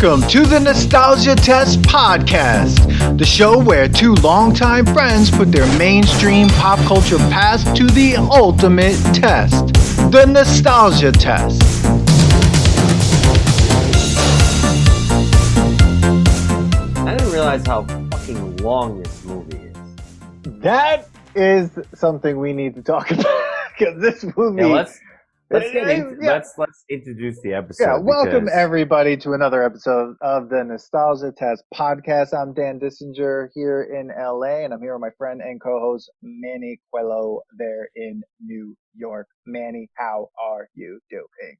Welcome to the Nostalgia Test Podcast, the show where two longtime friends put their mainstream pop culture past to the ultimate test, the Nostalgia Test. I didn't realize how fucking long this movie is. That is something we need to talk about, because this movie... Yeah, let's introduce the episode. Yeah, welcome everybody to another episode of the Nostalgia Test Podcast. I'm Dan Dissinger here in LA, and I'm here with my friend and co-host Manny Quello there in New York. Manny, how are you doing?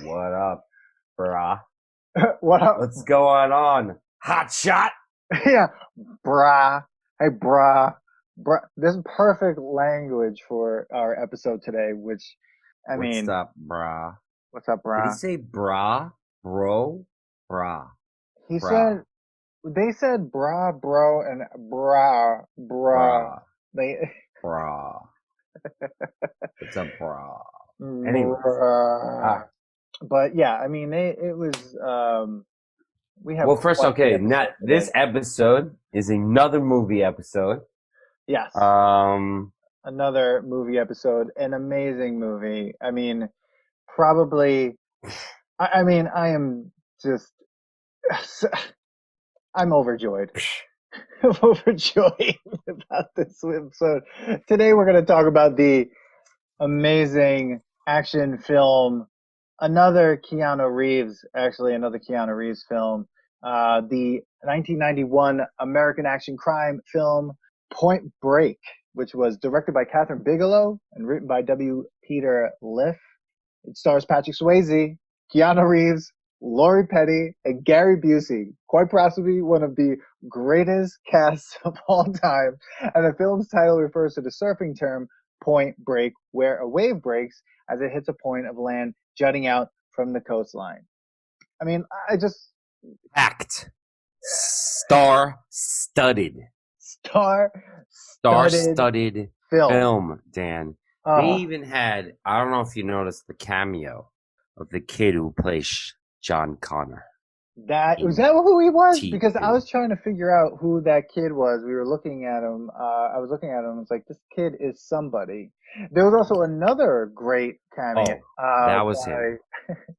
What up, brah? What up? What's going on? Hot shot? Yeah, brah. Hey, brah. This is perfect language for our episode today, which, What's up, brah? What's up, brah? Did he say brah? Bro? Brah. They said brah, bro, and brah. Brah. They... Brah. What's up, brah? Anyway. But yeah, I mean, it was, we have... Well, first, okay, this episode is another movie episode. Yes. Another movie episode, an amazing movie. I mean, probably, I am just, I'm overjoyed. I'm overjoyed about this episode. Today we're going to talk about the amazing action film, another Keanu Reeves film, the 1991 American action crime film, Point Break, which was directed by Catherine Bigelow and written by W. Peter Liff. It stars Patrick Swayze, Keanu Reeves, Lori Petty, and Gary Busey. Quite possibly one of the greatest casts of all time. And the film's title refers to the surfing term point break, where a wave breaks as it hits a point of land jutting out from the coastline. I mean, Packed. Star-studded film, Dan. They even had, I don't know if you noticed the cameo of the kid who plays John Connor. Was that who he was? T2. Because I was trying to figure out who that kid was. We were looking at him. I was looking at him. It's like, this kid is somebody. There was also another great cameo. That was him.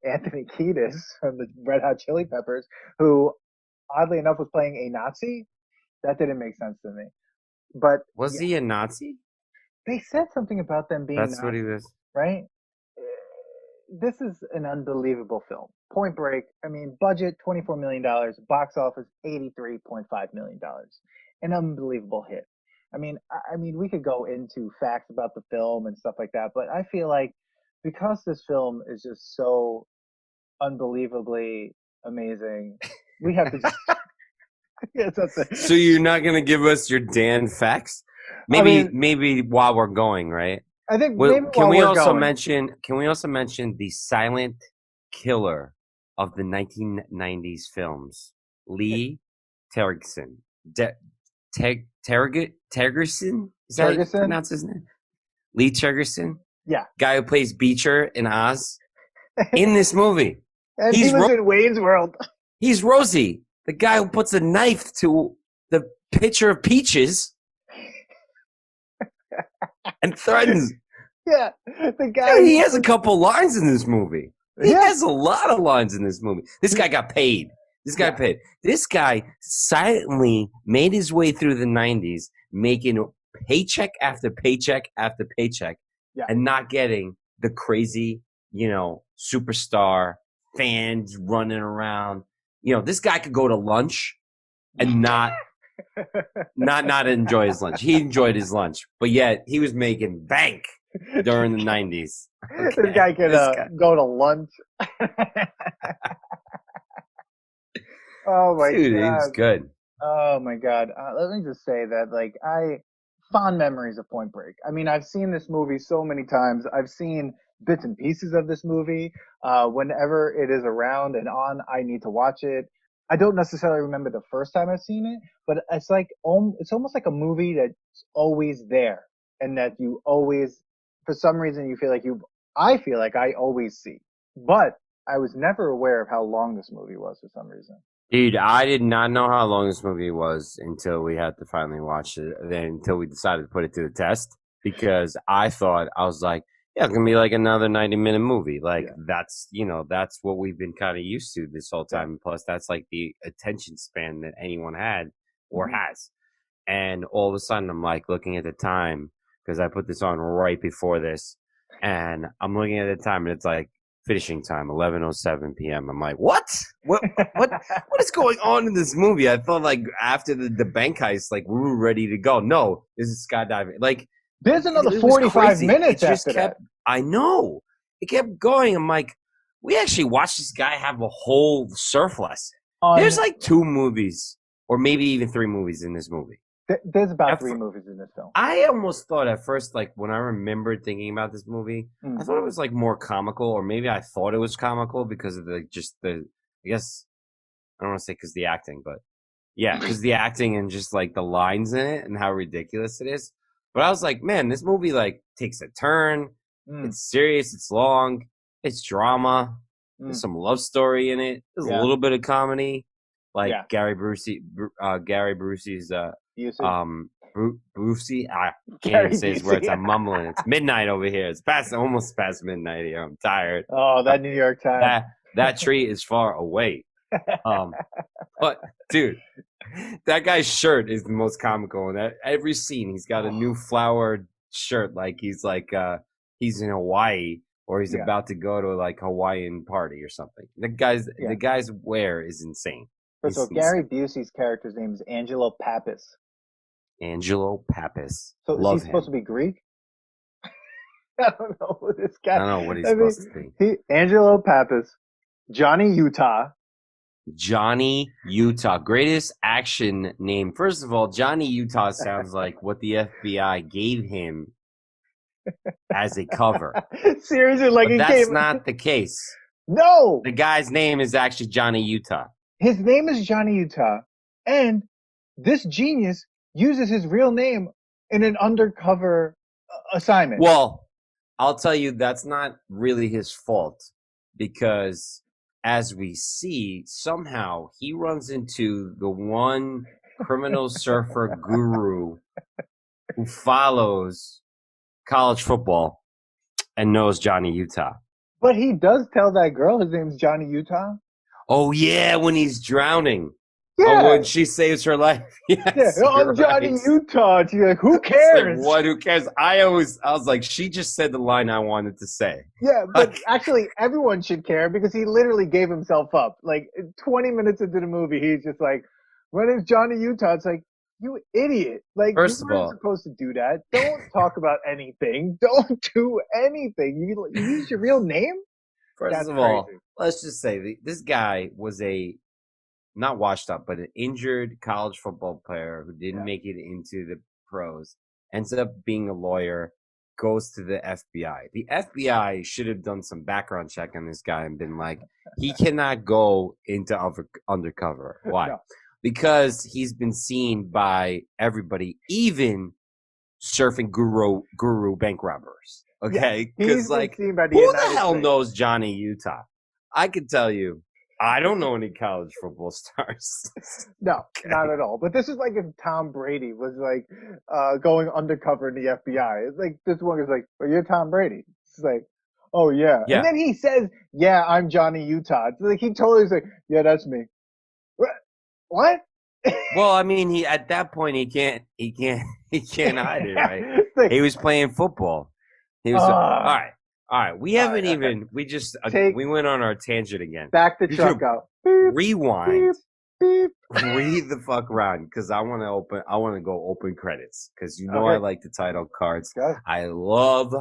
Anthony Kiedis from the Red Hot Chili Peppers, who, oddly enough, was playing a Nazi. That didn't make sense to me. But was he a Nazi? They said something about them being That's Nazis, what he was. Right? This is an unbelievable film. Point Break, I mean, budget $24 million, box office $83.5 million. An unbelievable hit. I mean, we could go into facts about the film and stuff like that, but I feel like because this film is just so unbelievably amazing, we have to just... So you're not going to give us your Dan facts? Maybe while we're going, right? I think can we also mention the silent killer of the 1990s films, Lee Tergesen? Tergesen? Is that how you pronounce his name? Lee Tergesen? Yeah. Guy who plays Beecher in Oz. In this movie. And he was in Wayne's World. He's Rosie, the guy who puts a knife to the pitcher of peaches and threatens. Yeah, the guy. He has a couple lines in this movie. He has a lot of lines in this movie. This guy got paid. This guy silently made his way through the 90s, making paycheck after paycheck after paycheck, and not getting the crazy, superstar fans running around. This guy could go to lunch and not enjoy his lunch. He enjoyed his lunch, but yet he was making bank during the 90s. Okay. This guy could go to lunch. Oh my god, dude, he's good. Oh my god, let me just say that fond memories of Point Break. I mean, I've seen this movie so many times. I've seen bits and pieces of this movie. Whenever it is around and on, I need to watch it. I don't necessarily remember the first time I've seen it, but it's almost like a movie that's always there, and that you always, for some reason, I feel like I always see. But I was never aware of how long this movie was for some reason. Dude, I did not know how long this movie was until we had to finally watch it. Then until we decided to put it to the test, because I was like, yeah, it's gonna be like another 90-minute movie. Like that's that's what we've been kind of used to this whole time. And plus, that's like the attention span that anyone had or has. And all of a sudden, I'm like looking at the time because I put this on right before this, and I'm looking at the time, and it's like finishing time, 11:07 p.m. I'm like, what? What is going on in this movie? I thought like after the bank heist, like we were ready to go. No, this is skydiving. Like there's another 45 minutes after that. I know. It kept going. I'm like, we actually watched this guy have a whole surf lesson. There's like 2 movies, or maybe even 3 movies in this movie. There's about 3 movies in this film. I almost thought at first, like when I remembered thinking about this movie, I thought it was like more comical, or maybe I thought it was comical because of I guess I don't want to say because the acting, but yeah, because the acting and just like the lines in it and how ridiculous it is. But I was like, man, this movie like takes a turn. It's serious. It's long. It's drama. There's some love story in it. There's a little bit of comedy, like Gary Busey's Brucey. I can't even say his words. I'm mumbling. It's midnight over here. It's almost past midnight here. I'm tired. Oh, that New York time. That tree is far away. But dude, that guy's shirt is the most comical. And every scene, he's got a new flowered shirt, like he's in Hawaii, or he's about to go to like Hawaiian party or something. The guy's wear is insane. First of all, Gary Busey's character's name is Angelo Pappas. Angelo Pappas. So is he supposed to be Greek? I don't know who this guy. I don't know what he's supposed to be. Angelo Pappas, Johnny Utah. Johnny Utah, greatest action name. First of all, Johnny Utah sounds like what the FBI gave him as a cover. Seriously, like but that's not the case. No, the guy's name is actually Johnny Utah. His name is Johnny Utah, and this genius uses his real name in an undercover assignment. Well, I'll tell you, that's not really his fault, because as we see, somehow he runs into the one criminal surfer guru who follows college football and knows Johnny Utah. But he does tell that girl his name's Johnny Utah. Oh, yeah, when he's drowning. Yeah. Oh, when she saves her life. Yes, I'm Johnny Utah. She's like, who cares? Like, what? Who cares? I was like, she just said the line I wanted to say. Yeah, but actually, everyone should care because he literally gave himself up. Like 20 minutes into the movie, he's just like, "My name's Johnny Utah." It's like, you idiot! Like, first you of all, weren't supposed to do that. Don't talk about anything. Don't do anything. You use your real name. First of all, let's just say this guy was not washed up, but an injured college football player who didn't make it into the pros, ends up being a lawyer, goes to the FBI. The FBI should have done some background check on this guy and been like, he cannot go into undercover. Why? No. Because he's been seen by everybody, even surfing guru bank robbers. Okay? Because like, who the hell knows Johnny Utah? I can tell you, I don't know any college football stars. No, not at all. But this is like if Tom Brady was like going undercover in the FBI. It's like this one is like, well, you're Tom Brady. It's like, oh yeah. And then he says, yeah, I'm Johnny Utah. It's like he totally is like, yeah, that's me. What? Well, I mean, he at that point he can't hide it, right? Like, he was playing football. He was all right. We haven't even. We just we went on our tangent again. Back the truck up. Rewind. Beep, beep. Read the fuck around, because I want to go open credits, because I like the title cards. Go. I love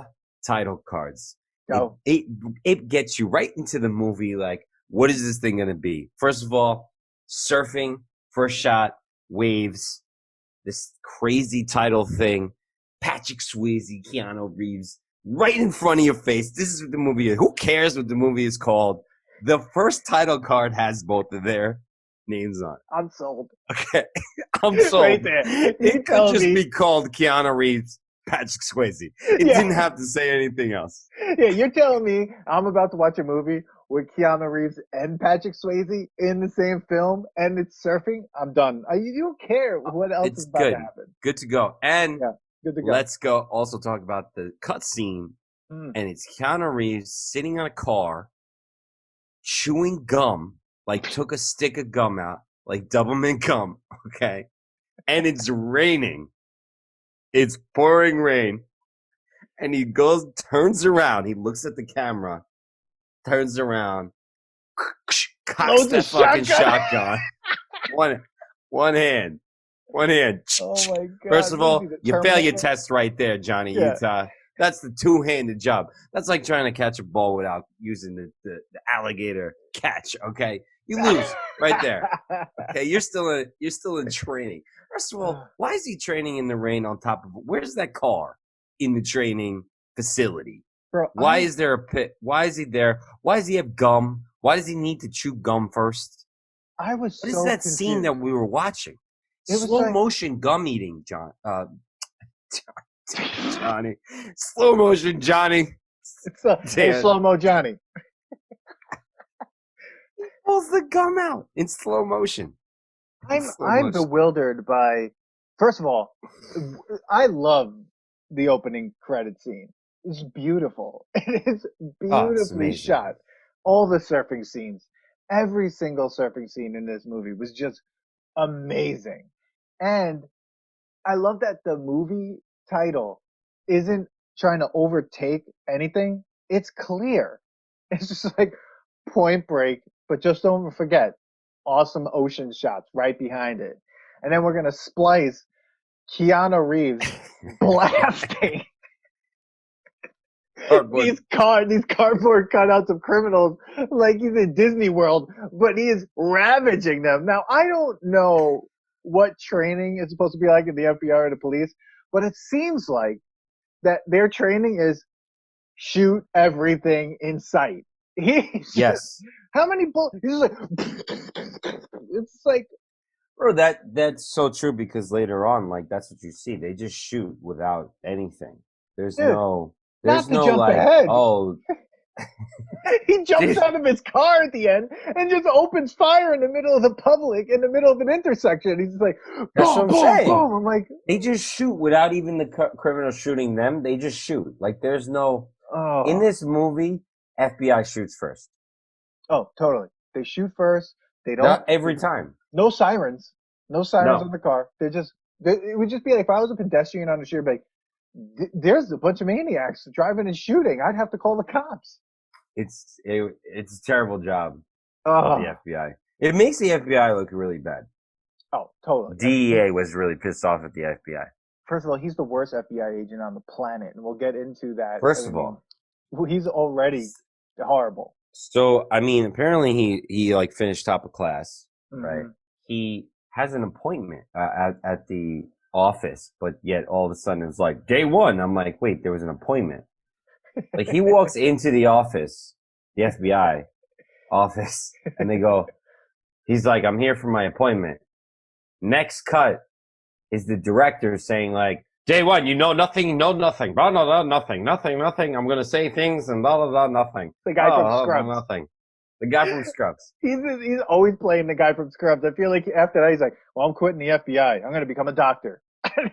title cards. Go. It gets you right into the movie. Like, what is this thing gonna be? First of all, surfing, first shot, waves, this crazy title thing. Patrick Swayze, Keanu Reeves. Right in front of your face. This is what the movie is. Who cares what the movie is called? The first title card has both of their names on it. I'm sold. Okay. I'm sold. Right there. It could just be called Keanu Reeves, Patrick Swayze. It didn't have to say anything else. Yeah, you're telling me I'm about to watch a movie with Keanu Reeves and Patrick Swayze in the same film, and it's surfing, I'm done. You don't care what else is It's about to good. happen. Good to go. And Yeah, good to go. let's go also talk about the cutscene. Mm. And it's Keanu Reeves sitting on a car, chewing gum, like took a stick of gum out, like Doublemint gum, okay? And it's raining. It's pouring rain. And he goes, turns around. He looks at the camera, turns around, cocks Loads of that fucking shotgun. shotgun. One hand. One hand. Oh my god! First of What is he, all, the you fail your Terminator? test right there, Johnny Yeah. Utah. That's the two-handed job. That's like trying to catch a ball without using the alligator catch. Okay, you lose right there. Okay, you're still in training. First of all, why is he training in the rain on top of? Where's that car in the training facility? Bro, Why is there a pit? Why is he there? Why does he have gum? Why does he need to chew gum first? I was What is so that confused. scene that we were watching? It was Slow like motion gum eating, Johnny. Slow motion, Johnny. it's a hey, slow mo Johnny. He pulls the gum out in slow motion. I'm bewildered by. First of all, I love the opening credit scene. It's beautiful. It is beautifully shot. All the surfing scenes, every single surfing scene in this movie was just amazing. And I love that the movie title isn't trying to overtake anything. It's clear. It's just like Point Break, but just don't forget awesome ocean shots right behind it. And then we're gonna splice Keanu Reeves blasting these cardboard cutouts of criminals like he's in Disney World, but he is ravaging them. Now I don't know what training is supposed to be like in the FBI or the police, but it seems like that their training is shoot everything in sight. Yes. How many bullets? He's just like, it's like, bro, that's so true because later on, like that's what you see. They just shoot without anything. There's dude, no jump like, ahead. oh, he jumps out of his car at the end and just opens fire in the middle of the public, in the middle of an intersection. He's just like, that's boom, what I'm saying. boom. I'm like, they just shoot without even the criminal shooting them. They just shoot. Like there's no in this movie. FBI shoots first. Oh, totally. They shoot first. They don't. Not every time. No sirens. No sirens in the car. It would just be like if I was a pedestrian on the street, like, there's a bunch of maniacs driving and shooting. I'd have to call the cops. It's a terrible job of the FBI. It makes the FBI look really bad. Oh, totally. DEA was really pissed off at the FBI. First of all, he's the worst FBI agent on the planet, and we'll get into that. First of all, he's already horrible. So, I mean, apparently he like finished top of class, right? He has an appointment at the office, but yet all of a sudden it's like day one. I'm like, wait, there was an appointment. Like he walks into the office, the FBI office, and they go, he's like, I'm here for my appointment. Next cut is the director saying like, day one, you know nothing, nothing, blah, blah, blah, nothing. I'm going to say things and blah, blah, blah, nothing. The guy from Scrubs. Nothing. The guy from Scrubs. He's always playing the guy from Scrubs. I feel like after that, he's like, well, I'm quitting the FBI. I'm going to become a doctor.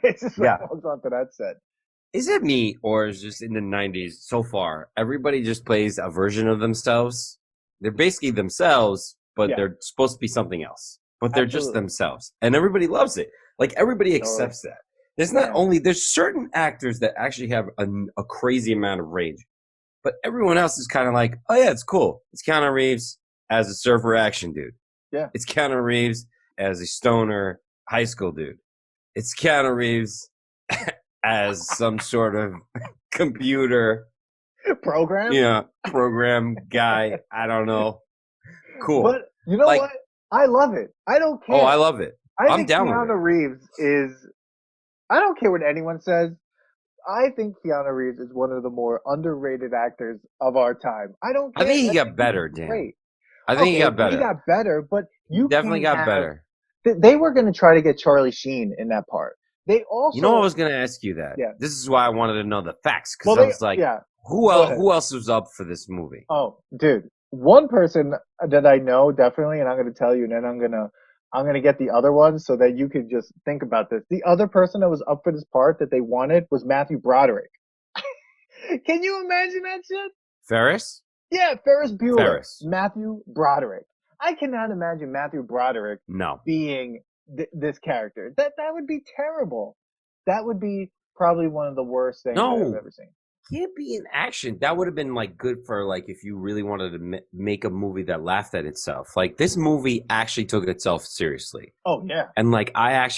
It's just like, goes on to that set. Is it me, or is just in the 90s so far, everybody just plays a version of themselves? They're basically themselves, but they're supposed to be something else. But they're just themselves. And everybody loves it. Like, everybody accepts that. There's not only, there's certain actors that actually have a crazy amount of range. But everyone else is kind of like, oh yeah, it's cool. It's Keanu Reeves as a surfer action dude. Yeah. It's Keanu Reeves as a stoner high school dude. It's Keanu Reeves as some sort of computer program? Program guy. I don't know. Cool. But you know what? I love it. I don't care. Oh, I love it. I'm down with it. Keanu Reeves is, I don't care what anyone says. I think Keanu Reeves is one of the more underrated actors of our time. I don't care. I think he got better, Dan. Great. I think he got better. He got better, but you definitely got better. They were going to try to get Charlie Sheen in that part. They also, you know, I was going to ask you that. Yeah. This is why I wanted to know the facts because I was like, who else was up for this movie? Oh, dude, One person that I know definitely, and I'm gonna tell you, and then I'm gonna get the other one so that you could just think about this. The other person that was up for this part that they wanted was Matthew Broderick. Can you imagine that shit? Ferris? Yeah, Ferris Bueller, Ferris. Matthew Broderick. I cannot imagine Matthew Broderick No. being this character. That would be terrible. That would be probably one of the worst things that I've No. ever seen. Can't be in action. That would have been like good for like if you really wanted to make a movie that laughed at itself. Like this movie actually took itself seriously. Oh yeah. And like I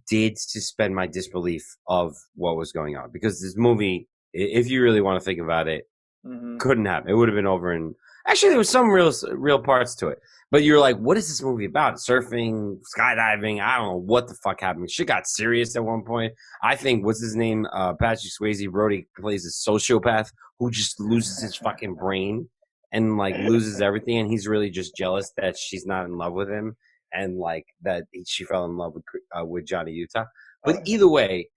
did suspend my disbelief of what was going on because this movie, if you really want to think about it, Hmm. couldn't happen. It would have been over. And actually, there was some real parts to it. But you're like, what is this movie about? Surfing, skydiving? I don't know what the fuck happened. Shit got serious at one point. I think what's his name? Patrick Swayze. Brody plays a sociopath who just loses his fucking brain and like loses everything, and he's really just jealous that she's not in love with him and like that she fell in love with Johnny Utah. Oh But yeah. either way,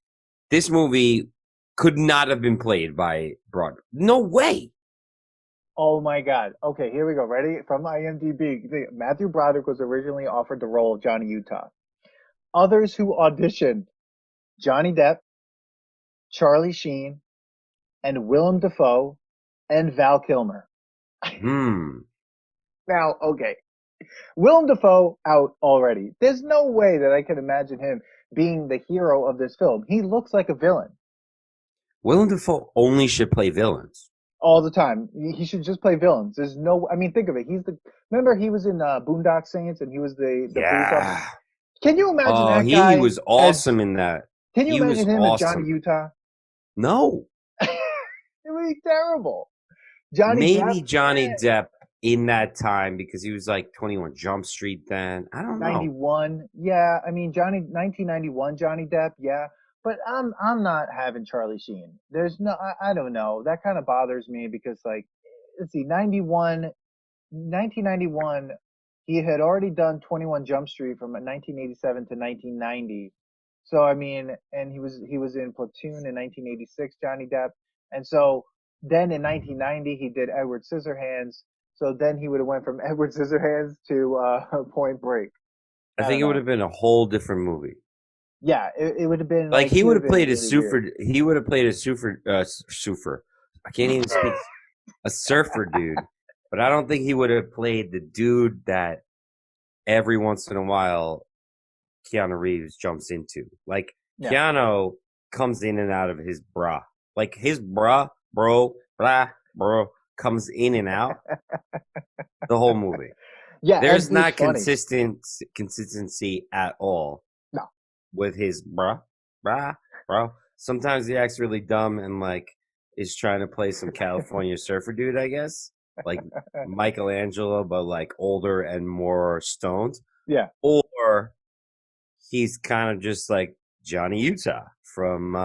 this movie could not have been played by Broadway. No way. Oh my God. Okay, here we go. Ready? From IMDb. Matthew Broderick was originally offered the role of Johnny Utah. Others who auditioned: Johnny Depp, Charlie Sheen, and Willem Dafoe, and Val Kilmer. Hmm. Now, okay, Willem Dafoe out already. There's no way that I could imagine him being the hero of this film. He looks like a villain Willem Dafoe only should play villains. all the time. He should just play villains. There's no. I mean, think of it. He's the. Remember, he was in Boondock Saints, and he was the police officer. Yeah. Can you imagine Oh, that he guy was as? awesome in that. Can you He was imagine him as Johnny awesome. Utah? No, It would be terrible. Johnny Depp, maybe Johnny Depp in that time because he was like 21 Jump Street then. I don't know. 91. Yeah, I mean 1991 Johnny Depp, yeah. But I'm not having Charlie Sheen. There's no I don't know. That kind of bothers me because like let's see, 1991 he had already done 21 Jump Street from 1987 to 1990. So I mean, and he was in Platoon in 1986, Johnny Depp. And so then in 1990 he did Edward Scissorhands. So then he would have went from Edward Scissorhands to Point Break. I I think don't it would know. have been a whole different movie. Yeah, it would have been Like like he he would would have have been played a really weird. super. He would have played a super. I can't even speak. A surfer dude, but I don't think he would have played the dude that every once in a while Keanu Reeves jumps into. Like Yeah. Keanu comes in and out of his bra. Like his bro, comes in and out the whole movie. Yeah, and There's he's not funny. consistency at all No. with his brah, bro. Sometimes he acts really dumb and like is trying to play some California surfer dude, I guess. Like Michelangelo, but like older and more stoned. Yeah. Or he's kind of just like Johnny Utah from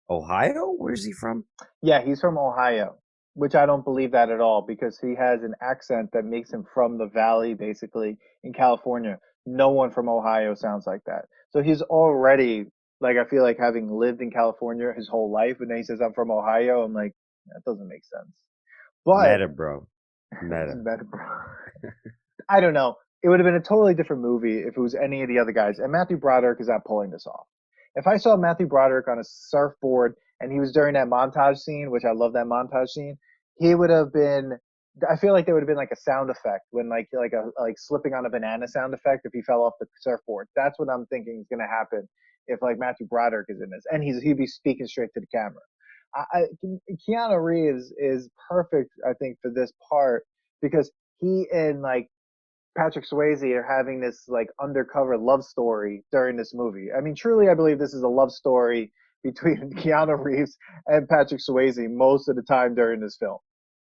Ohio. Where's he from? Yeah, he's from Ohio, which I don't believe that at all because he has an accent that makes him from the valley, basically, in California. No one from Ohio sounds like that. So he's already, like, I feel like having lived in California his whole life, and then he says, I'm from Ohio. I'm like, that doesn't make sense. But, Meta, bro. it's Meta. better, bro. I don't know. It would have been a totally different movie if it was any of the other guys. And Matthew Broderick is not pulling this off. If I saw Matthew Broderick on a surfboard and he was during that montage scene, which I love that montage scene, he would have been. I feel like there would have been like a sound effect when like a like slipping on a banana sound effect if he fell off the surfboard. That's what I'm thinking is going to happen if like Matthew Broderick is in this, and he'd be speaking straight to the camera. Keanu Reeves is perfect, I think, for this part because he and like Patrick Swayze are having this like undercover love story during this movie. I mean, truly, I believe this is a love story between Keanu Reeves and Patrick Swayze most of the time during this film.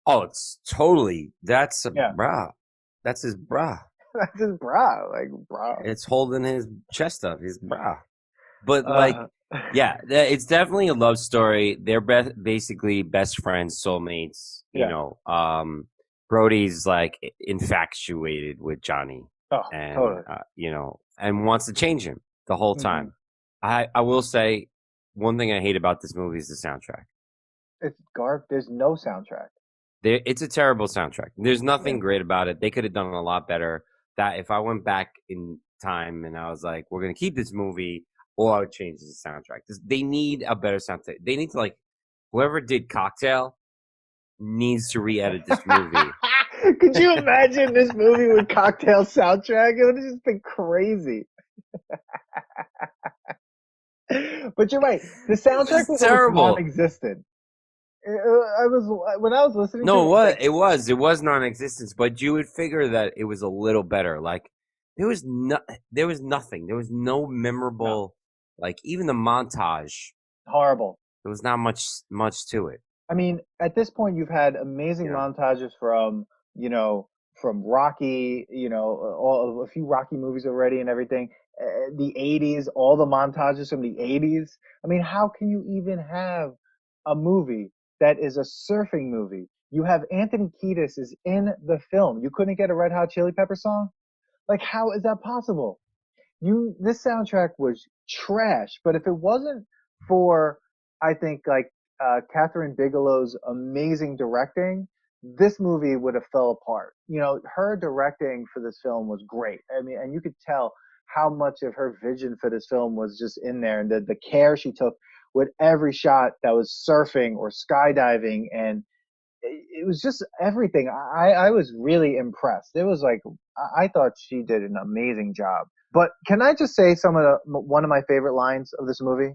Oh, it's totally. That's a Yeah, bra. That's his bra. that's his bra, like bra. It's holding his chest up, his bra. But like, Uh, yeah, it's definitely a love story. They're basically best friends, soulmates. You yeah. know, Brody's like infatuated with Johnny, Oh, and totally. you know, and wants to change him the whole Hmm. time. I will say one thing I hate about this movie is the soundtrack. It's Garth. There's no soundtrack. It's a terrible soundtrack. There's Yeah. nothing great about it. They could have done a lot better. That if I went back in time and I was like, we're gonna keep this movie, or I would change the soundtrack. They need a better soundtrack. They need to like whoever did Cocktail needs to re-edit this movie. Could you imagine this movie with Cocktail soundtrack? It would have just been crazy. But you're right. The It soundtrack was was almost terrible. non-existent. I was when I was listening to it, No, it was like, it was non-existence, but you would figure that it was a little better. Like there was nothing. There was no no, memorable, like even the montage. horrible. There was not much to it. I mean, at this point, you've had amazing You know, montages from, you know, from Rocky, a few Rocky movies already and everything. The 80s, all the montages from the 80s. I mean, how can you even have a movie that is a surfing movie? You have Anthony Kiedis is in the film. You couldn't get a Red Hot Chili Pepper song? Like, how is that possible? This soundtrack was trash. But if it wasn't for, I think, like Catherine Bigelow's amazing directing, this movie would have fell apart. Her directing for this film was great. I mean, and you could tell how much of her vision for this film was just in there, and the care she took with every shot that was surfing or skydiving, and it was just everything. I was really impressed. It was like I thought she did an amazing job. But can I just say one of my favorite lines of this movie?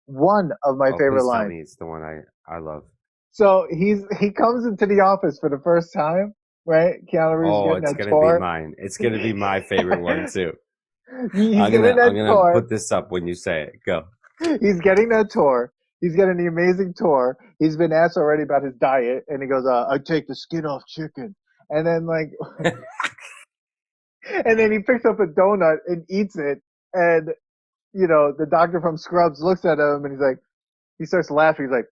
One of my oh, favorite please tell lines. me it's the one I love. So he comes into the office for the first time, right? Keanu Reeves Oh, getting it's that gonna be tour. mine. It's gonna be my favorite one too. He's getting that I'm gonna tour. put this up when you say it. Go. He's getting that tour. He's getting the amazing tour. He's been asked already about his diet, and he goes, "I take the skin off chicken." And then and then he picks up a donut and eats it. And the doctor from Scrubs looks at him and he starts laughing. He's like,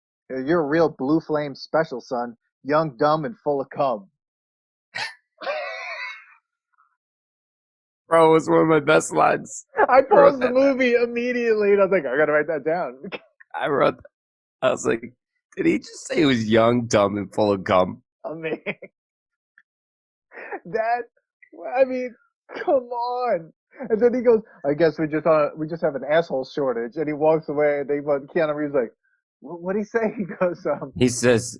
"You're a real blue flame special, son. Young, dumb, and full of cum." Bro, it was one of my best lines. I I wrote paused the that down. movie immediately and I was like, I gotta write that down. I wrote I was like, did he just say he was young, dumb, and full of gum? I mean, that, I mean, come on. And then he goes, "I guess we just have an asshole shortage." And he walks away and Keanu Reeves like, what'd he say? He goes, He says,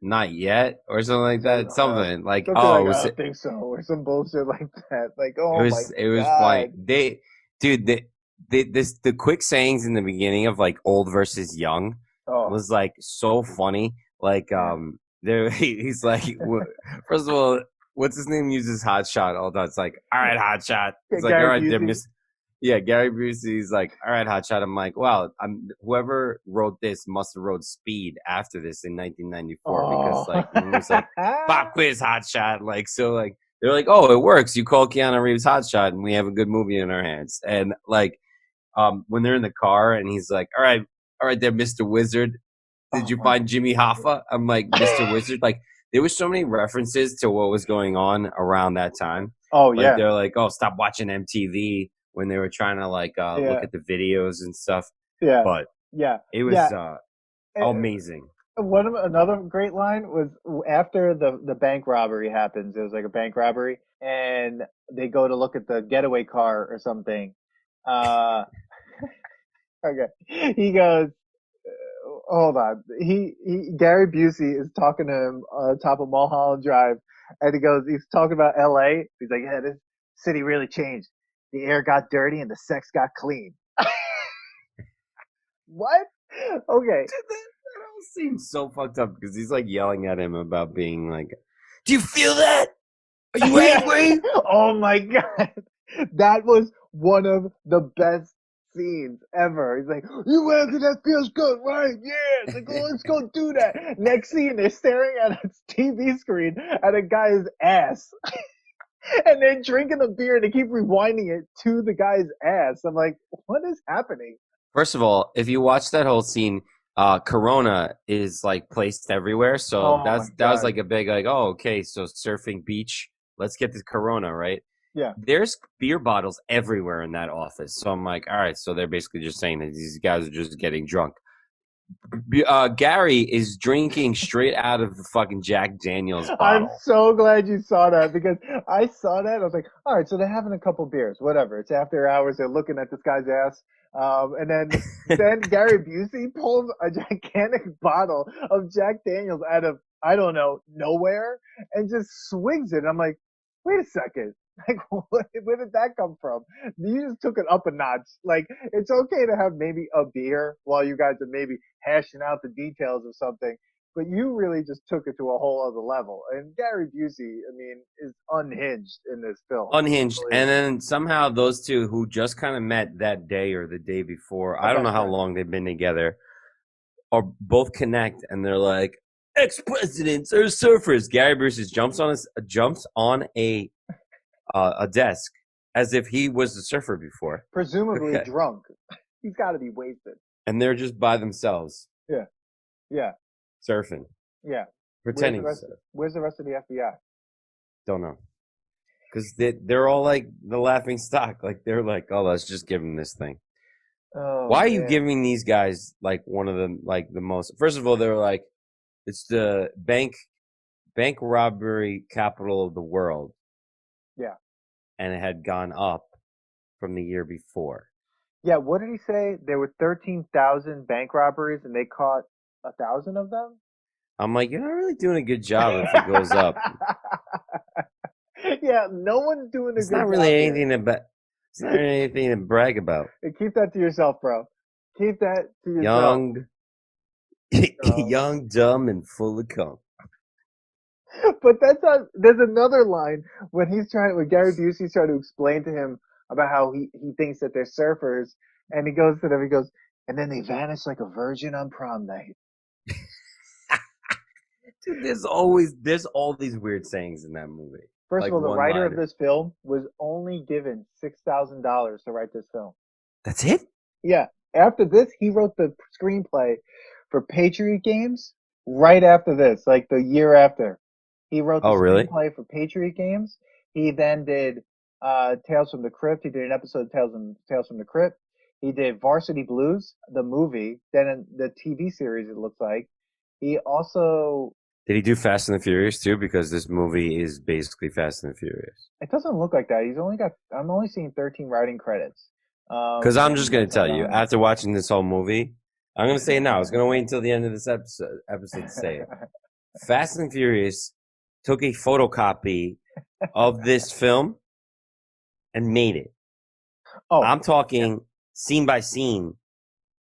not yet, or something he like says, that. Something like, something oh, like, "I don't think so," or some bullshit like that. Like, oh my it was funny. God. Dude, the quick sayings in the beginning of like old versus young Oh, was like so funny. Like, yeah. there he's like, first of all, what's his name uses hot shot all the time. It's like, all right, hot shot. It's like, all Gary right, there, Busey. miss. Yeah, Gary Busey's like, all right, hot shot. I'm like, wow, whoever wrote this must have wrote Speed after this in 1994 because Oh. like one was like pop quiz hot shot, like so like they're like, oh, it works. You call Keanu Reeves hot shot, and we have a good movie in our hands. And like, when they're in the car, and he's like, all right, there, Mister Wizard. Did Oh you my find Jimmy Hoffa? I'm like, Mister Wizard. Like, there was so many references to what was going on around that time. Oh Like, yeah. they're like, oh, stop watching MTV when they were trying to like look Yeah. at the videos and stuff. Yeah. But Yeah. it Yeah. was amazing. Another great line was after the bank robbery happens. It was like a bank robbery, and they go to look at the getaway car or something. Uh, okay, he goes, hold on. Gary Busey is talking to him on top of Mulholland Drive, and he's talking about L.A. He's like, "Yeah, this city really changed. The air got dirty and the sex got clean." What? Okay. That all seems so fucked up because he's like yelling at him about being like, "Do you feel that? Are you Yeah. angry?" Oh my God. That was one of the best scenes ever. He's like, "You angry? That feels good, right? Yeah." It's like, "Oh, let's go do that." Next scene, they're staring at a TV screen at a guy's ass. And they're drinking a beer and they keep rewinding it to the guy's ass. I'm like, what is happening? First of all, if you watch that whole scene, Corona is like placed everywhere. So Oh my that was God. like a big like, oh, okay, so surfing beach, let's get this Corona, right? Yeah. There's beer bottles everywhere in that office. So I'm like, all right, so they're basically just saying that these guys are just getting drunk. Gary is drinking straight out of the fucking Jack Daniels I'm bottle. so glad you saw that because I saw that. I was like, all right, so they're having a couple beers, whatever. It's after hours. They're looking at this guy's ass. And then Gary Busey pulls a gigantic bottle of Jack Daniels out of, I don't know, nowhere and just swings it. And I'm like, wait a second. Like, where did that come from? You just took it up a notch. Like, it's okay to have maybe a beer while you guys are maybe hashing out the details of something, but you really just took it to a whole other level. And Gary Busey, I mean, is unhinged in this film. Unhinged, Believe and me. then somehow those two who just kind of met that day or the day before, A I don't know best how friend. long they've been together, are both connect, and they're like, ex-presidents are surfers. Gary Busey jumps on a desk as if he was a surfer before. Presumably Okay. drunk. He's got to be wasted. And they're just by themselves Yeah. Yeah. surfing, Yeah. pretending to surf. Where's the rest of the FBI? Don't know. Because they're all like the laughing stock. Like, they're like, oh, let's just give them this thing. Oh Why are you man. giving these guys like one of them, like the most? First of all, they're like, it's the bank robbery capital of the world, Yeah. and it had gone up from the year before. Yeah. What did he say? There were 13,000 bank robberies, and they caught 1,000 of them. I'm like, you're not really doing a good job if it goes up. Yeah. No one's doing a It's good not really job here. anything to It's not really anything to brag about. Hey, keep that to yourself, bro. Keep that to yourself. Young, So. young, dumb, and full of cum. But that's not. There's another line when Gary Busey's trying to explain to him about how he thinks that they're surfers, and he goes to them. He goes, and then they vanish like a virgin on prom night. Dude, there's all these weird sayings in that movie. First of Like all, the one writer of liner. this film was only given $6,000 to write this film. That's it? Yeah. After this, he wrote the screenplay for Patriot Games. Right after this, like the year after, he wrote the Oh, really? screenplay for Patriot Games. He then did Tales from the Crypt. He did an episode of Tales from the Crypt. He did Varsity Blues, the movie, then the TV series. It looks like he also. Did he do Fast and the Furious too? Because this movie is basically Fast and the Furious. It doesn't look like that. He's only got. I'm only seeing 13 writing credits. Because I'm And just gonna that's not tell you, on it. after watching this whole movie, I'm gonna say it now. I was gonna wait until the end of this episode to say it. Fast and Furious took a photocopy of this film and made it. Oh, I'm talking scene by scene,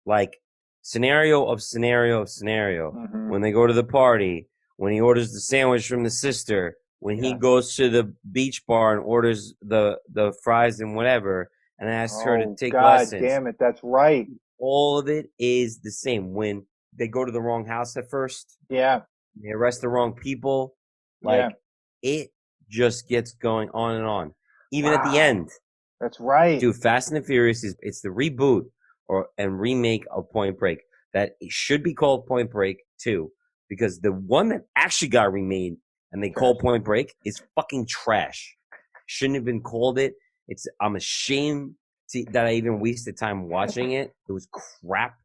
like scenario of scenario of scenario. mhm. When they go to the party, when he orders the sandwich from the sister, when he Yes. goes to the beach bar and orders the fries and whatever, and asks her to Oh take God lessons. damn it, that's right. All of it is the same. When they go to the wrong house at first, Yeah, they arrest the wrong people. yeah. Like, it just gets going on and on. Even at the Wow. end, That's right. dude, Fast and the Furious it's the reboot and remake of Point Break. That it should be called Point Break 2, because the one that actually got remade and they call Point Break is fucking trash. Shouldn't have been called it. I'm ashamed that I even wasted time watching it. It was crap.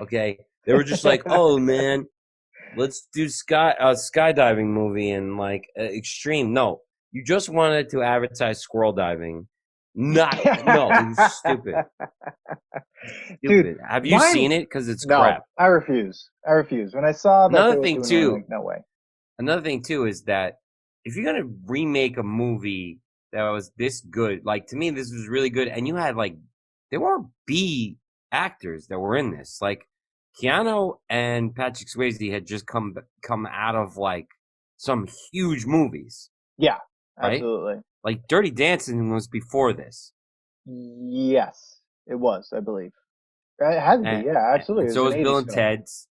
Okay, they were just like, oh man, let's do skydiving movie and like extreme. No, you just wanted to advertise squirrel diving. No, it was stupid. Dude, Stupid. Have you why? seen it? Because it's No, crap. I refuse. I refuse. When I saw that they Another were thing doing it, I'm too. like, no way. Another thing too is that if you're gonna remake a movie that was this good, like to me this was really good, and you had like there were B actors that were in this, like Keanu and Patrick Swayze had just come out of like some huge movies, Yeah, right? absolutely. Like Dirty Dancing was before this, Yes, it was, I believe. It had to be. and, Yeah, absolutely. and It was so an was Bill 80s and film. Ted's,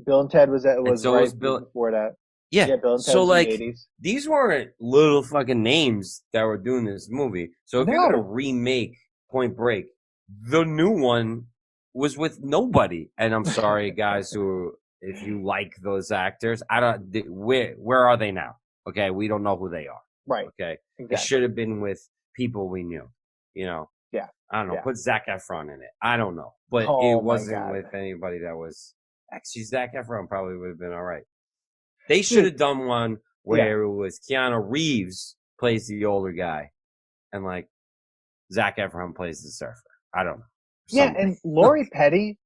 Bill and Ted and was so right was Bill. before that. Yeah. Yeah, Bill and So Ted's in the like 80s. these weren't little fucking names that were doing this movie. So if you're gonna No. remake Point Break, the new one was with nobody. And I'm sorry, guys, who if you like those actors, I don't. Where are they now? Okay, we don't know who they are. Right. Okay, it Exactly. should have been with people we knew. You know. Yeah. I don't know. Yeah. Put Zac Efron in it. I don't know, but it Oh my wasn't God. with anybody that was Actually, Zac Efron probably would have been all right. They should Dude, have done one yeah, where it was Keanu Reeves plays the older guy, and like Zac Efron plays the surfer. I don't know, yeah, something. and Lori Petty,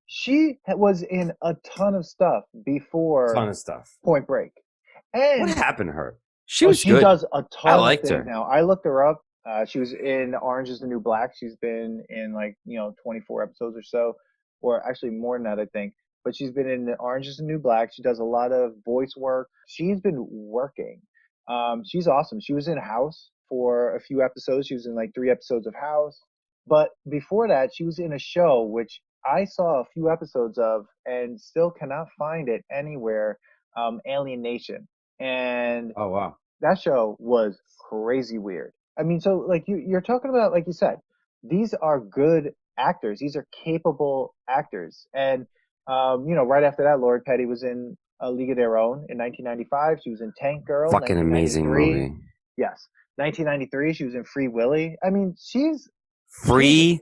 she was in a ton of stuff before Ton of stuff. Point Break, What and happened to her? She oh, was she good. does a I ton of liked things her. now. I looked her up. She was in Orange is the New Black. She's been in like, 24 episodes or so, or actually more than that, I think. But she's been in Orange is the New Black. She does a lot of voice work. She's been working. She's awesome. She was in House for a few episodes. She was in like 3 episodes of House. But before that, she was in a show which I saw a few episodes of and still cannot find it anywhere. Alien Nation. And Oh wow. that show was crazy weird. I mean, so like you're talking about, like you said, these are good actors. These are capable actors. And right after that, Lori Petty was in A League of Their Own in 1995. She was in Tank Girl, Fucking amazing 1993. movie. Yes, 1993. She was in Free Willy. I mean, she's Free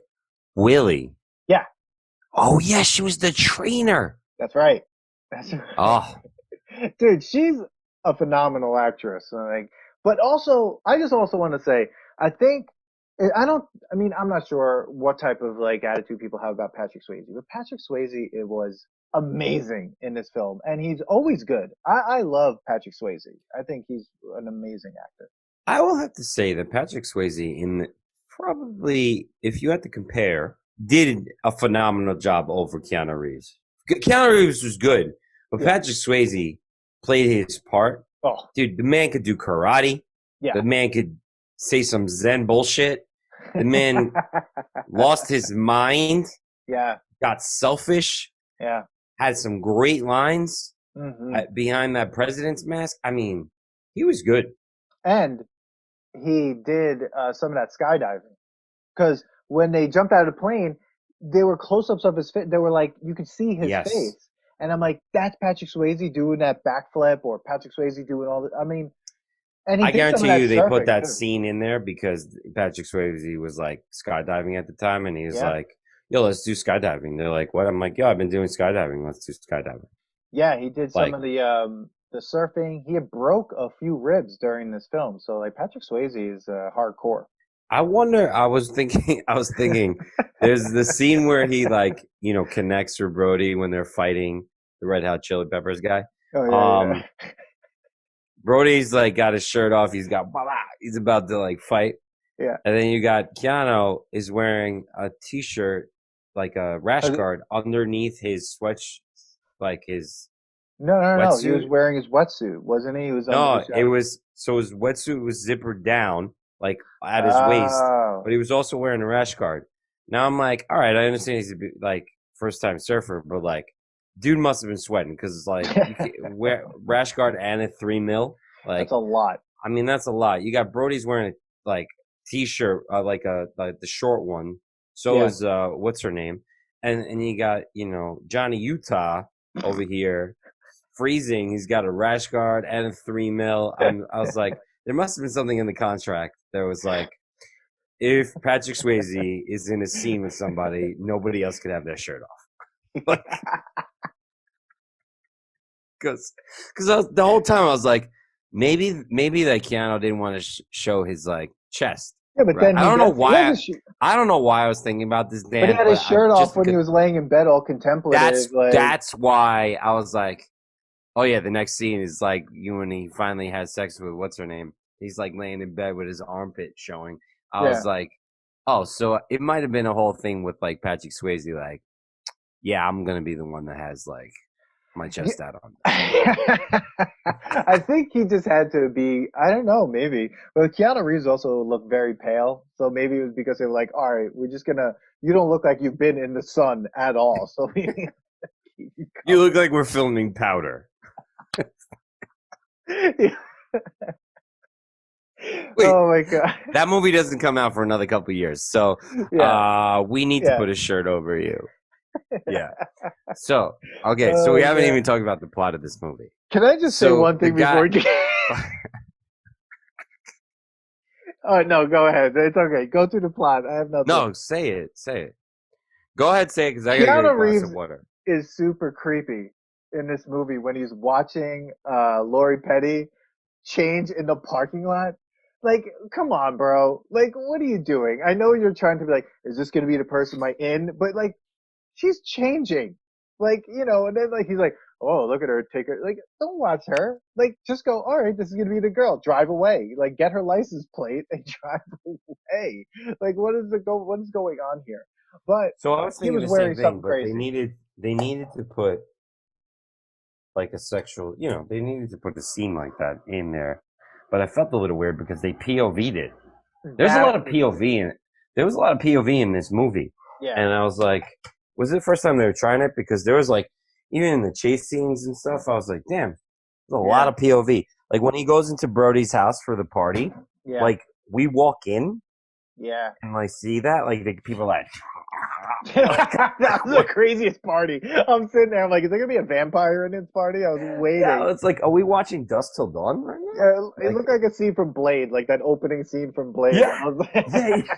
Willy. yeah, Oh yeah, she was the trainer. that's right. That's right. Oh, Dude, she's a phenomenal actress. Like, but also, I just also want to say, I think I don't. I mean, I'm not sure what type of like attitude people have about Patrick Swayze, but Patrick Swayze, it was amazing in this film, and he's always good. I love Patrick Swayze. I think he's an amazing actor. I will have to say that Patrick Swayze, in probably, if you had to compare, did a phenomenal job over Keanu Reeves. Keanu Reeves was good, but Yeah. Patrick Swayze played his part. Oh, Dude, the man could do karate. yeah. The man could say some Zen bullshit. The man lost his mind, Yeah. got selfish, Yeah. had some great lines Hmm. behind that president's mask. I mean, he was good. And he did some of that skydiving. Because when they jumped out of the plane, they were close-ups of his face. They were like, you could see his Yes. face, and I'm like, that's Patrick Swayze doing that backflip, or Patrick Swayze doing all the. I mean, and he I did some of guarantee that you they put surfing that too. scene in there because Patrick Swayze was like skydiving at the time, and he was Yeah, like, "Yo, let's do skydiving." They're like, "What?" I'm like, "Yo, I've been doing skydiving. Let's do skydiving." yeah, he did some Like, of the surfing. He had broke a few ribs during this film, so like Patrick Swayze is hardcore. I wonder. I was thinking. I was thinking. There's the scene where he like connects with Brody when they're fighting the Red Hot Chili Peppers guy. Oh Um, yeah, Brody's like got his shirt off. He's got he's about to like fight. yeah, And then you got Keanu is wearing a t-shirt, like a rash yeah. guard underneath his like his No, no, no. He was wetsuit. wearing his wetsuit, wasn't he? He was under the No, it shower. was so his wetsuit was zippered down, like at his waist, Oh, but he was also wearing a rash guard. Now I'm like, all right, I understand he's like first time surfer, but like, dude must have been sweating because like you can wear rash guard and a 3 mil. that's Like, a lot. I mean, that's a lot. You got Brody's wearing a like t-shirt, like the short one. So Yeah. is what's her name, and you got Johnny Utah over here freezing. He's got a rash guard and a 3 mil. I was like, there must have been something in the contract that was like, if Patrick Swayze is in a scene with somebody, nobody else could have their shirt off. Like, because the whole time I was like, maybe that Keanu didn't want to show his like chest. Yeah, but Right? then I don't know he had why. his I don't know why I was thinking about this, but he Dan. had his But I shirt off just when he because was laying in bed, all contemplative. Like, that's why I was like, oh yeah, the next scene is like you when he finally has sex with what's her name. He's like laying in bed with his armpit showing. I yeah. was like, oh, so it might have been a whole thing with like Patrick Swayze, like, yeah, I'm gonna be the one that has like my Yeah. chest out on. I think he just had to be. I don't know, maybe. But Keanu Reeves also looked very pale, so maybe it was because they were like, "All right, we're just gonna. You don't look like you've been in the sun at all, so we need to keep you You look covered." like we're filming Powder. Wait, Oh my god. that movie doesn't come out for another couple years, so Yeah, we need to yeah. put a shirt over you. Yeah. So okay, so we Oh haven't even god. talked about the plot of this movie. Can I just say So one the thing guy, before you? Oh no, go ahead. It's okay. Go through the plot. I have nothing. no, say it. Go ahead, say it because I gotta get a Keanu glass of Reeves water. is super creepy in this movie when he's watching Lori Petty change in the parking lot. Like, come on, bro. Like, what are you doing? I know you're trying to be like, is this gonna be the person my in? But like, she's changing. Like, and then like he's like, oh, look at her, take her. Like, don't watch her. Like, just go. All right, this is gonna be the girl. Drive away. Like, get her license plate and drive away. Like, What is going on here? But So I was he thinking was the wearing same thing, something but crazy. they needed to put like a sexual, they needed to put a scene like that in there. But I felt a little weird because they POV'd it. There's a lot That of was weird. POV in it. There was a lot of POV in this movie. Yeah, And I was like, was it the first time they were trying it? Because there was like, even in the chase scenes and stuff, I was like, damn, there's a lot yeah, of POV. Like when he goes into Brody's house for the party, yeah, like we walk in yeah. and like see that, like the people are like, That was the craziest party. I'm sitting there. I'm like, is there gonna be a vampire in this party? I was yeah, waiting. it's like, are we watching Dusk Till Dawn right now? Yeah, it Like, looked like a scene from Blade, like that opening scene from Blade. yeah, I was yeah, like,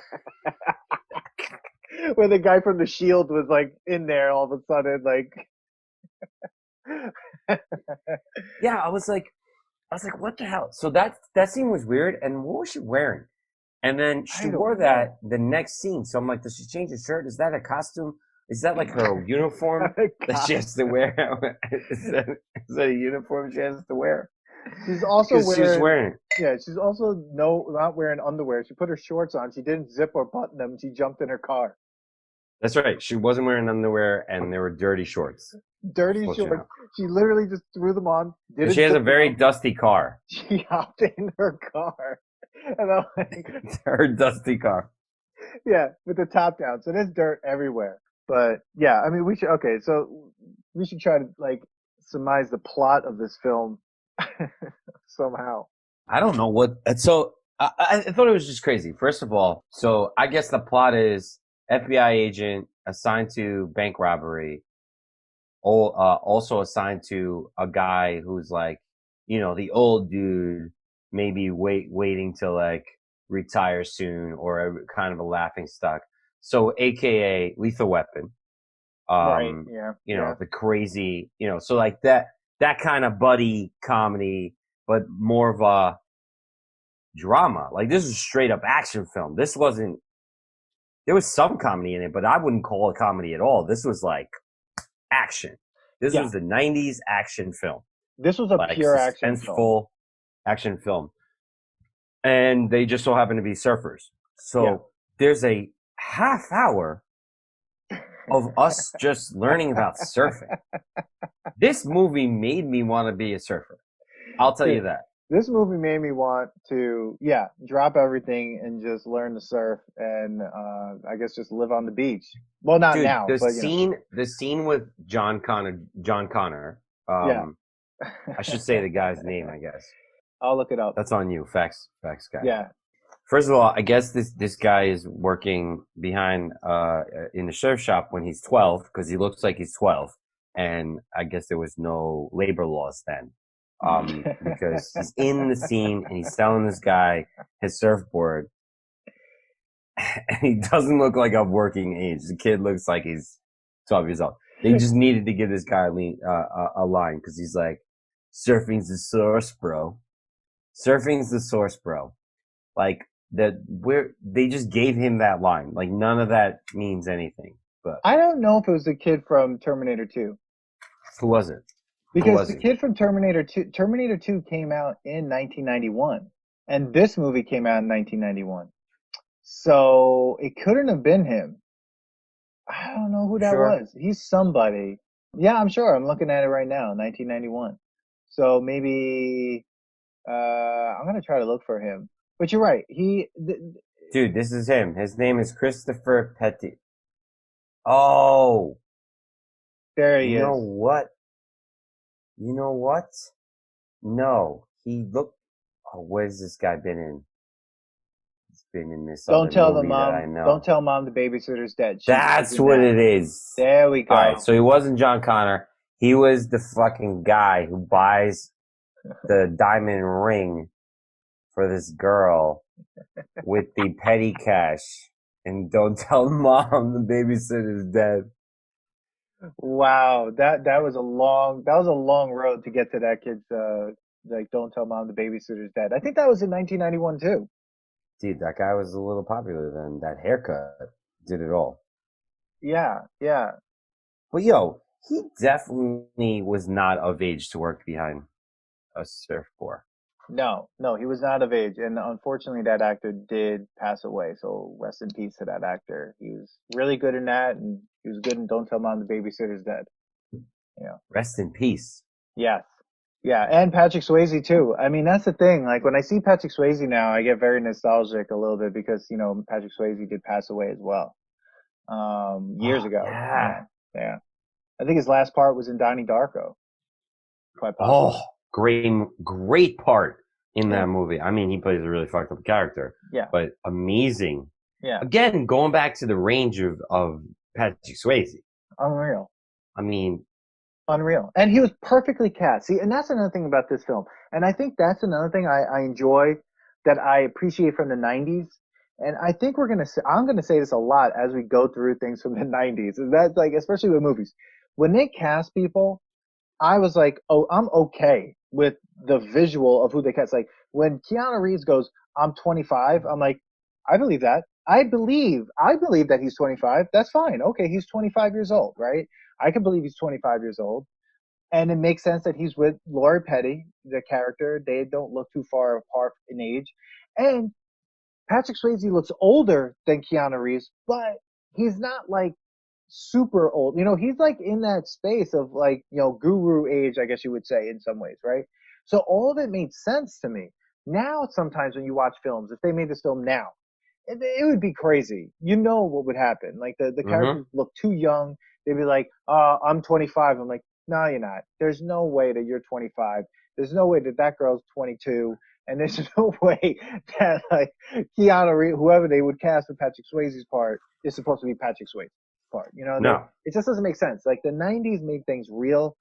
where the guy from the Shield was like in there all of a sudden, like. yeah. I was like, what the hell? So that scene was weird. And what was she wearing? And then she I wore don't know. that the next scene. So I'm like, does she change her shirt? Is that a costume? Is that like her uniform that she has to wear? Is that a uniform she has to wear? She's also Because she was wearing, wearing it. yeah, she's also not wearing underwear. She put her shorts on. She didn't zip or button them. She jumped in her car. That's right. She wasn't wearing underwear and they were dirty shorts. Dirty shorts. Unfortunately. She literally just threw them on, And she didn't has a zip them very up. dusty car. She hopped in her car. And I'm like, Her dusty car. yeah, with the top down. So there's dirt everywhere. But yeah, I mean, okay, so we should try to like surmise the plot of this film somehow. I don't know what. So I thought it was just crazy. First of all, so I guess the plot is FBI agent assigned to bank robbery, also assigned to a guy who's like, the old dude, maybe waiting to like retire soon or a kind of a laughing stock. So, AKA Lethal Weapon. Right. Yeah. Yeah. The crazy, so like that kind of buddy comedy, but more of a drama. Like this is a straight up action film. This wasn't. There was some comedy in it, but I wouldn't call it comedy at all. This was like action. This Yeah. was the '90s action film, This was a like pure action film. suspenseful action film, and they just so happen to be surfers. Yeah. So there's a half hour of us just learning about surfing. This movie made me want to be a surfer. I'll tell you Dude, that. this movie made me want to, yeah, drop everything and just learn to surf and I guess just live on the beach. Well, not Dude, now, the but scene with John Connor. yeah. I should say the guy's name, I guess. I'll look it up. That's on you. Facts, guy. Yeah. First of all, I guess this guy is working behind in the surf shop when he's 12 because he looks like he's 12, and I guess there was no labor laws then, because he's in the scene and he's selling this guy his surfboard, and he doesn't look like a working age. The kid looks like he's 12 years old. They just needed to give this guy a line because he's like, "Surfing's the source, bro. Surfing's the source, bro." Like they just gave him that line. Like none of that means anything. But I don't know if it was the kid from Terminator 2. who was it? Who Because was the he? kid from Terminator 2 came out in 1991, and this movie came out in 1991. So it couldn't have been him. I don't know who You that sure? was. He's somebody. Yeah, I'm sure. I'm looking at it right now, 1991. So maybe I'm gonna try to look for him. But you're right. Dude, this is him. His name is Christopher Petty. Oh, There he you know is. what? You know what? No, he looked. Oh, where's this guy been in? He's been in this Don't other tell the movie that I mom. Don't know. tell mom the babysitter's dead. She's That's in what that. it is. There we All right, go. so he wasn't John Connor. He was the fucking guy who buys the diamond ring for this girl with the petty cash. And don't tell mom the babysitter's dead. Wow, that was a long road to get to that kid's like don't tell mom the babysitter's dead. I think that was in 1991 too. Dude, that guy was a little popular then. That haircut did it all. Yeah, yeah. But yo, he definitely was not of age to work behind a surfboard. No, no, he was not of age, and unfortunately, that actor did pass away. So rest in peace to that actor. He was really good in that, and he was good in Don't Tell Mom the Babysitter's Dead. You know, Rest in peace. yes, yeah, and Patrick Swayze too. I mean, that's the thing. Like when I see Patrick Swayze now, I get very nostalgic a little bit because Patrick Swayze did pass away as well, years Oh, ago. yeah. Yeah. I think his last part was in Donnie Darko, quite Oh, possibly. great part in Yeah, that movie. I mean, he plays a really fucked up character, yeah, but amazing. yeah. Again, going back to the range of Patrick Swayze. Unreal. I mean, Unreal. And he was perfectly cast. See, and that's another thing about this film. And I think that's another thing I enjoy that I appreciate from the 90s. And I think I'm going to say this a lot as we go through things from the 90s. And that's like, especially with movies. When they cast people, I was like, oh, I'm okay with the visual of who they cast. Like when Keanu Reeves goes, I'm 25, I'm like, I believe that. I believe that he's 25. That's fine. Okay, he's 25 years old, right? I can believe he's 25 years old. And it makes sense that he's with Lori Petty, the character. They don't look too far apart in age. And Patrick Swayze looks older than Keanu Reeves, but he's not like super old. He's like in that space of like, guru age, I guess you would say in some ways, right? So all of it made sense to me. Now, sometimes when you watch films, if they made this film now, it would be crazy. You know what would happen. Like the hmm characters look too young. They'd be like, I'm 25. I'm like, no, you're not. There's no way that you're 25. There's no way that that girl's 22. And there's no way that like Keanu Reeves, whoever they would cast for Patrick Swayze's part, is supposed to be Patrick Swayze's part. no. It just doesn't make sense. Like the '90s made things real.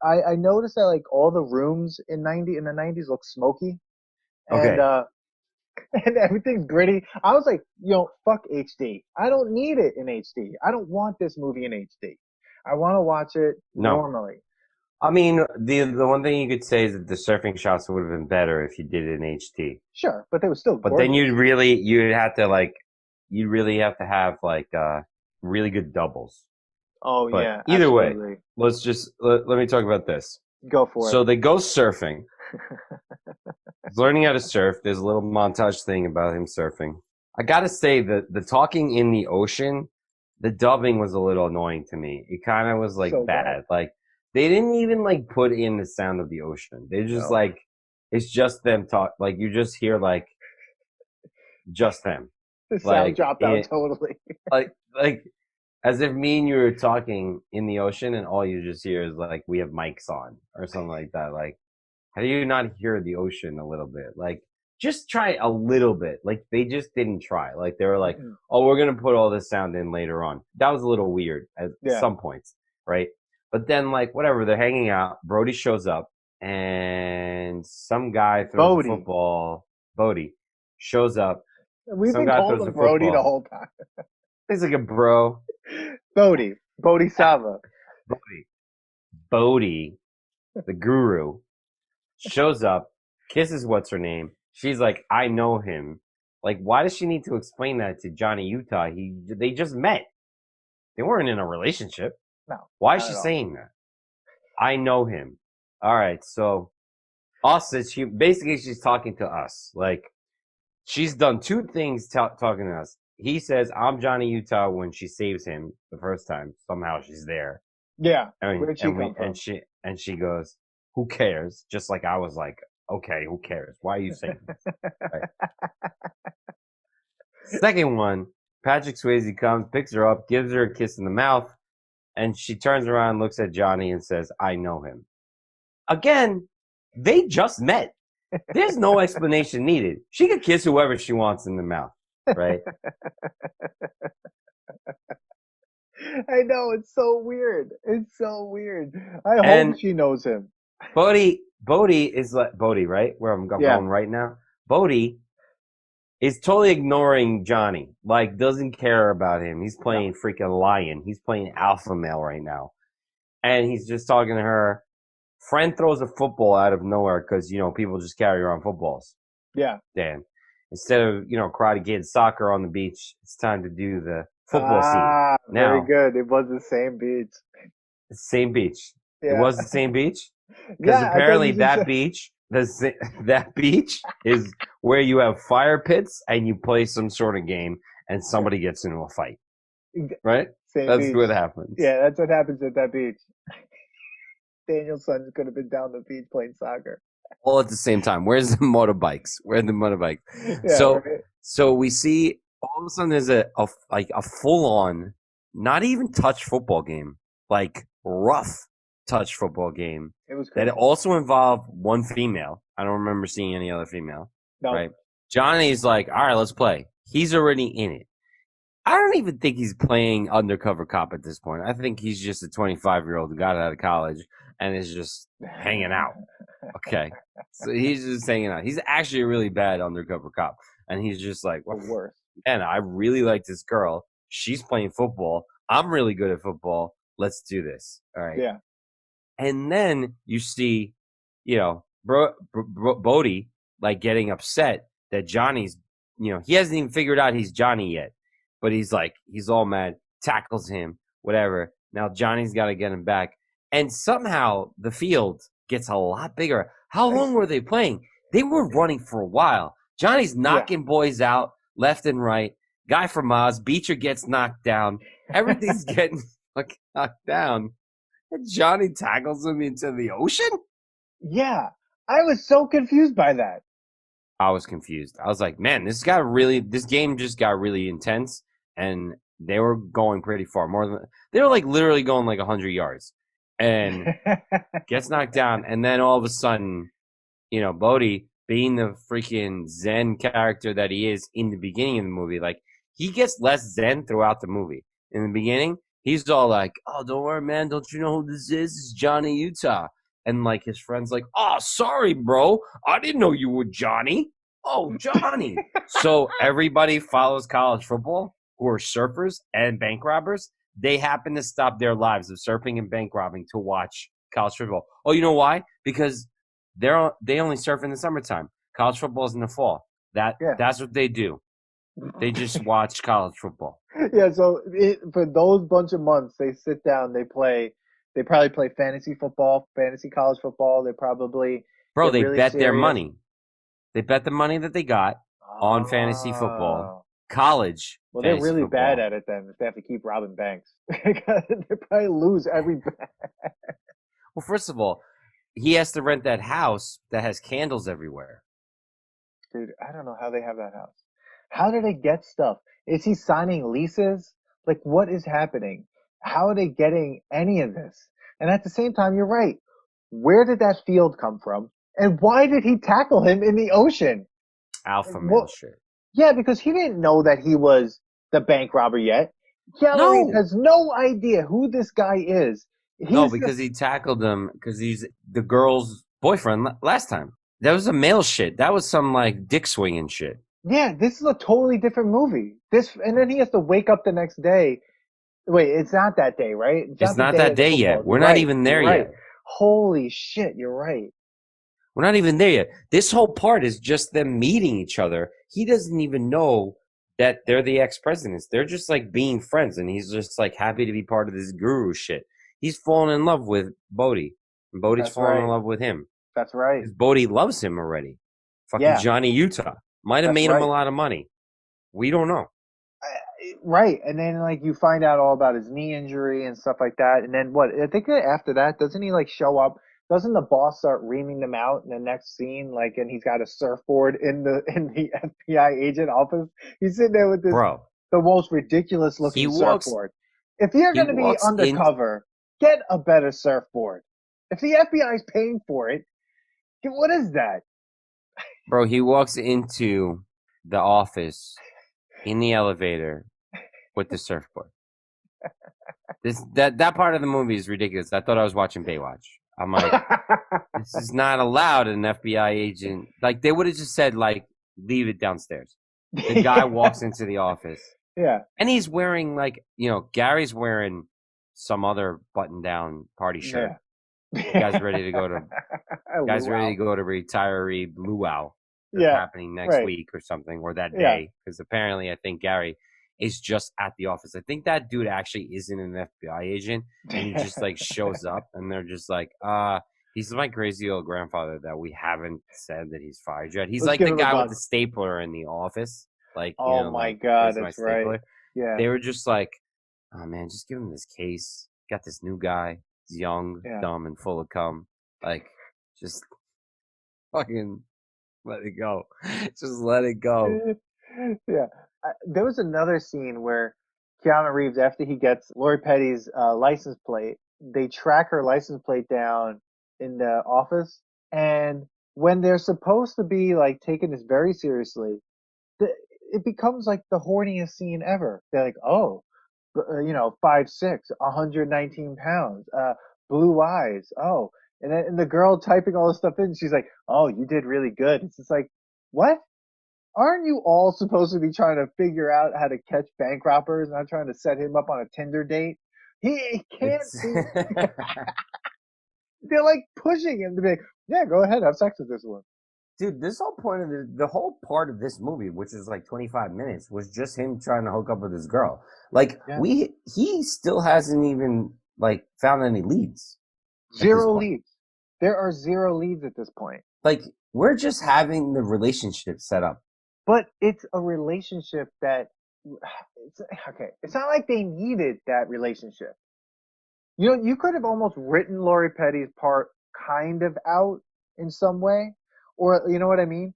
I noticed that like all the rooms in the '90s look smoky, and Okay. and everything's gritty. I was like, fuck HD. I don't need it in HD. I don't want this movie in HD. I want to watch it No. normally. I mean, the one thing you could say is that the surfing shots would have been better if you did it in HD. Sure, but they were still But then gorgeous. you'd really have to have like really good doubles. Oh But yeah, either way, absolutely. let me talk about this. Go for it. So they go surfing. He's learning how to surf. There's a little montage thing about him surfing. I gotta say that the talking in the ocean, the dubbing was a little annoying to me. It kind of was like So bad. bad. Like they didn't even like put in the sound of the ocean. They just No. like it's just them talk. Like you just hear like just them. The sound Like dropped out it totally. like as if me and you were talking in the ocean and all you just hear is like we have mics on or something like that. Like how do you not hear the ocean a little bit? Like, just try a little bit. Like, they just didn't try. Like, they were like, Mm-mm. oh, we're going to put all this sound in later on. That was a little weird at Yeah. some points, right? But then, like, whatever, they're hanging out. Brody shows up, and some guy throws a Bodi. football. Bodi shows up. We've Some been guy calling throws a him Brody the football. whole time. He's like a bro. Bodi. Bodhisattva. Bodi. Bodi, the guru, shows up, kisses what's her name. She's like, I know him. Like, why does she need to explain that to Johnny Utah? They just met. They weren't in a relationship. No, Why is not she at all. saying that? I know him. All right, so us is she basically she's talking to us. Like she's done two things talking to us. He says I'm Johnny Utah when she saves him the first time. Somehow she's there. Yeah. I mean, Where'd she come from? and she goes, "Who cares?" Just like I was like, "Okay, who cares? Why are you saying this?" Right. Second one, Patrick Swayze comes, picks her up, gives her a kiss in the mouth, and she turns around, looks at Johnny, and says, "I know him." Again, they just met. There's no explanation needed. She could kiss whoever she wants in the mouth, right? I know, it's so weird. It's so weird. I hope And she knows him. Bodi is like Bodi, right? Where I'm Yeah. going right now. Bodi is totally ignoring Johnny. Like doesn't care about him. He's No. playing freaking lion. He's playing alpha male right now. and he's just talking to her. Friend throws a football out of nowhere because people just carry around footballs. Yeah. Dan, instead of karate kid soccer on the beach, it's time to do the football scene. Ah, very Now, good. It was the same beach. same beach. It Yeah. was the same beach because Yeah, I thought apparently you just that said. beach, that beach is where you have fire pits and you play some sort of game and somebody gets into a fight. Right? Same That's beach. what happens. Yeah, that's what happens at that beach. Daniel's son could have been down the beach playing soccer. All at the same time. Where's the motorbikes? Where are the motorbikes? Yeah, So right. so we see all of a sudden there's a full on, not even touch football game, like rough touch football game It was that crazy. also involved one female. I don't remember seeing any other female. No. Right? Johnny's like, all right, let's play. He's already in it. I don't even think he's playing undercover cop at this point. I think he's just a 25-year-old who got out of college and is just hanging out. Okay. So he's just hanging out. He's actually a really bad undercover cop. And he's just like, The well, worst. man, I really like this girl. She's playing football. I'm really good at football. Let's do this. All right. Yeah. And then you see, Bodi like getting upset that Johnny's, he hasn't even figured out he's Johnny yet. But he's all mad, tackles him, whatever. Now Johnny's got to get him back. And somehow the field gets a lot bigger. How long were they playing? They were running for a while. Johnny's knocking boys out left and right. Guy from Oz, Beecher gets knocked down. Everything's getting knocked down. And Johnny tackles him into the ocean? Yeah. I was so confused by that. I was confused. I was like, man, this game just got really intense, and they were going pretty far. They were literally going 100 yards, and gets knocked down, and then all of a sudden, Bodi, being the freaking Zen character that he is in the beginning of the movie, he gets less Zen throughout the movie. In the beginning, he's all like, "Oh, don't worry, man. Don't you know who this is? It's Johnny Utah." And his friend's like, "Oh, sorry, bro. I didn't know you were Johnny." "Oh, Johnny." So everybody follows college football who are surfers and bank robbers. They happen to stop their lives of surfing and bank robbing to watch college football. Oh, you know why? Because they only surf in the summertime. College football is in the fall. That's what they do. They just watch college football. Yeah, so for those bunch of months, they sit down, they probably play fantasy football, fantasy college football. They probably Bro, get they really bet their serious. money. They bet the money that they got on fantasy football, Oh. college Well, they're fantasy really bad football. at it then if they have to keep robbing banks. They probably lose every bet. Well, first of all, he has to rent that house that has candles everywhere. Dude, I don't know how they have that house. How do they get stuff? Is he signing leases? What is happening? How are they getting any of this? And at the same time, you're right. Where did that field come from? And why did he tackle him in the ocean? Alpha male Well, shit. yeah, because he didn't know that he was the bank robber yet. Keanu Reeves No. has no idea who this guy is. No, because he tackled him because he's the girl's boyfriend last time. That was a male shit. That was some dick swinging shit. Yeah, this is a totally different movie. And then he has to wake up the next day. Wait, it's not that day, right? It's the not day that of the day football. yet. We're You're not right. even there You're right. yet. Holy shit, you're right. We're not even there yet. This whole part is just them meeting each other. He doesn't even know that they're the ex-presidents. They're just being friends, and he's just happy to be part of this guru shit. He's fallen in love with Bodi, and Bodi's fallen in love with him. That's right. Because Bodi loves him already. Fucking Yeah. Johnny Utah might have made him a lot of money. We don't know. Right, and then you find out all about his knee injury and stuff like that, and then what? I think that after that, doesn't he show up? Doesn't the boss start reaming them out in the next scene? And he's got a surfboard in the FBI agent office. He's sitting there with this the most ridiculous looking surfboard. If you're going to be undercover, get a better surfboard. If the FBI is paying for it, what is that? Bro, he walks into the office in the elevator with the surfboard. That part of the movie is ridiculous. I thought I was watching Baywatch. I'm like, this is not allowed. An FBI agent, they would have just said leave it downstairs. The guy walks into the office. Yeah, and he's wearing Gary's wearing some other button-down party shirt. Yeah. Guy's ready to go to Luau. retiree luau that's Yeah. happening next Right. week or something, or that Yeah. day, because apparently I think Gary is just at the office. I think that dude actually isn't an FBI agent, and he just like shows up, and they're just like, he's my crazy old grandfather that we haven't said that he's fired yet. He's Let's like give the him a guy with the bug. stapler in the office, like Oh my like God, where's my that's right. stapler? Yeah. They were just like, oh man, just give him this case. Got this new guy. He's young, Yeah. dumb, and full of cum. Like, just fucking let it go. Just let it go. Yeah. There was another scene where Keanu Reeves, after he gets Lori Petty's license plate, they track her license plate down in the office, and when they're supposed to be like taking this very seriously, the, it becomes like the horniest scene ever. They're like, oh, 5'6", 119 pounds, blue eyes. Oh, and the girl typing all this stuff in, she's like, oh, you did really good. It's just like, what? Aren't you all supposed to be trying to figure out how to catch bank robbers, not trying to set him up on a Tinder date? He can't It's seem. They're like pushing him to be like, yeah, go ahead, have sex with this one. dude. This whole point of the whole part of this movie, which is like 25 minutes, was just him trying to hook up with this girl. Like Yeah, he still hasn't even like found any leads at this zero point. leads. There are zero leads at this point. Like we're just having the relationship set up. But it's a relationship that it's okay. It's not like they needed that relationship. You could have almost written Lori Petty's part kind of out in some way, or you know what I mean.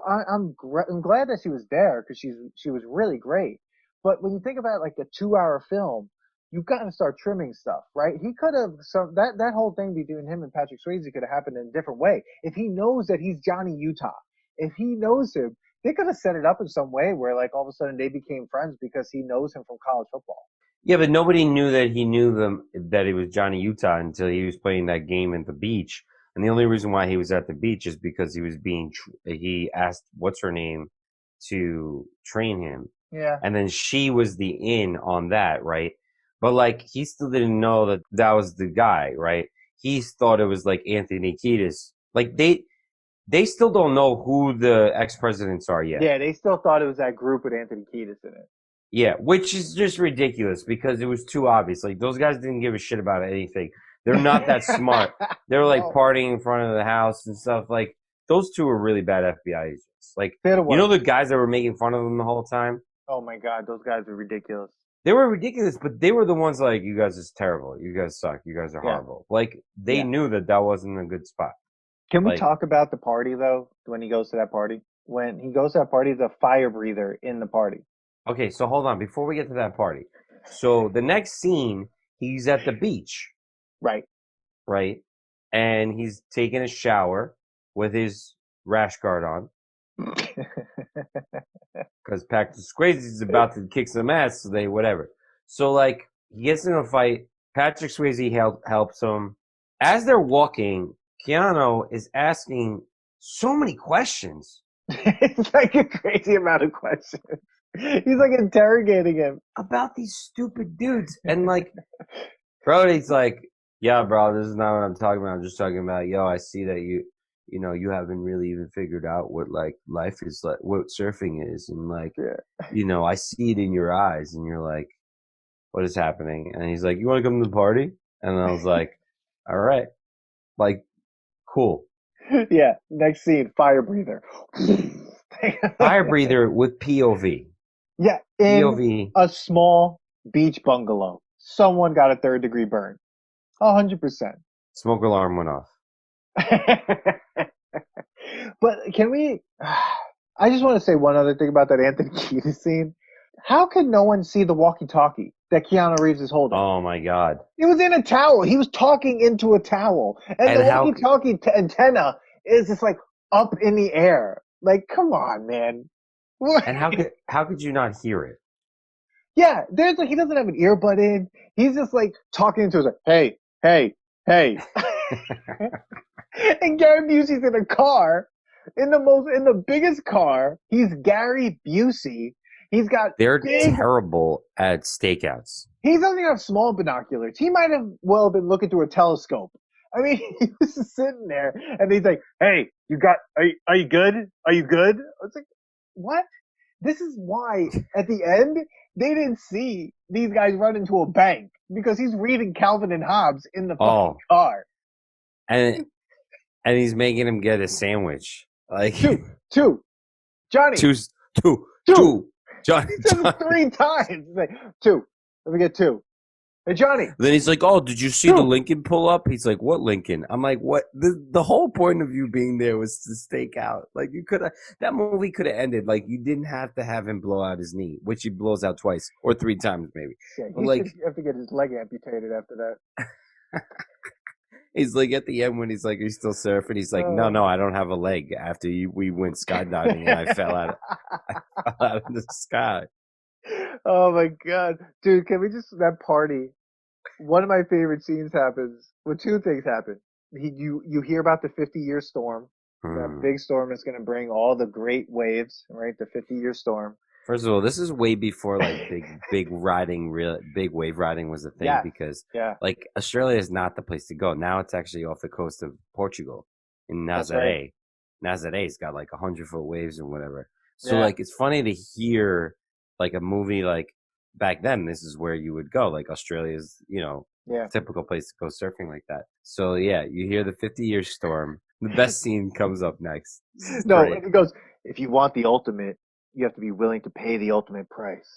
I'm glad that she was there because she was really great. But when you think about like a 2 hour film, you've got to start trimming stuff, right? He could have that whole thing between him and Patrick Swayze could have happened in a different way. If he knows that he's Johnny Utah, if he knows him, they could have set it up in some way where like all of a sudden they became friends because he knows him from college football. Yeah, but nobody knew that he knew them that he was Johnny Utah until he was playing that game at the beach. And the only reason why he was at the beach is because he was he asked what's her name to train him. Yeah. And then she was the in on that, right? But like he still didn't know that that was the guy, right? He thought it was like Anthony Kiedis. Like they still don't know who the ex-presidents are yet. Yeah, they still thought it was that group with Anthony Kiedis in it. Yeah, which is just ridiculous because it was too obvious. Like those guys didn't give a shit about anything. They're not that smart. They were like No. partying in front of the house and stuff. Like those two were really bad FBI agents. Like They're the you know worst. the guys that were making fun of them the whole time? Oh my God, those guys are ridiculous. They were ridiculous, but they were the ones like, you guys is terrible. You guys suck. You guys are Yeah. horrible. Like they Yeah. knew that that wasn't a good spot. Can we Like- talk about the party though? When he goes to that party, when he goes to that party, the fire breather in the party. Okay, so hold on before we get to that party. So the next scene, he's at the beach, Right. right? And he's taking a shower with his rash guard on because Patrick Swayze is about to kick some ass. So they whatever. So like he gets in a fight. Patrick Swayze helps him. As they're walking, Keanu is asking so many questions It's like a crazy amount of questions. He's like interrogating him. about these stupid dudes. And like, Brody's like, yeah, bro, this is not what I'm talking about. I'm just talking about, yo, I see that you haven't really even figured out what like life is like, what surfing is. And like, Yeah. I see it in your eyes. And you're like, what is happening? And he's like, you want to come to the party? And I was like, all right, like, cool. Yeah. Next scene, fire breather. Fire breather with POV. Yeah, in POV. a small beach bungalow. Someone got a 3rd-degree burn. 100%. Smoke alarm went off. But can we? I just want to say one other thing about that Anthony Kiedis scene. How can no one see the walkie-talkie that Keanu Reeves is holding? Oh my god. He was in a towel. He was talking into a towel, and the how- walkie-talkie antenna is just like up in the air. Like, come on, man. And how could you not hear it? Yeah, there's like he doesn't have an earbud in. He's just like talking to us like, hey, hey, hey. And Gary Busey's in a car, in the biggest car. He's Gary Busey. He's got They're big. terrible at stakeouts. He doesn't have small binoculars. He might have well been looking through a telescope. I mean, he was just sitting there, and he's like, "Hey, you got? Are you good? Are you good?" I was like, "What?" This is why at the end they didn't see these guys run into a bank because he's reading Calvin and Hobbes in the fucking Oh, car. and he's making him get a sandwich. Like Two, Johnny, two, two, two. two. John, He says it 3 times. He's like, two. Let me get two. Hey, Johnny, Then he's like, "Oh, did you see the two. Lincoln pull up?" He's like, "What Lincoln?" I'm like, "What?" The whole point of you being there was to stake out. Like you could have that movie could have ended. Like you didn't have to have him blow out his knee, which he blows out twice or 3 times maybe. Yeah, But he like should have to get his leg amputated after that. he's like at the end when he's like, "Are you still surfing?" He's like, "No, no, I don't have a leg." After we went skydiving and I fell out, I fell out of the sky. Oh my god, dude! Can we just that party? One of my favorite scenes happens. Well, two things happen. You hear about the 50-year storm, that Hmm. big storm that's going to bring all the great waves, right? The 50-year storm. First of all, this is way before like big wave riding was a thing Yes, because yeah, like Australia is not the place to go. Now it's actually off the coast of Portugal in that's right. Nazaré. Nazare's got like 100-foot waves and whatever. So Yeah, like it's funny to hear like a movie like back then. This is where you would go. Like Australia's yeah. typical place to go surfing like that. So yeah, you hear the 50-year storm. The best scene comes up next. This is No, great. and he goes, if you want the ultimate, you have to be willing to pay the ultimate price.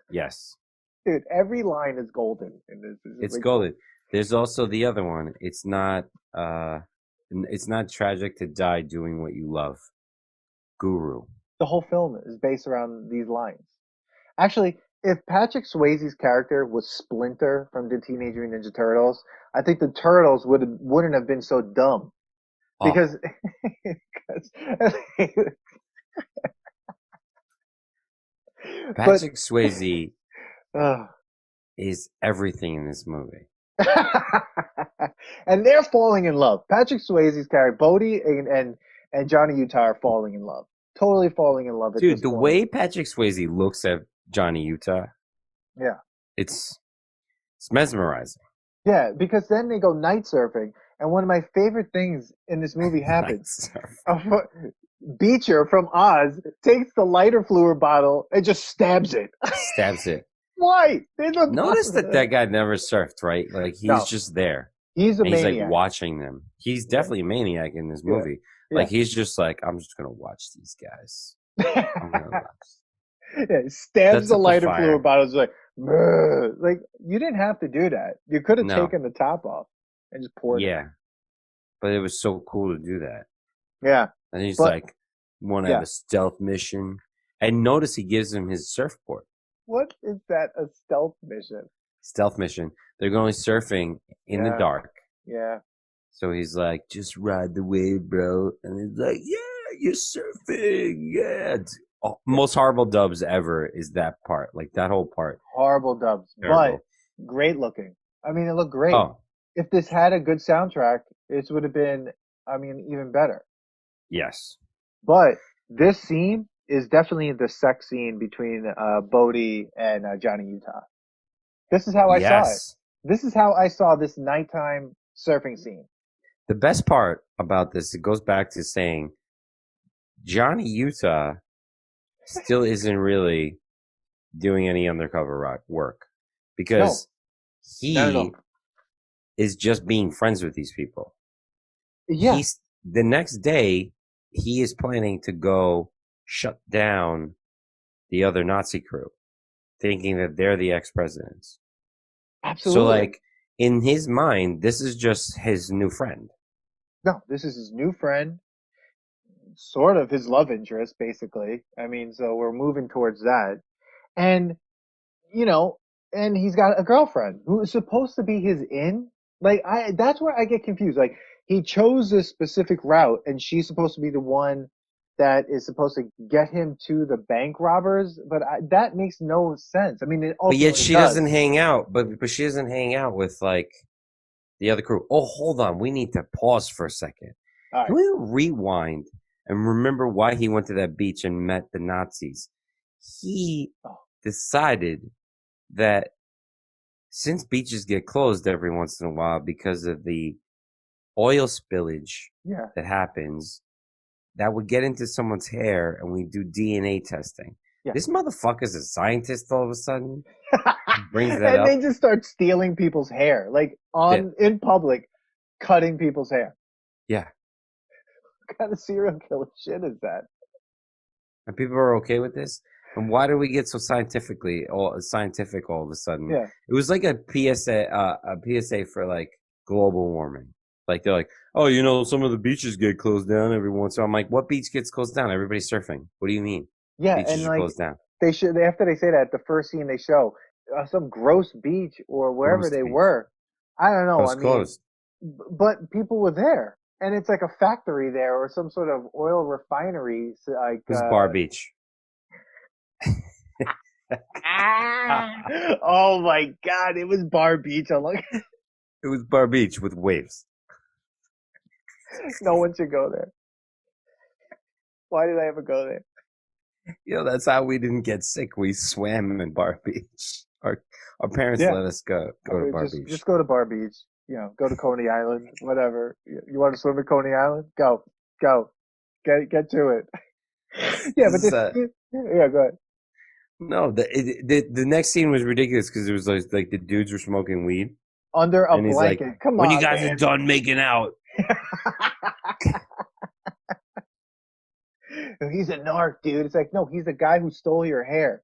Yes. Dude, every line is golden in this. This is It's like golden. There's also the other one. Uh it's not tragic to die doing what you love. Guru. the whole film is based around these lines. Actually, if Patrick Swayze's character was Splinter from the Teenage Mutant Ninja Turtles, I think the turtles wouldn't have been so dumb Oh, because, because but Patrick Swayze uh, is everything in this movie. and they're falling in love. Patrick Swayze's character, Bodi and Johnny Utah are falling in love, totally falling in love at Dude, this the point. way Patrick Swayze looks at Johnny Utah, Yeah, it's it's mesmerizing. yeah, because then they go night surfing, and one of my favorite things in this movie happens. Nice. Beecher from Oz takes the lighter fluid bottle and just stabs it. Stabs it. Why? There's a Notice that bottle. that guy never surfed, right? Like he's No, just there. he's a And he's like maniac. watching them. He's Yeah, definitely a maniac in this yeah, movie. Like yeah. he's just like, I'm just gonna watch these guys. I'm gonna watch. Yeah, stabs Sets the up the lighter fluid fire. bottle. It's like you didn't have to do that. You could have No, taken the top off and just poured it. yeah, but it was so cool to do that. Yeah, And he's but like, want to have yeah, a stealth mission? And notice he gives him his surfboard. what is that? A stealth mission? Stealth mission. They're going surfing in the Yeah, dark. yeah. So he's like, just ride the wave, bro. And he's like, yeah, you're surfing. Yeah. Most horrible dubs ever is that part. Like that whole part. Horrible dubs, but Terrible. great looking. I mean, it looked great. Oh, If this had a good soundtrack, this would have been, I mean, even better. yes. But this scene is definitely the sex scene between Bodhi and Johnny Utah. This is how I saw it. Yes. This is how I saw this nighttime surfing scene. The best part about this, it goes back to saying Johnny Utah still isn't really doing any undercover work No, because not at all. he is just being friends with these people. Yeah, He's the next day he is planning to go shut down the other Nazi crew, thinking that they're the ex-presidents. So absolutely. like in his mind, this is just his new friend. No, this is his new friend, sort of his love interest, basically. I mean, so we're moving towards that. And you know, and he's got a girlfriend who is supposed to be his in. Like that's where I get confused. Like he chose this specific route, and she's supposed to be the one that is supposed to get him to the bank robbers. But that makes no sense. I mean, it But yet ultimately she does. doesn't hang out. But she doesn't hang out with like the other crew. Oh, hold on. We need to pause for a second. All Can right. we rewind and remember why he went to that beach and met the Nazis? He Oh, decided that since beaches get closed every once in a while because of the oil spillage Yeah. that happens, that would get into someone's hair, and we do DNA testing. Yeah. This motherfucker's a scientist all of a sudden. Brings that And up. they just start stealing people's hair, like in public, cutting people's hair. Yeah. What kind of serial killer shit is that? And people are okay with this. And why do we get so scientific all of a sudden? Yeah. It was like a PSA for like global warming. Like they're like, oh, some of the beaches get closed down every once in a while. I'm like, what beach gets closed down? Everybody's surfing. What do you mean? Yeah, Beaches and are like closed down. after they say that, the first scene they show some gross beach or wherever Ghost they beach. were. I don't It know. was closed. But people were there, and it's like a factory there or some sort of oil refinery. Like It was Bar Beach. oh my God, it was Bar Beach. I'm like, It was Bar Beach with waves. no one should go there. Why did I ever go there? That's how we didn't get sick. We swam in Bar Beach. Our parents let us go to Bar Beach. Just go to Bar Beach. Go to Coney Island, whatever. You want to swim at Coney Island? Go, get to it. Yeah, but yeah, go ahead. No, the next scene was ridiculous because it was like the dudes were smoking weed under a blanket. Like, come when on, you guys man. are done making out. He's a narc, dude. It's like, no, he's the guy who stole your hair.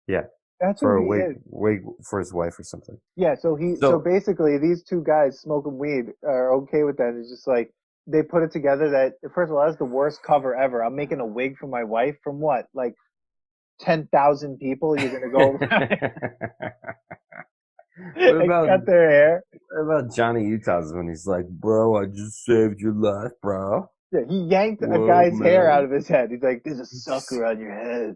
Yeah, that's for who a he is. wig for his wife or something. Yeah, so basically these two guys smoking weed are okay with that. It's just like they put it together that first of all, that's the worst cover ever. I'm making a wig for my wife from what, like 10,000 people. You're gonna go and cut their hair. What about Johnny Utah's when he's like, "Bro, I just saved your life, bro." Yeah, he yanked a guy's hair out of his head. He's like, "There's a sucker on your head."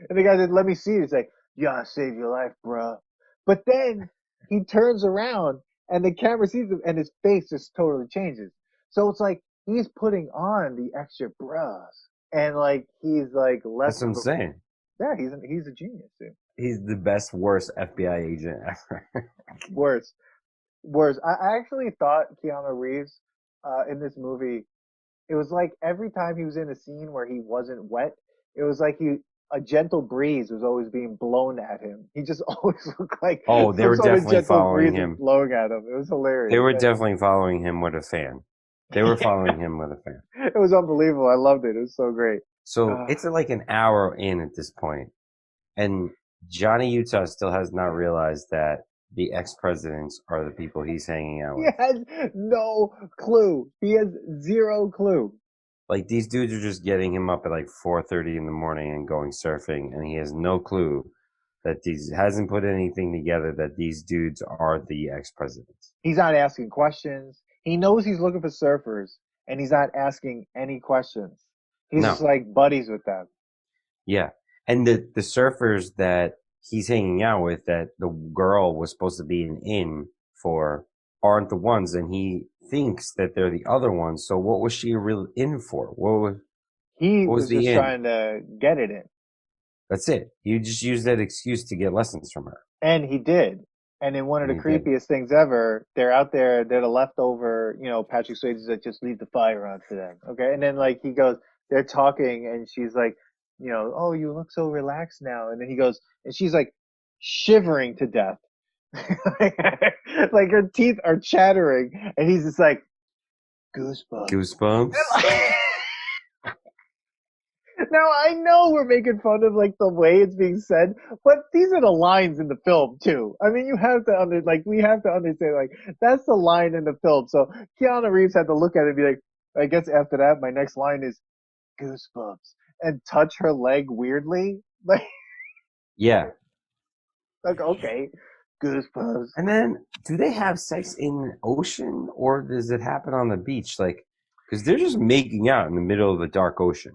And the guy said, "Let me see it." He's like, "Yeah, I saved your life, bro." But then he turns around and the camera sees him and his face just totally changes. So it's like he's putting on the extra bras and like he's like less. That's what I'm saying. Yeah, he's a genius, dude. He's the worst FBI agent ever. Worst. I actually thought Keanu Reeves in this movie, it was like every time he was in a scene where he wasn't wet, it was like a gentle breeze was always being blown at him. He just always looked like they were definitely following him, blowing at him. It was hilarious. They were definitely following him with a fan. They were following him with a fan. It was unbelievable. I loved it. It was so great. So it's like an hour in at this point, and Johnny Utah still has not realized that the ex-presidents are the people he's hanging out with. He has no clue. He has zero clue. Like, these dudes are just getting him up at like 4:30 in the morning and going surfing, and he has no clue that hasn't put anything together that these dudes are the ex-presidents. He's not asking questions. He knows he's looking for surfers, and he's not asking any questions. He's just like buddies with them. Yeah. And the surfers that he's hanging out with, that the girl was supposed to be an in for, aren't the ones, and he thinks that they're the other ones. So what was she really in for? What was just trying to get it in. That's it. You just used that excuse to get lessons from her. And he did. And in one of the creepiest things ever, they're out there, they're the leftover, Patrick Swayze that just leave the fire on for them. Okay. And then like he goes, they're talking and she's like, oh, you look so relaxed now. And then he goes, and she's like shivering to death. Like her teeth are chattering. And he's just like, goosebumps. Goosebumps. Now I know we're making fun of like the way it's being said, but these are the lines in the film too. I mean, we have to understand like that's the line in the film. So Keanu Reeves had to look at it and be like, I guess after that, my next line is goosebumps and touch her leg weirdly. Like, yeah. Like, okay, goosebumps. And then, do they have sex in the ocean or does it happen on the beach? Like, because they're just making out in the middle of the dark ocean.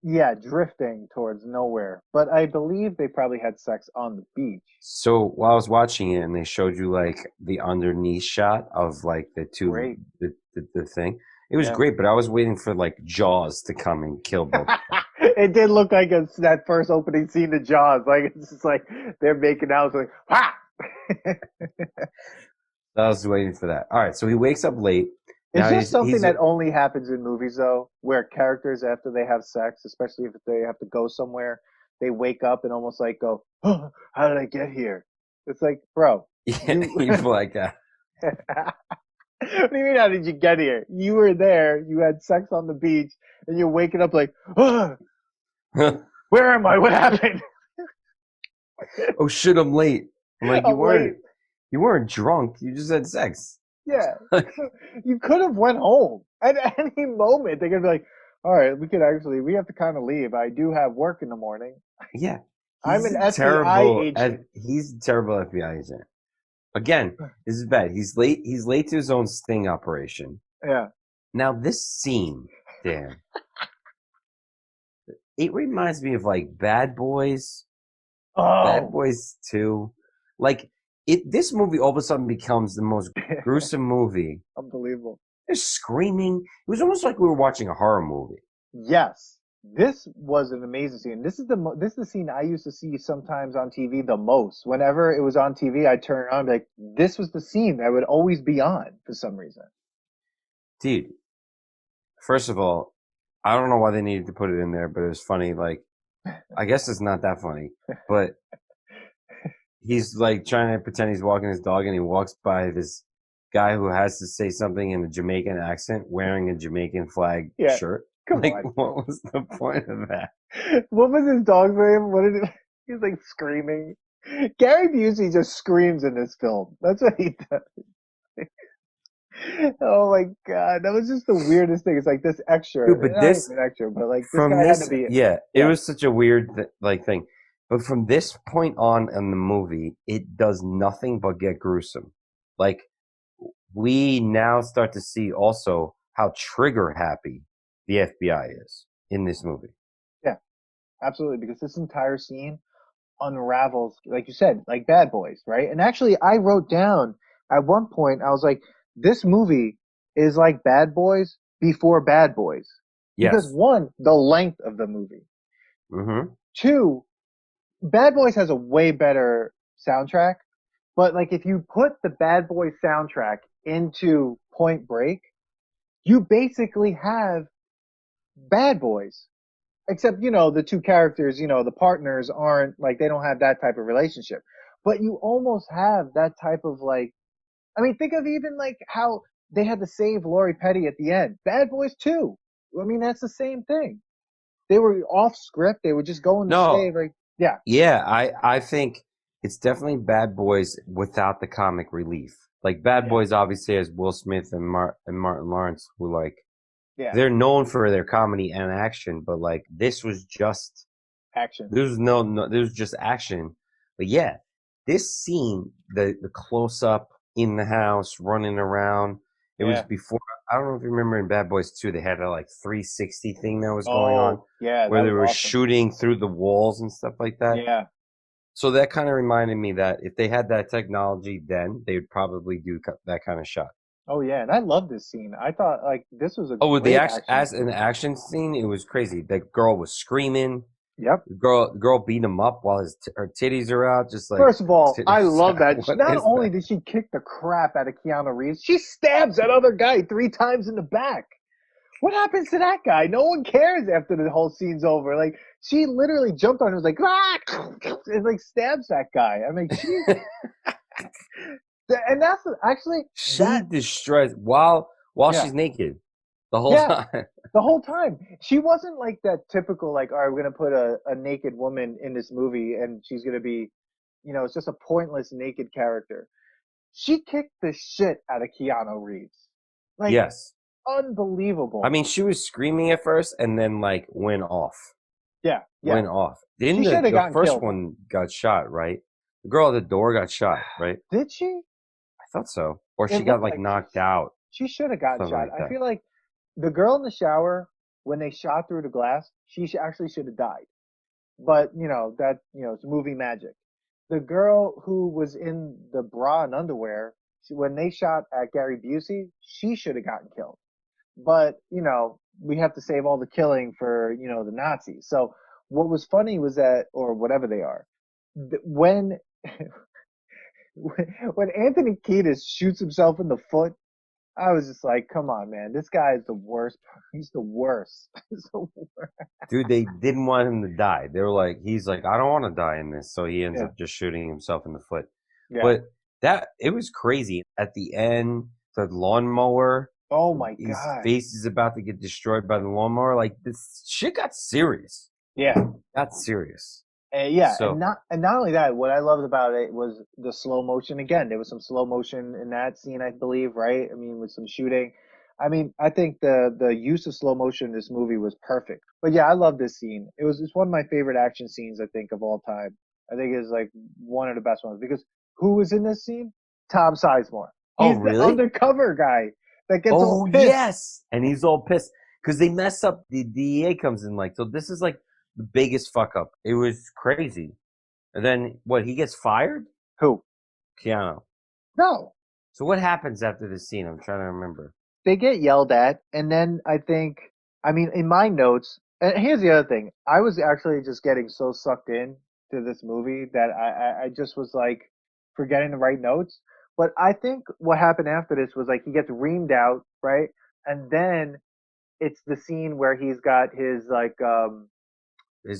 Yeah, drifting towards nowhere. But I believe they probably had sex on the beach. So while I was watching it and they showed you like the underneath shot of like the two, the thing, it was great, but I was waiting for like Jaws to come and kill both. It did look like that first opening scene of Jaws. Like it's just like they're making out. It's like, ha! I was waiting for that. All right, so he wakes up late. Is Now this something he's that only happens in movies though, where characters after they have sex, especially if they have to go somewhere, they wake up and almost like go, oh, "How did I get here?" It's like, bro, yeah, you. he's like What do you mean? How did you get here? You were there. You had sex on the beach, and you're waking up like, oh, where am I? What happened? oh shit, I'm late. I'm like, I'm late. you weren't drunk. You just had sex. Yeah, you could have went home at any moment. They're gonna be like, all right, we have to kind of leave. I do have work in the morning. Yeah, I'm an FBI agent. he's a terrible FBI agent. Again, this is bad. He's late. He's late to his own sting operation. Yeah. Now this scene, Dan, it reminds me of like Bad Oh, Boys 2. Like this movie all of a sudden becomes the most gruesome movie. unbelievable. They're screaming. It was almost like we were watching a horror movie. Yes, this was an amazing scene. This is the scene I used to see sometimes on TV the most. Whenever it was on TV, I'd turn it on and be like, this was the scene that would always be on for some reason. Dude, first of all, I don't know why they needed to put it in there, but it was funny. Like, I guess it's not that funny, but he's like trying to pretend he's walking his dog and he walks by this guy who has to say something in a Jamaican accent wearing a Jamaican flag Yeah, shirt. come Like, on. what was the point of that? What was his dog's name? What did it, he's like screaming? Gary Busey just screams in this film. That's what he does. Oh my god, that was just the weirdest thing. It's like this extra, Dude, but not this, even extra, but like this from guy had to this, be. yeah, it Yeah, was such a weird like thing. But from this point on in the movie, it does nothing but get gruesome. Like, we now start to see also how trigger happy the FBI is in this movie. yeah, absolutely. Because this entire scene unravels, like you said, like Bad Boys, right? And actually, I wrote down at one point, I was like, this movie is like Bad Boys before Bad Boys. Because Yes. one, the length of the movie. Mm-hmm. Two, Bad Boys has a way better soundtrack. But like if you put the Bad Boys soundtrack into Point Break, you basically have Bad Boys. Except, the two characters, the partners aren't like they don't have that type of relationship. But you almost have that type of like I mean, think of even like how they had to save Lori Petty at the end. Bad Boys 2. I mean, that's the same thing. They were off script. They were just going to No, save like yeah, yeah, I think it's definitely Bad Boys without the comic relief. Like Bad yeah, Boys obviously has Will Smith and Martin Lawrence, who like yeah, they're known for their comedy and action, but like this was just action. there was just action. But yeah, this scene, the close up in the house, running around, it was Yeah. before. I don't know if you remember in Bad Boys 2, they had a like 360 thing that was going on Oh, yeah, where that they was were awesome. shooting through the walls and stuff like that. Yeah. So that kind of reminded me that if they had that technology then, they would probably do that kind of shot. Oh yeah, and I love this scene. I thought like this was a Oh, with the great action, action as an scene. action scene, it was crazy. That girl was screaming. Yep. The girl beat him up while her titties are out, just like First of all, I titties love out. that. What Not is only that? did she kick the crap out of Keanu Reeves, she stabs that other guy 3 times in the back. What happens to that guy? No one cares after the whole scene's over. Like she literally jumped on him, was like, ah! And like stabs that guy. I mean, and that's actually She that. destroys while Yeah, she's naked the whole yeah. time. The whole time, she wasn't like that typical like, all right, we're gonna put a naked woman in this movie, and she's gonna be, it's just a pointless naked character. She kicked the shit out of Keanu Reeves, like Yes, I unbelievable. mean she was screaming at first, and then like went off, Yeah, yeah. went off. Then She the should have the gotten first killed though. one got shot, right? The girl at the door got shot, right? Did she? I thought so, or It she got looked like like knocked out, she should have gotten something shot. like I that. feel like the girl in the shower when they shot through the glass, actually should have died. But it's movie magic. The girl who was in the bra and underwear, when they shot at Gary Busey, she should have gotten killed. but we have to save all the killing for the Nazis. So what was funny was that, or whatever they are, when when Anthony Kiedis shoots himself in the foot, I was just like, come on, man, this guy is the worst. He's the worst. He's the worst. Dude, they didn't want him to die. They were like, he's like, I don't want to die in this. So he ends Yeah, up just shooting himself in the foot. yeah. But it was crazy. At the end, the lawnmower, Oh my his God. face is about to get destroyed by the lawnmower. Like, this shit got serious. Yeah. Got serious. Yeah, So, and not only that, what I loved about it was the slow motion. Again, there was some slow motion in that scene, I believe, right? I mean, with some shooting. I mean, I think the use of slow motion in this movie was perfect. But yeah, I love this scene. It's one of my favorite action scenes, I think, of all time. I think it's like one of the best ones because who was in this scene? Tom Sizemore. oh, He's the really? undercover guy that gets all Oh, pissed. yes. And he's all pissed because they mess up. The DEA comes in like, so this is like the biggest fuck up. It was crazy. And then what? He gets fired? Who? Keanu. No. So what happens after this scene? I'm trying to remember. They get yelled at, and then I mean, in my notes, and here's the other thing, I was actually just getting so sucked in to this movie that I just was like forgetting to write notes. But I think what happened after this was like he gets reamed out, right? And then it's the scene where he's got His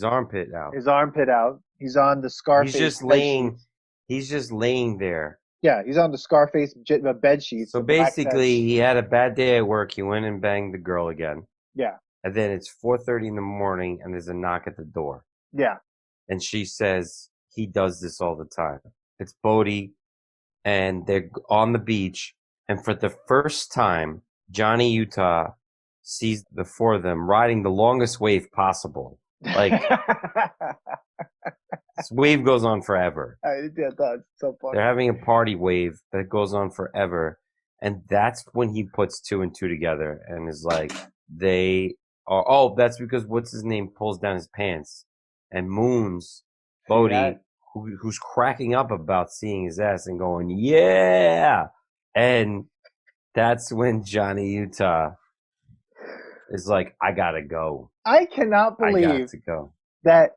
armpit out. his armpit out. He's on the He's Scarface just bed laying. sheets. He's just laying there. Yeah, he's on the Scarface bed sheets, So the black satin basically, sheets. he had a bad day at work. He went and banged the girl again, Yeah, and then it's 4:30 in the morning, and there's a knock at the door, yeah. and she says he does this all the time. It's Bodi, and they're on the beach, and for the first time, Johnny Utah sees the four of them riding the longest wave possible. Like, this wave goes on forever. Yeah, that's so funny. They're having a party wave that goes on forever. And that's when he puts two and two together and is like, they are, oh, that's because what's his name pulls down his pants and moons See Bodhi, that? who's cracking up about seeing his ass and going, yeah. And that's when Johnny Utah is like, I gotta go. I cannot I got believe to go. that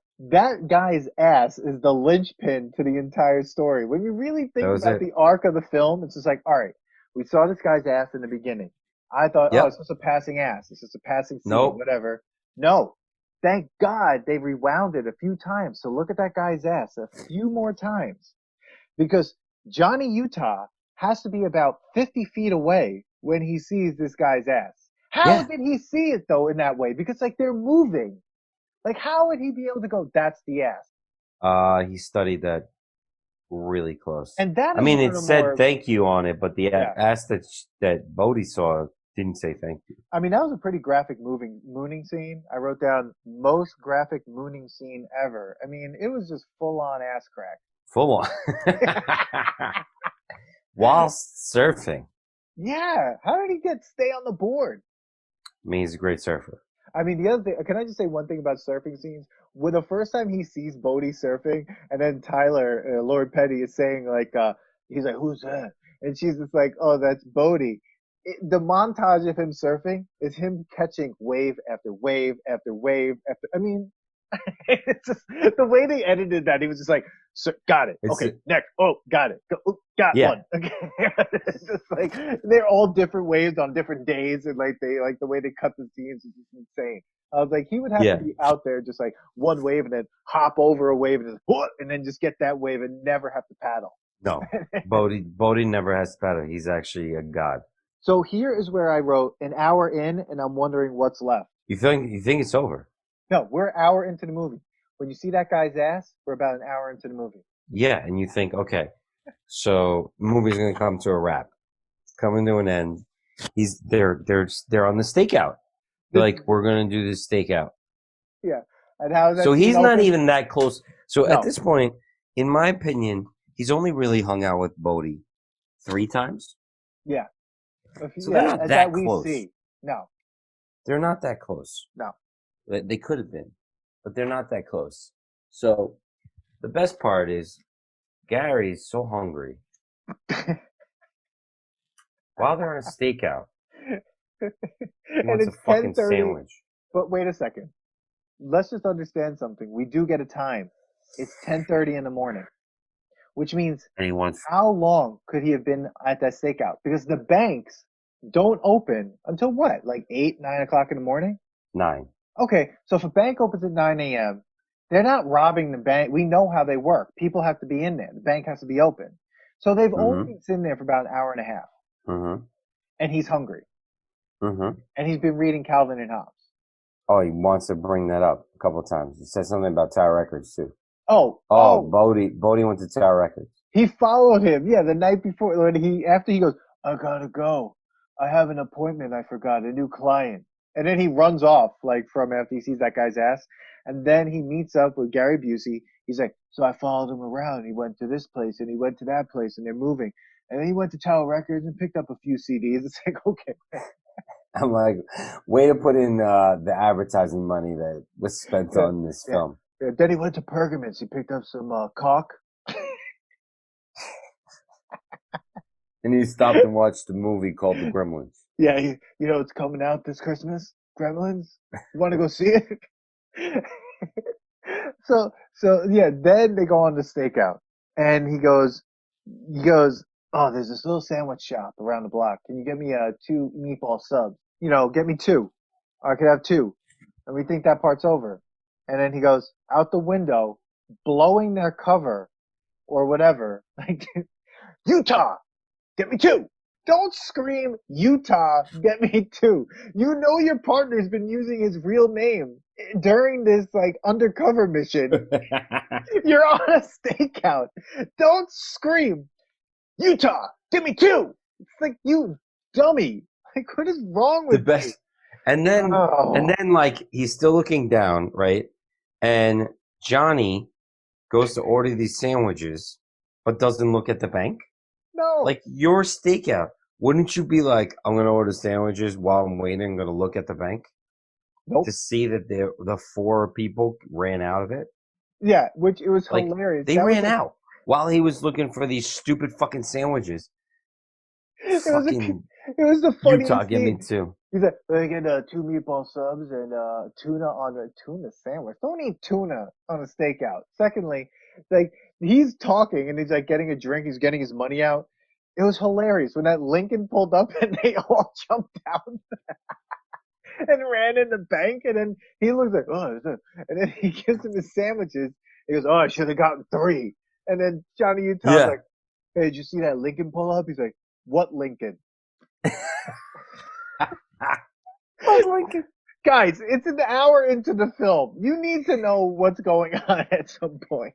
guy's ass is the linchpin to the entire story. When you really That think was about it. the arc of the film, it's just like, all right, we saw this guy's ass in the beginning. I thought, oh, it's Yep. just a passing ass. It's just a passing scene, Nope. whatever. No. Thank God they rewound it a few times. So look at that guy's ass a few more times. Because Johnny Utah has to be about 50 feet away when he sees this guy's ass. How Yeah. did he see it though in that way? Because like they're moving. Like how would he be able to go, that's the ass? He studied that really close. And that I is mean, one it of the said more, thank you on it, but the yeah. ass that Bodhi saw didn't say thank you. I mean, that was a pretty graphic mooning scene. I wrote down most graphic mooning scene ever. I mean, it was just full on ass crack. Full on. Whilst surfing. Yeah. How did he stay on the board? I mean, he's a great surfer. I mean, the other thing, can I just say one thing about surfing scenes? When the first time he sees Bodhi surfing, and then Tyler, Lord Petty, is saying, like, he's like, who's that? And she's just like, oh, that's Bodhi. The montage of him surfing is him catching wave after wave after wave after. I mean, it's just the way they edited that. He was just like, got it. It's Okay, next. Oh, got it. Go, oh, got yeah, one. Okay, it's just like they're all different waves on different days, and like they like the way they cut the scenes is just insane. I was like, he would have to yeah. be out there just like one wave and then hop over a wave and just and then just get that wave and never have to paddle. No, Bodhi never has to paddle. He's actually a god. So here is where I wrote an hour in, and I'm wondering what's left. You think it's over? No, we're an hour into the movie. When you see that guy's ass, we're about an hour into the movie. Yeah, and you think, okay, so the movie's gonna come to a wrap. It's coming to an end. They're on the stakeout. They're like, we're gonna do this stakeout. Yeah. And how So that scene he's not opens? even that close. So at No. this point, in my opinion, he's only really hung out with Bodhi 3 times. Yeah. So they're not that that we close. see. No. They're not that close. No. They could have been, but they're not that close. So the best part is Gary's so hungry while they're on a stakeout. He And wants a it's fucking 10:30. sandwich. But wait a second. Let's just understand something. We do get a time. It's 10:30 in the morning, which means And he wants how long could he have been at that stakeout? Because the banks don't open until what, like 8, 9 o'clock in the morning? 9. Okay, so if a bank opens at 9 a.m., they're not robbing the bank. We know how they work. People have to be in there. The bank has to be open. So they've only Mm-hmm. been sitting there for about an hour and a half, Mm-hmm. and he's hungry, Mm-hmm. and he's been reading Calvin and Hobbes. Oh, he wants to bring that up a couple of times. He said something about Tower Records too. Oh, Oh, oh, Bodi went to Tower Records. he followed him. Yeah, the night before, when after he goes, I gotta go. I have an appointment. I forgot a new client, and then he runs off like from after he sees that guy's ass, and then he meets up with Gary Busey. He's like, so I followed him around. He went to this place and he went to that place, and they're moving. And then he went to Tower Records and picked up a few CDs. It's like, okay, I'm like, way to put in the advertising money that was spent yeah, on this yeah, film. yeah. Then he went to Pergamons. He picked up some cock. And he stopped and watched a movie called The Gremlins. Yeah, you know it's coming out this Christmas. Gremlins. You want to go see it? So yeah, then they go on the stakeout, and he goes, oh, there's this little sandwich shop around the block. Can you get me 2 meatball subs? Get me two. I could have two, and we think that part's over. And then he goes out the window, blowing their cover or whatever, like Utah, get me two. Don't scream Utah, get me two. You know your partner's been using his real name during this like undercover mission. You're on a stakeout. Don't scream Utah, get me two. It's like you dummy. Like what is wrong The with you? best. And Oh then like he's still looking down, right? And Johnny goes to order these sandwiches, but doesn't look at the bank. no, Like your stakeout, wouldn't you be like, I'm gonna order sandwiches while I'm waiting, I'm gonna look at the bank to nope. see that the 4 people ran out of it? Yeah, which it was Like hilarious. they That was ran out while he was looking for these stupid fucking sandwiches. it was a Fucking it was the Utah, funniest give me scene. 2. He's like, let me get 2 meatball subs and tuna on a tuna sandwich. Don't eat tuna on a stakeout. Secondly, like he's talking and he's like getting a drink. He's getting his money out. It was hilarious when that Lincoln pulled up and they all jumped out and ran in the bank. And then he looks like, oh, and then he gives him his sandwiches. He goes, oh, I should have gotten 3. And then Johnny Utah's Yeah. like, hey, did you see that Lincoln pull up? He's like, what Lincoln? What Lincoln? Guys, it's an hour into the film. You need to know what's going on at some point.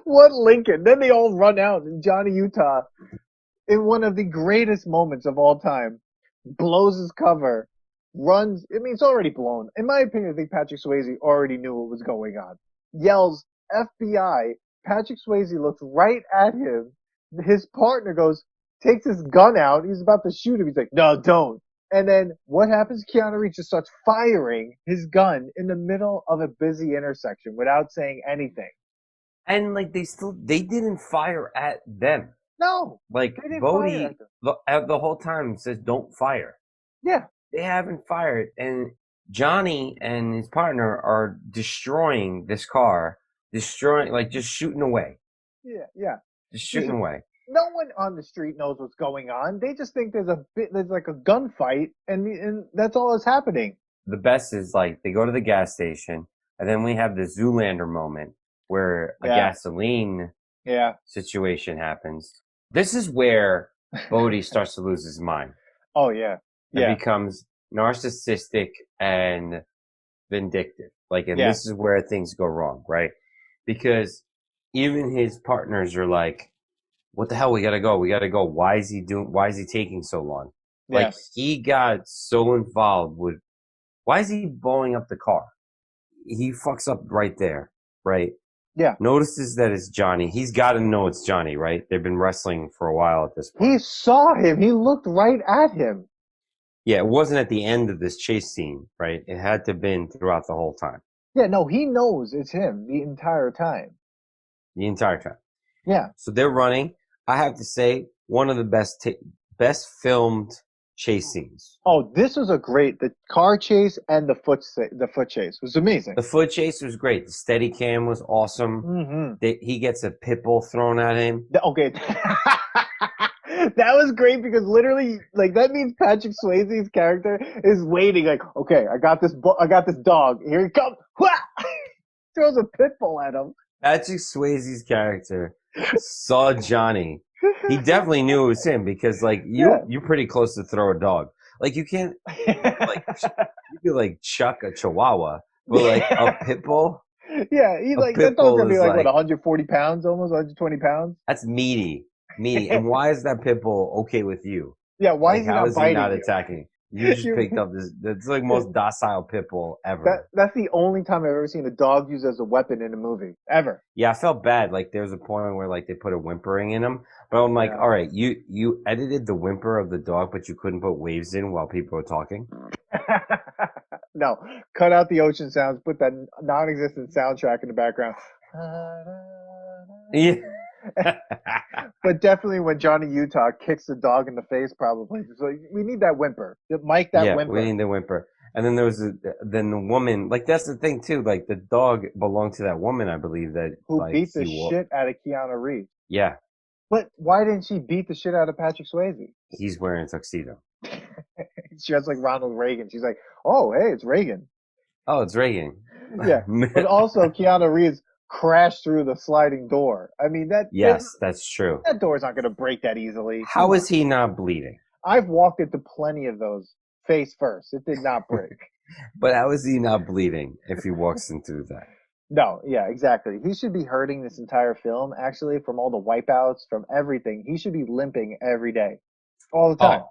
What Lincoln? Then they all run out, and Johnny Utah, in one of the greatest moments of all time, blows his cover, runs. I mean, it's already blown. In my opinion, I think Patrick Swayze already knew what was going on. Yells, FBI. Patrick Swayze looks right at him. His partner takes his gun out. He's about to shoot him. He's like, no, don't. And then what happens? Keanu Reeves just starts firing his gun in the middle of a busy intersection without saying anything. And like they didn't fire at them. No, Like they didn't fire Bodhi at them. the whole time says don't fire. Yeah, They haven't fired, and Johnny and his partner are destroying this car, destroying like just shooting away, yeah, yeah. just shooting Listen, away. no one on the street knows what's going on. They just think there's like a gunfight, and that's all that's happening. The best is like they go to the gas station, and then we have the Zoolander moment where a Yeah, gasoline yeah. situation happens. This is where Bodhi starts to lose his mind Oh yeah, and yeah, becomes narcissistic and vindictive. Like, and yeah, this is where things go wrong, right? Because even his partners are like, what the hell? We gotta go. We gotta go. Why is he taking so long? yeah. Like, he got so involved with, why is he blowing up the car? He fucks up right there, right? Yeah. Notices that it's Johnny. He's got to know it's Johnny, right? They've been wrestling for a while at this point. He saw him. He looked right at him. Yeah, it wasn't at the end of this chase scene, right? It had to have been throughout the whole time, Yeah, no, he knows it's him the entire time. the entire time. Yeah. So they're running. I have to say, one of the best filmed chase scenes. Oh, this was the car chase and the foot chase was amazing. The foot chase was great. The steady cam was awesome. Mm-hmm. He gets a pit bull thrown at him. Okay. That was great because literally, like, that means Patrick Swayze's character is waiting, like, okay, I got this dog. Here he comes. Throws a pit bull at him. Patrick Swayze's character saw Johnny. He definitely knew it was him because, like, you're pretty close to throw a dog. Like, you can't, like, you could, like, chuck a chihuahua, but, like, a pit bull? Yeah, he's like, that dog's gonna be like, what, 140 pounds almost, 120 pounds? That's meaty. And why is that pit bull okay with you? Yeah, why is he how not is he biting not you? attacking? You just picked up this. That's like most docile pit bull ever. That's the only time I've ever seen a dog used as a weapon in a movie ever. Yeah, I felt bad. Like there was a point where like they put a whimpering in him, but I'm like, all right, you edited the whimper of the dog, but you couldn't put waves in while people were talking. No, cut out the ocean sounds. Put that non-existent soundtrack in the background. Yeah. But definitely when Johnny Utah kicks the dog in the face, probably. So we need that whimper. Mike, that whimper. We need the whimper. And then there was then the woman. Like that's the thing too. Like the dog belonged to that woman, I believe that who like, beat the shit out of Keanu Reeves. Yeah. But why didn't she beat the shit out of Patrick Swayze? He's wearing a tuxedo. He's dressed like Ronald Reagan. She's like, oh, hey, it's Reagan. Oh, it's Reagan. Yeah. But also Keanu Reeves crashed through the sliding door. I mean, that's true. That door's not going to break that easily. How is he not bleeding? I've walked into plenty of those face first. It did not break. But how is he not bleeding if he walks into that? No, yeah, exactly. He should be hurting this entire film, actually, from all the wipeouts, from everything. He should be limping every day. All the time. Oh,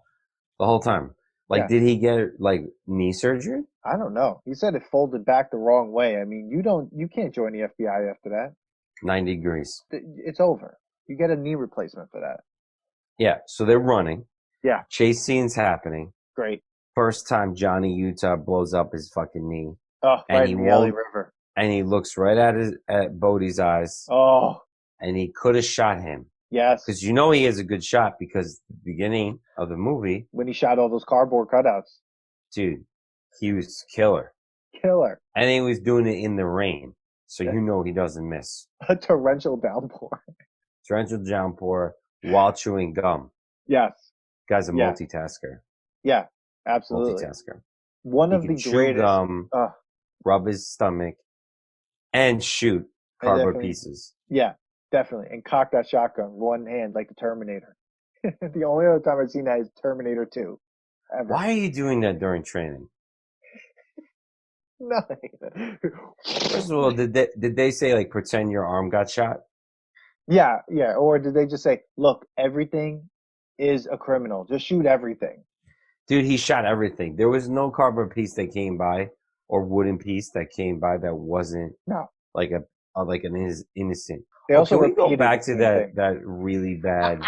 the whole time. Like, did he get, like, knee surgery? I don't know. He said it folded back the wrong way. I mean, you can't join the FBI after that. 90 degrees. It's over. You get a knee replacement for that. Yeah, so they're running. Yeah. Chase scene's happening. Great. First time Johnny Utah blows up his fucking knee. Oh, right in the LA River. And he looks right at Bodi's eyes. Oh. And he could have shot him. Yes. Because you know he has a good shot because the beginning of the movie. When he shot all those cardboard cutouts. Dude, he was killer. Killer. And he was doing it in the rain. So you know he doesn't miss. A torrential downpour. Torrential downpour while chewing gum. Yes. Guy's a multitasker. Yeah, absolutely. Multitasker. One of the greatest. Gum, rub his stomach, and shoot cardboard pieces. Yeah, definitely. And cock that shotgun one hand like the Terminator. The only other time I've seen that is Terminator 2. Ever. Why are you doing that during training? Nothing. First of all, did they say like pretend your arm got shot? Yeah. Or did they just say, look, everything is a criminal. Just shoot everything. Dude, he shot everything. There was no cardboard piece that came by or wooden piece that came by that wasn't like an innocent. They also can we go back to that really bad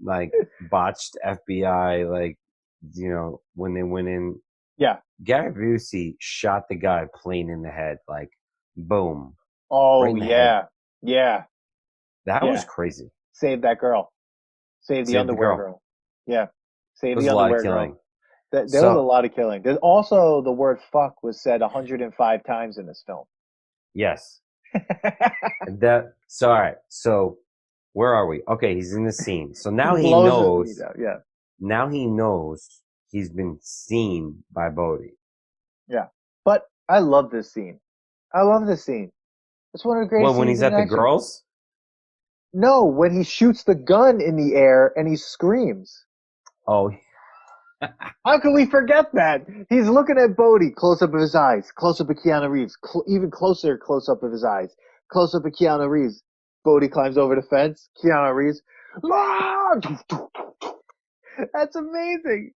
like botched FBI, like, you know, when they went in. Yeah. Gary Busey shot the guy plain in the head, like boom. Oh, right yeah. Yeah. That was crazy. Save that girl. Save the underwear girl. Yeah. Save the underwear girl. There was a lot of killing. There's also the word fuck was said 105 times in this film. Yes. All right. So where are we? Okay, he's in the scene. So now he knows. Yeah. Now he knows he's been seen by Bodi. Yeah. But I love this scene. It's one of the greatest scenes. When he's at the girls? No, when he shoots the gun in the air and he screams. Oh. How can we forget that? He's looking at Bodi, close up of his eyes, close up of Keanu Reeves, even closer close up of his eyes, close up of Keanu Reeves. Bodi climbs over the fence. Keanu Reeves. That's amazing.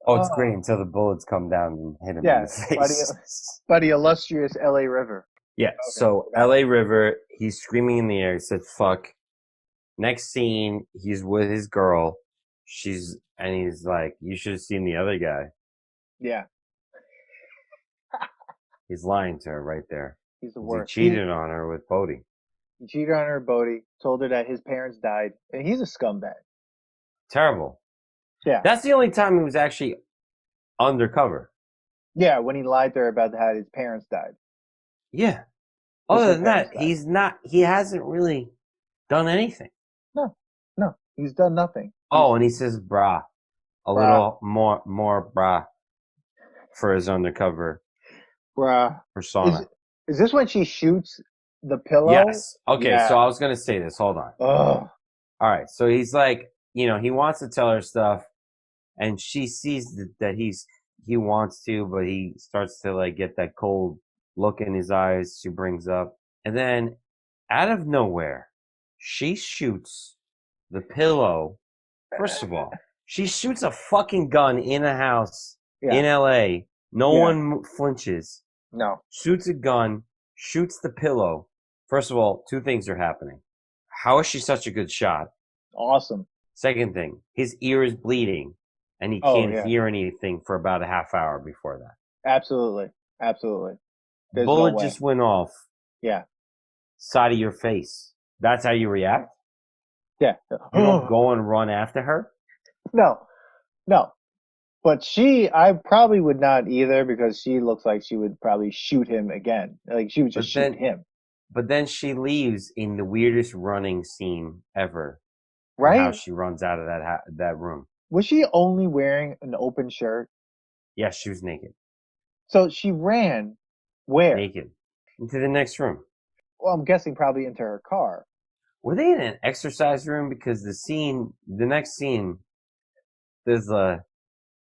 Oh, it's great until the bullets come down and hit him in the face. By the illustrious LA River. Yeah, okay. So LA River, he's screaming in the air. He said, fuck. Next scene, he's with his girl. And he's like, you should have seen the other guy. Yeah. He's lying to her right there. He's the worst. He cheated on her with Bodi. He cheated on her with Bodi, told her that his parents died, and he's a scumbag. Terrible. Yeah. That's the only time he was actually undercover. Yeah, when he lied to her about how his parents died. Yeah. Because Other her than parents that, died. he hasn't really done anything. No, no, he's done nothing. Oh, and he says brah. A Brah, little more brah for his undercover brah. Is persona. is this when she shoots the pillow? Yes. Okay, so Yeah. I was gonna say this. Hold on. Oh, All right. So he's like, he wants to tell her stuff, and she sees that he wants to, but he starts to like get that cold look in his eyes. She brings up, and then out of nowhere, she shoots the pillow. First of all, she shoots a fucking gun in a house yeah, in L.A. No yeah. one flinches. No, Shoots a gun, shoots the pillow. First of all, two things are happening. How is she such a good shot? awesome. Second thing, his ear is bleeding and he Oh can't yeah, hear anything for about a half hour before that. absolutely, absolutely. There's no Bullet way. just went off, Yeah, side of your face. That's how you react? yeah. You don't go and run after her? No, no. But I probably would not either because she looks like she would probably shoot him again. Like she would just But shoot then him, but then she leaves in the weirdest running scene ever. And how right? she runs out of that room. Was she only wearing an open shirt? Yes, she was naked. So she ran where? Naked. Into the next room. Well, I'm guessing probably into her car. Were they in an exercise room? Because the next scene, there's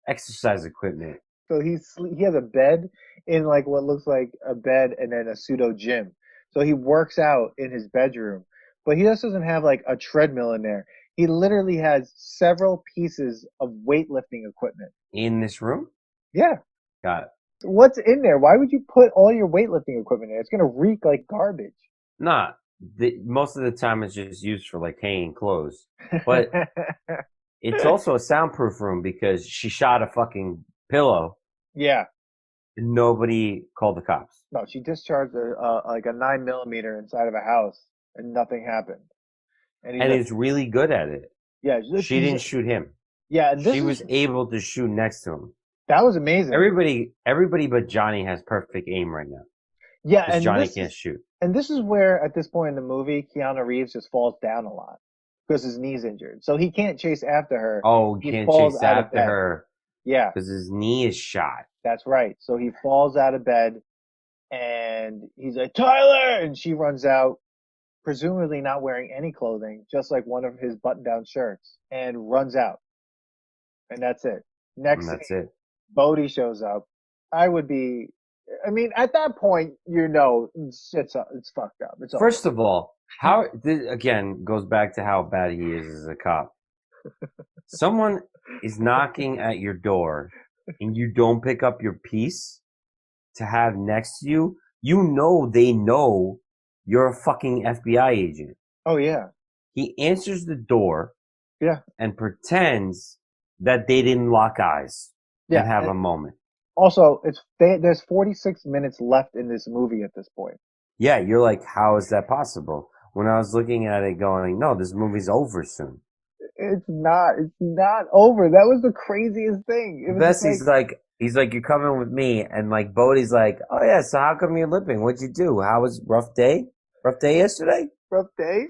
exercise equipment. So he has a bed in like what looks like a bed and then a pseudo gym. So he works out in his bedroom, but he just doesn't have like a treadmill in there. He literally has several pieces of weightlifting equipment. In this room? Yeah. Got it. What's in there? Why would you put all your weightlifting equipment in there? It's gonna reek like garbage. Nah, most of the time it's just used for like hanging clothes. But it's also a soundproof room because she shot a fucking pillow Yeah. and nobody called the cops. No, she discharged like a 9 millimeter inside of a house and nothing happened. And he's And like, is really good at it. yeah, She didn't shoot him. yeah, and She was able to shoot next to him. that was amazing. Everybody but Johnny has perfect aim right now Yeah, because Johnny can't shoot. and this is where at this point in the movie, Keanu Reeves just falls down a lot because his knee's injured, so he can't chase after her. Oh, he He can't falls chase out of after bed. her Yeah, because his knee is shot. that's right. So he falls out of bed, and he's like, Tyler, and she runs out, presumably not wearing any clothing, just like one of his button-down shirts, and runs out, and that's it. And Next that's it. Bodi shows up. I would be. I mean, at that point, it's fucked up. It's over. First of all, how this, again goes back to how bad he is as a cop. Someone is knocking at your door and you don't pick up your piece to have next to you. You know they know you're a fucking FBI agent. Oh yeah, He answers the door yeah, and pretends that they didn't lock eyes and yeah. have And a moment. also, there's 46 minutes left in this movie at this point. Yeah, you're like, how is that possible? When I was looking at it going, no, this movie's over soon. It's not. It's not over. That was the craziest thing. It was just Best like he's like, you're coming with me, and like Bodie's like, oh yeah, so how come you're limping? What'd you do? How was rough day? Rough day yesterday? rough day.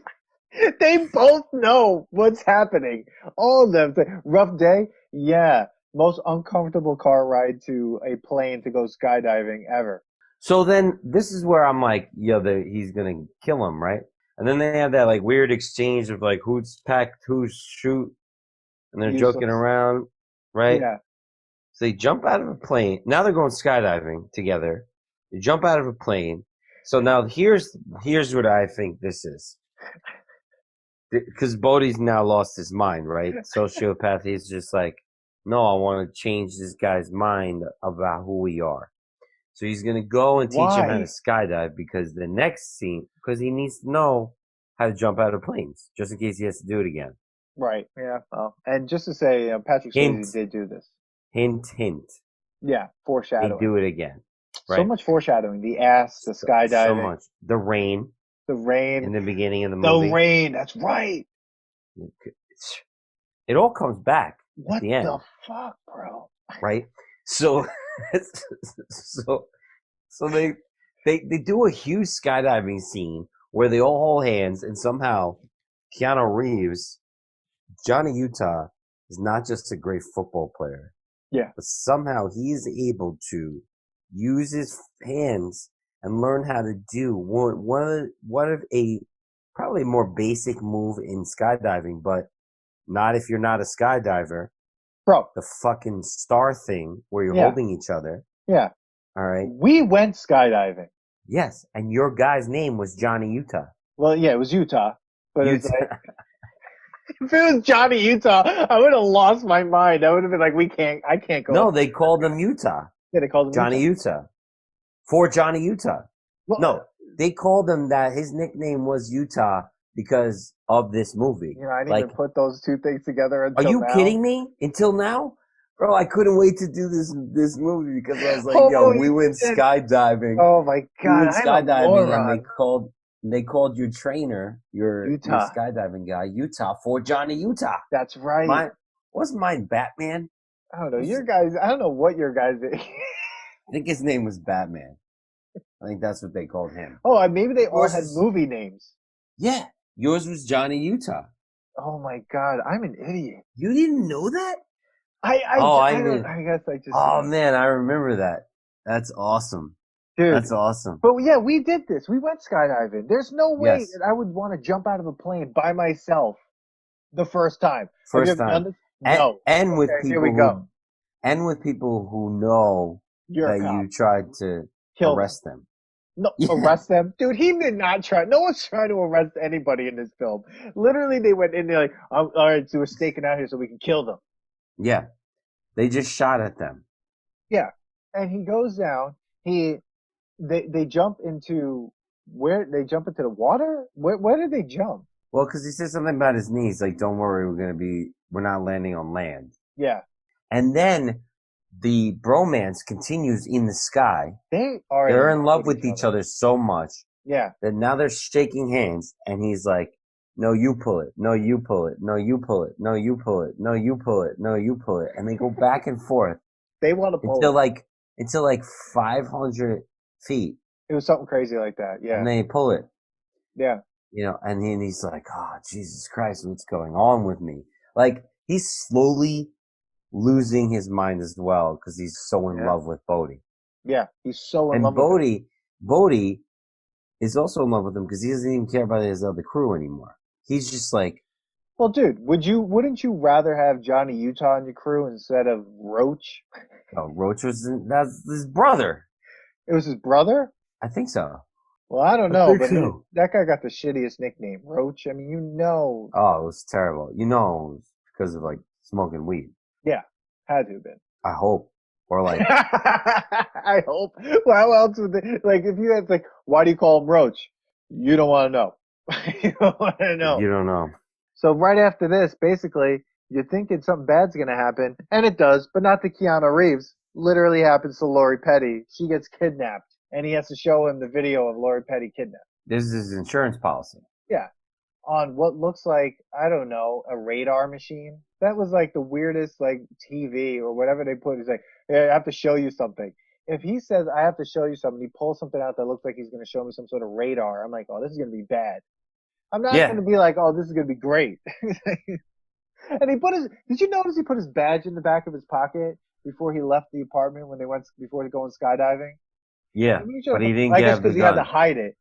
They both know what's happening. All of them say, rough day. Yeah, most uncomfortable car ride to a plane to go skydiving ever. So then this is where I'm like, yo, he's gonna kill him, right? And then they have that like weird exchange of like who's packed, who's shoot, and they're joking Useless. around, right? Yeah. So they jump out of a plane. Now they're going skydiving together. They jump out of a plane. So now here's what I think this is. Because Bodhi's now lost his mind, right? Sociopath. He's just like, no, I want to change this guy's mind about who we are. So he's gonna go and teach him how to Why? skydive because the next scene, because he needs to know how to jump out of planes, just in case he has to do it again. Right. Yeah. Well, and just to say, Patrick Hint, Swayze did do this. hint, hint. Yeah. They Foreshadowing. do it again, So right? much foreshadowing. The ass, the So skydiving, much. The rain the in rain. the beginning of the The movie. rain. That's right. It all comes back. at What the the end, fuck, bro? right? So, so, so they do a huge skydiving scene where they all hold hands, and somehow Keanu Reeves, Johnny Utah, is not just a great football player, Yeah, but somehow he is able to use his hands and learn how to do one of a probably more basic move in skydiving, but not if you're not a skydiver. bro. The fucking star thing where you're Yeah, holding each other. yeah. All right. We went skydiving. Yes, and your guy's name was Johnny Utah. Well, yeah, it was Utah, but it was like Utah. if it was Johnny Utah, I would have lost my mind. I would have been like, I can't go. No, they called him Utah. Yeah, they called him Johnny Utah. Utah. For Johnny Utah. Well, No, they called him that. His nickname was Utah because of this movie. I didn't even Like, put those two things together are until you now. kidding me? Until now? Bro, I couldn't wait to do this movie because I was like, yo, Oh, we went shit. skydiving. Oh my We God, went I'm a skydiving and moron. they called your trainer, your Utah. skydiving guy, Utah, for Johnny Utah. That's right. Wasn't mine Batman? I don't know. Your guys, I don't know what your guys did. I think his name was Batman. I think that's what they called him. Oh, maybe they all Yours had was, movie names. yeah, yours was Johnny Utah. Oh my God, I'm an idiot. You didn't know that? I don't, I guess I just, Oh man, I remember that. That's awesome. dude. That's awesome. But yeah, we did this. We went skydiving. There's no way Yes, that I would want to jump out of a plane by myself the first time. Have you first ever done time, this? No. and with Okay, here we people go. who know You're a that cop. you tried to Kill them. arrest them. No, Yeah, arrest them, dude. He did not try. No one's trying to arrest anybody in this film. Literally, they went in there like, all right, so we're staking out here so we can kill them. yeah. They just shot at them. Yeah, and he goes down. They jump into where they jump into the water. Where did they jump? Well, because he said something about his knees, like, "Don't worry, we're not landing on land." Yeah, And then the bromance continues in the sky. They're in in love love with with each other so much Yeah, that now they're shaking hands, and he's like, "No, you pull it. No, you pull it. No, you pull it. No, you pull it. No, you pull it. No, you pull it." And they go back and forth they want to pull until it. like 500 feet, It was something crazy like that. Yeah, and they pull it. yeah, And then he's like, "Oh, Jesus Christ, what's going on with me?" Like, he's slowly losing his mind as well because he's so in yeah, love with Bodi. yeah. He's so in And love with it. Bodi is also in love with him because he doesn't even care about his other crew anymore. He's just like, Well, dude, wouldn't you rather have Johnny Utah in your crew instead of Roach? oh, that's his brother. It was his brother? I think so. Well, I don't I know, think but so. that guy got the shittiest nickname, Roach. I mean, Oh, it was terrible. You know, it was because of like smoking weed. yeah, had to have been. I hope. Or like, I hope. Well, how else would they, like, if you had, like, why do you call him Roach? You don't want to know. You don't want to know. you don't know. So right after this, basically, you're thinking something bad's going to happen, and it does, but not to Keanu Reeves. Literally happens to Lori Petty. She gets kidnapped, and he has to show him the video of Lori Petty kidnapped. This is his insurance policy. Yeah, on what looks like, I don't know, a radar machine. That was like the weirdest, like, TV or whatever they put. He's like, "Yeah, I have to show you something." If he says, "I have to show you something," he pulls something out that looks like he's going to show me some sort of radar. I'm like, oh, this is going to be bad. I'm not going Yeah. to be like, oh, this is going to be great. And did you notice he put his badge in the back of his pocket before he left the apartment before he going skydiving? Yeah. But he didn't I guess have the because he had to gun. hide it.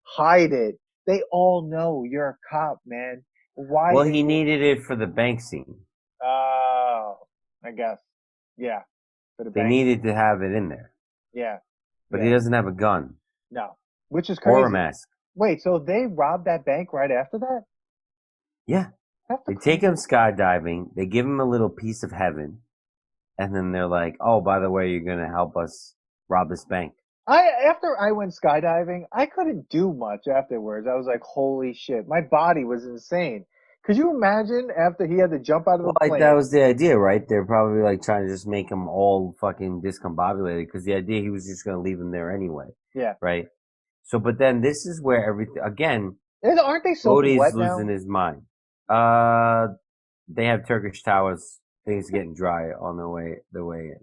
Hide it. They all know you're a cop, man. Why? Well, he needed it for the bank scene. Oh, I guess. Yeah. For the They bank. needed to have it in there. Yeah. But Yeah. he doesn't have a gun No. Which is or a crazy. mask. Wait, so they robbed that bank right after that? Yeah. They take him skydiving. They give him a little piece of heaven. And then they're like, "Oh, by the way, you're going to help us rob this bank." After I went skydiving, I couldn't do much afterwards. I was like, holy shit. My body was insane. Could you imagine after he had to jump out of a Well, like, that plane? was the idea, right? They're probably like trying to just make him all fucking discombobulated because the idea he was just going to leave him there anyway, Yeah. right? So, but then this is where everything, again, Aren't they soaking Bodhi's wet losing now? his mind. They have Turkish towels Things getting dry on the way in.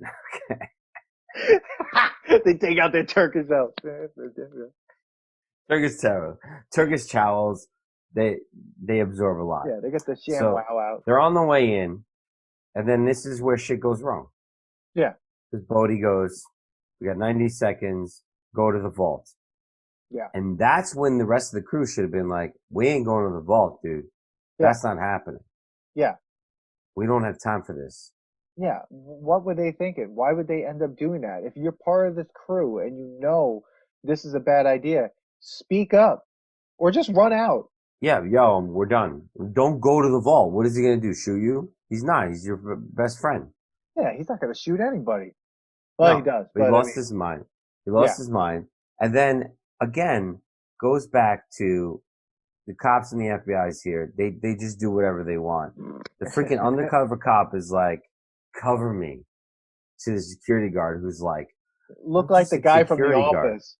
They take out their Turkish out. Turkish towels, they absorb a lot. Yeah, they get the sham So wow out. they're on the way in, and then this is where shit goes wrong. Yeah. Because Bodi goes, we got 90 seconds, go to the vault. Yeah. And that's when the rest of the crew should have been like, we ain't going to the vault, dude. That's not happening. Yeah. We don't have time for this. Yeah. What were they thinking? Why would they end up doing that? If you're part of this crew and you know this is a bad idea, speak up or just run out. Yeah, yo, we're done. Don't go to the vault. What is he going to do? Shoot you? He's not. He's your best friend. Yeah, he's not going to shoot anybody. Well, No, he does. but he lost his mind. He lost his mind. And then, again, goes back to the cops and the FBI's here. They just do whatever they want. The freaking undercover cop is like, cover me, to the security guard who's like, look like the guy from The Office.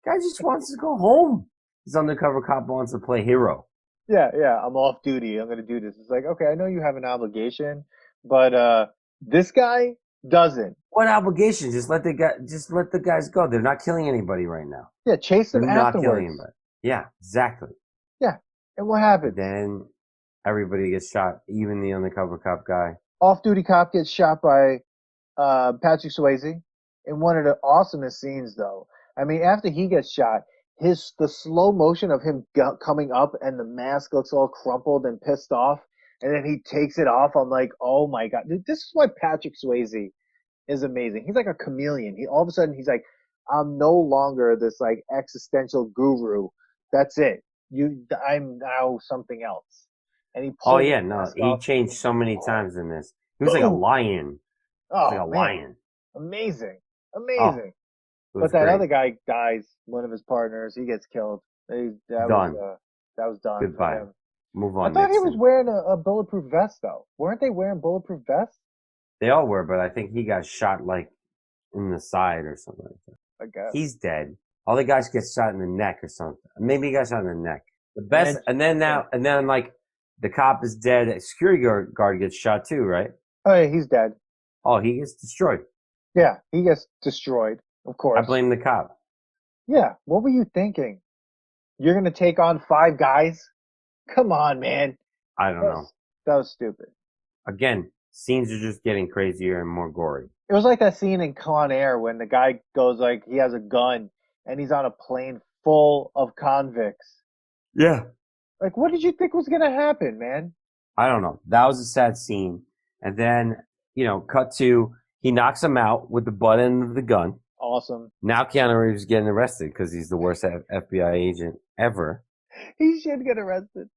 Guy just wants to go home. This undercover cop wants to play hero. Yeah, I'm off duty. I'm going to do this. It's like, okay, I know you have an obligation, but this guy doesn't. What obligation? Just let the guys go. They're not killing anybody right now. Yeah, chase them They're afterwards. not killing anybody. Yeah, exactly. Yeah, and what happened? Then everybody gets shot, even the undercover cop guy. Off-duty cop gets shot by Patrick Swayze in one of the awesomest scenes, though. I mean, after he gets shot, the slow motion of him coming up and the mask looks all crumpled and pissed off, and then he takes it off. I'm like, oh my god, this is why Patrick Swayze is amazing. He's like a chameleon. All of a sudden he's like, I'm no longer this like existential guru. That's it. I'm now something else. And he he changed so many times in this. He was like a lion. Oh, like a lion. Amazing. Oh, but that other guy dies. One of his partners, he gets killed. That was done. Goodbye. Move on. I thought he was wearing a bulletproof vest, though. Weren't they wearing bulletproof vests? They all were, but I think he got shot like in the side or something like that. I guess. He's dead. All the guys get shot in the neck or something. Maybe he got shot in the neck. The best, and then like the cop is dead. A security guard gets shot too, right? Oh yeah, he's dead. Oh, he gets destroyed. Yeah, he gets destroyed. Of course. I blame the cop. Yeah, what were you thinking? You're gonna take on 5 guys? Come on, man. I don't know. That was stupid. Again, scenes are just getting crazier and more gory. It was like that scene in Con Air when the guy goes like he has a gun and he's on a plane full of convicts. Yeah. Like, what did you think was gonna happen, man? I don't know. That was a sad scene. And then, cut to, he knocks him out with the butt end of the gun. Awesome. Now Keanu Reeves is getting arrested because he's the worst FBI agent ever. He should get arrested.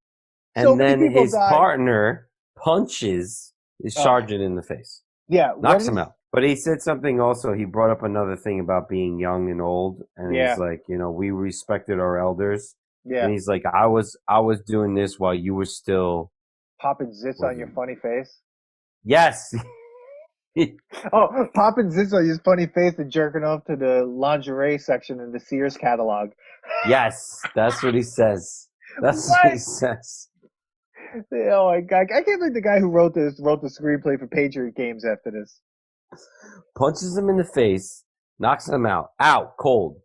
And then his partner punches his sergeant in the face. Yeah. Knocks him out. But he said something also. He brought up another thing about being young and old. And he's like, we respected our elders. Yeah. And he's like, I was doing this while you were still popping zits on your funny face. Yes. Popping zits on his funny face and jerking off to the lingerie section in the Sears catalog. Yes, that's what he says. That's what he says. Oh my god! I can't believe the guy who wrote the screenplay for Patriot Games after this. Punches him in the face, knocks him out. Cold.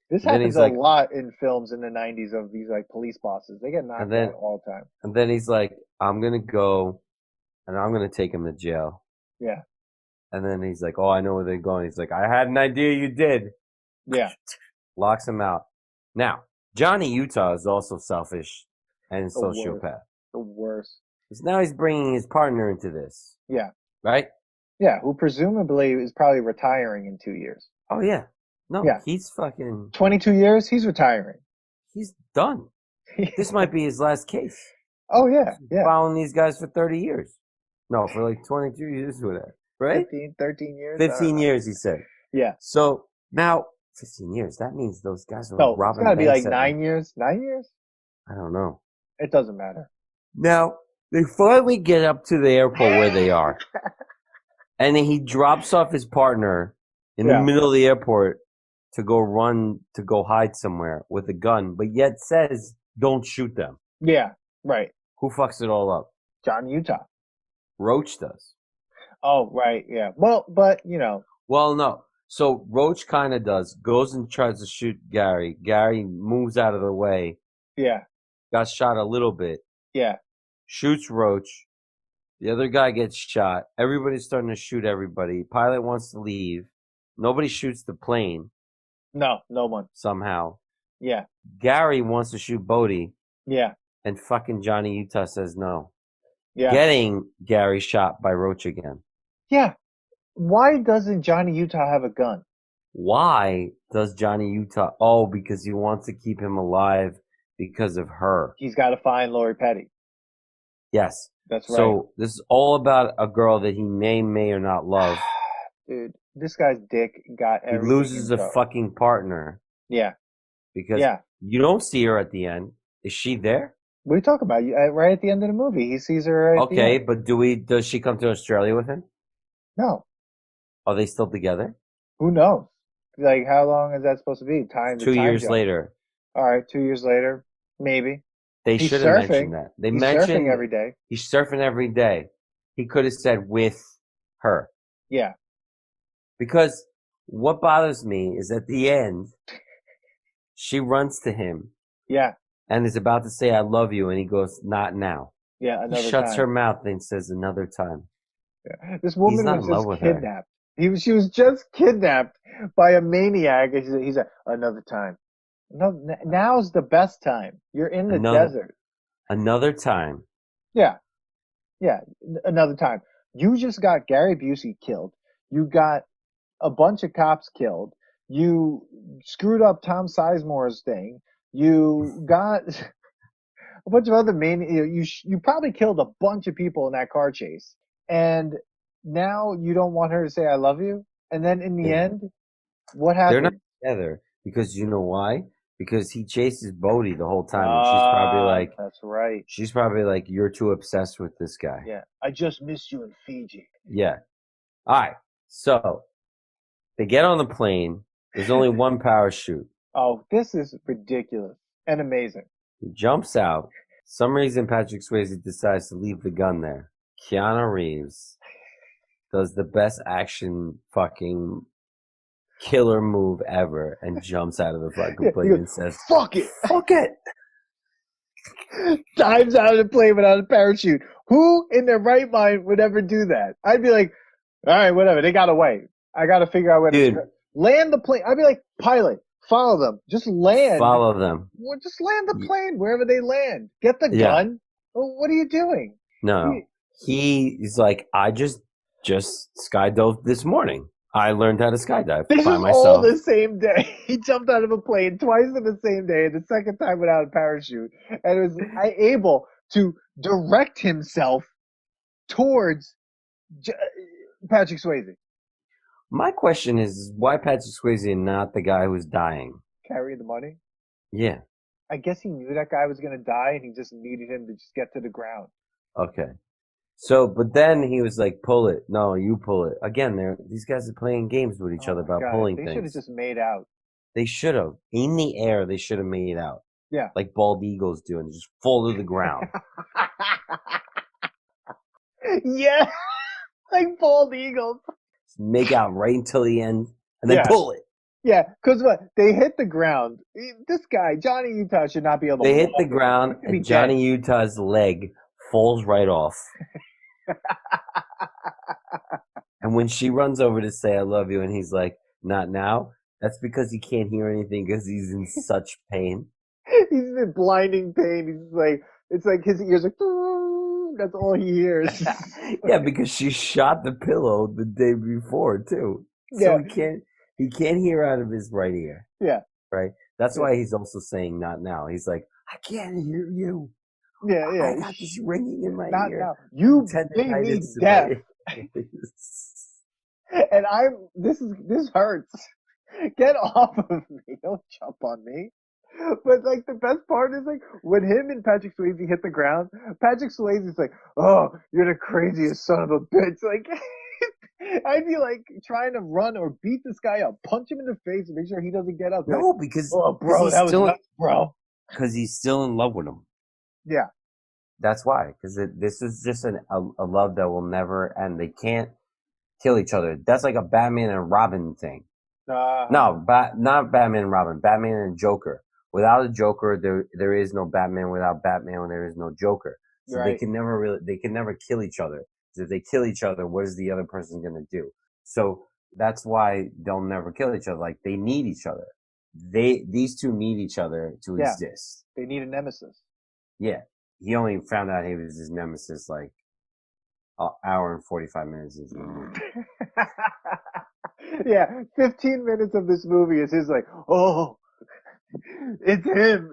This happens a lot in films in the 90s of these like police bosses. They get knocked out all the time. And then he's like, I'm going to go and I'm going to take him to jail. Yeah. And then he's like, oh, I know where they're going. He's like, I had an idea you did. Yeah. Locks him out. Now, Johnny Utah is also selfish and a sociopath. The worst. Because now he's bringing his partner into this. Yeah. Right? Yeah, who presumably is probably retiring in 2 years. Oh, yeah. No, he's fucking... 22 years, he's retiring. He's done. This might be his last case. Oh, yeah, yeah. Following these guys for 30 years. No, for like 22 years with that. Right? 13 years? 15 years, he said. Yeah. So, now, 15 years, that means those guys are robbing it's got to be like 9 years. 9 years? I don't know. It doesn't matter. Now, they finally get up to the airport where they are. And then he drops off his partner in the middle of the airport to go hide somewhere with a gun, but yet says, don't shoot them. Yeah, right. Who fucks it all up? John Utah. Roach does. Oh, right, yeah. Well, but Well, no. So Roach kind of goes and tries to shoot Gary. Gary moves out of the way, yeah, got shot a little bit, yeah. shoots Roach. The other guy gets shot. Everybody's starting to shoot everybody. Pilot wants to leave. Nobody shoots the plane No, no one. somehow. Yeah, Gary wants to shoot Bodi, yeah, and fucking Johnny Utah says no. yeah, Getting Gary shot by Roach again. yeah. Why doesn't Johnny Utah have a gun? Why does Johnny Utah? Oh, because he wants to keep him alive because of her. He's got to find Lori Petty. Yes. That's right. So this is all about a girl that he may or not love. Dude, this guy's dick got He everything loses in a tow. fucking partner Yeah, because yeah. you don't see her at the end. Is she there? What are you talking about? Right at the end of the movie, he sees her right at the Okay, end. but does she come to Australia with him? No, Are they still together? who knows? Like, how long is that supposed to be? It's The 2 years jump. later. All right, 2 years later, maybe. They He's should have mentioned surfing. that. They He's surfing mentioned every day. he's surfing every day. He could have said with her. Yeah, Because what bothers me is at the end, she runs to him yeah, and is about to say, I love you. And he goes, not now. yeah. He Another shuts her time. mouth and says, another time. Yeah. This He's woman not was in love just with her. kidnapped. She was just kidnapped by a maniac. He's like, another time. No, now's the best time. You're in the Another, desert. another time. Yeah, yeah. Another time. You just got Gary Busey killed. You got a bunch of cops killed. You screwed up Tom Sizemore's thing. You got a bunch of other you probably killed a bunch of people in that car chase, and now you don't want her to say I love you. And then in the Yeah. end, what They're not happened? together because you know why? Because he chases Bodhi the whole time, and That's right. she's probably like, you're too obsessed with this guy. Yeah, I just missed you in Fiji. Yeah. All right. So they get on the plane. There's only one parachute. Oh, this is ridiculous and amazing. He jumps out. Some reason Patrick Swayze decides to leave the gun there. Keanu Reeves does the best action fucking killer move ever and jumps out of the fucking Yeah, plane and says, "Fuck it." fuck it. Dives out of the plane without a parachute. Who in their right mind would ever do that? I'd be like, all right, whatever. They got away. I got to figure out where Dude. to land the plane. I'd be like, pilot, follow them. Just land. Follow them. Well, just land the plane wherever they land. Get the gun. Well, what are you doing? No. He's like, I just skydove this morning. I learned how to skydive This by is myself. all the same day. He jumped out of a plane twice in the same day, and the second time without a parachute, and was able to direct himself towards Patrick Swayze. My question is, why Patrick Swayze and not the guy who's dying? Carrying the money? Yeah. I guess he knew that guy was going to die, and he just needed him to just get to the ground. Okay. So, but then he was like, pull it. No, you pull it. Again, these guys are playing games with each other about pulling things. They should have just made out. They should have. In the air, they should have made out. Yeah. Like bald eagles do and just fall to the ground. Yeah. Like bald eagles. Just make out right until the end and then pull it. Yeah, because what? They hit the ground. This guy, Johnny Utah, should not be able to They hit the ground and Johnny Utah's leg falls right off. And when she runs over to say, I love you, and he's like, not now, that's because he can't hear anything because he's in such pain. He's in blinding pain. He's like, it's like his ears are, that's all he hears. Yeah, because she shot the pillow the day before, too. So he can't hear out of his right ear. Yeah. Right? That's why he's also saying not now. He's like, I can't hear you. Yeah, yeah. I got this ringing in my not ear. Now. You made me deaf. And this hurts. Get off of me. Don't jump on me. But like the best part is like when him and Patrick Swayze hit the ground, Patrick Swayze's like, oh, you're the craziest son of a bitch. Like I'd be like trying to run or beat this guy up, punch him in the face and make sure he doesn't get up. No, like, because bro, that was nuts, bro. Because he's still in love with him. Yeah. That's why. Because this is just a love that will never end. They can't kill each other. That's like a Batman and Robin thing. Uh, No, not Batman and Robin. Batman and Joker. Without a Joker, there is no Batman. Without Batman, there is no Joker. So right. they can never kill each other. So if they kill each other, what is the other person gonna do? So that's why they'll never kill each other. Like they need each other. These two need each other to Yeah. exist. They need a nemesis. Yeah. He only found out he was his nemesis like an hour and 45 minutes into the movie. Yeah, 15 minutes of this movie is his like, oh, it's him.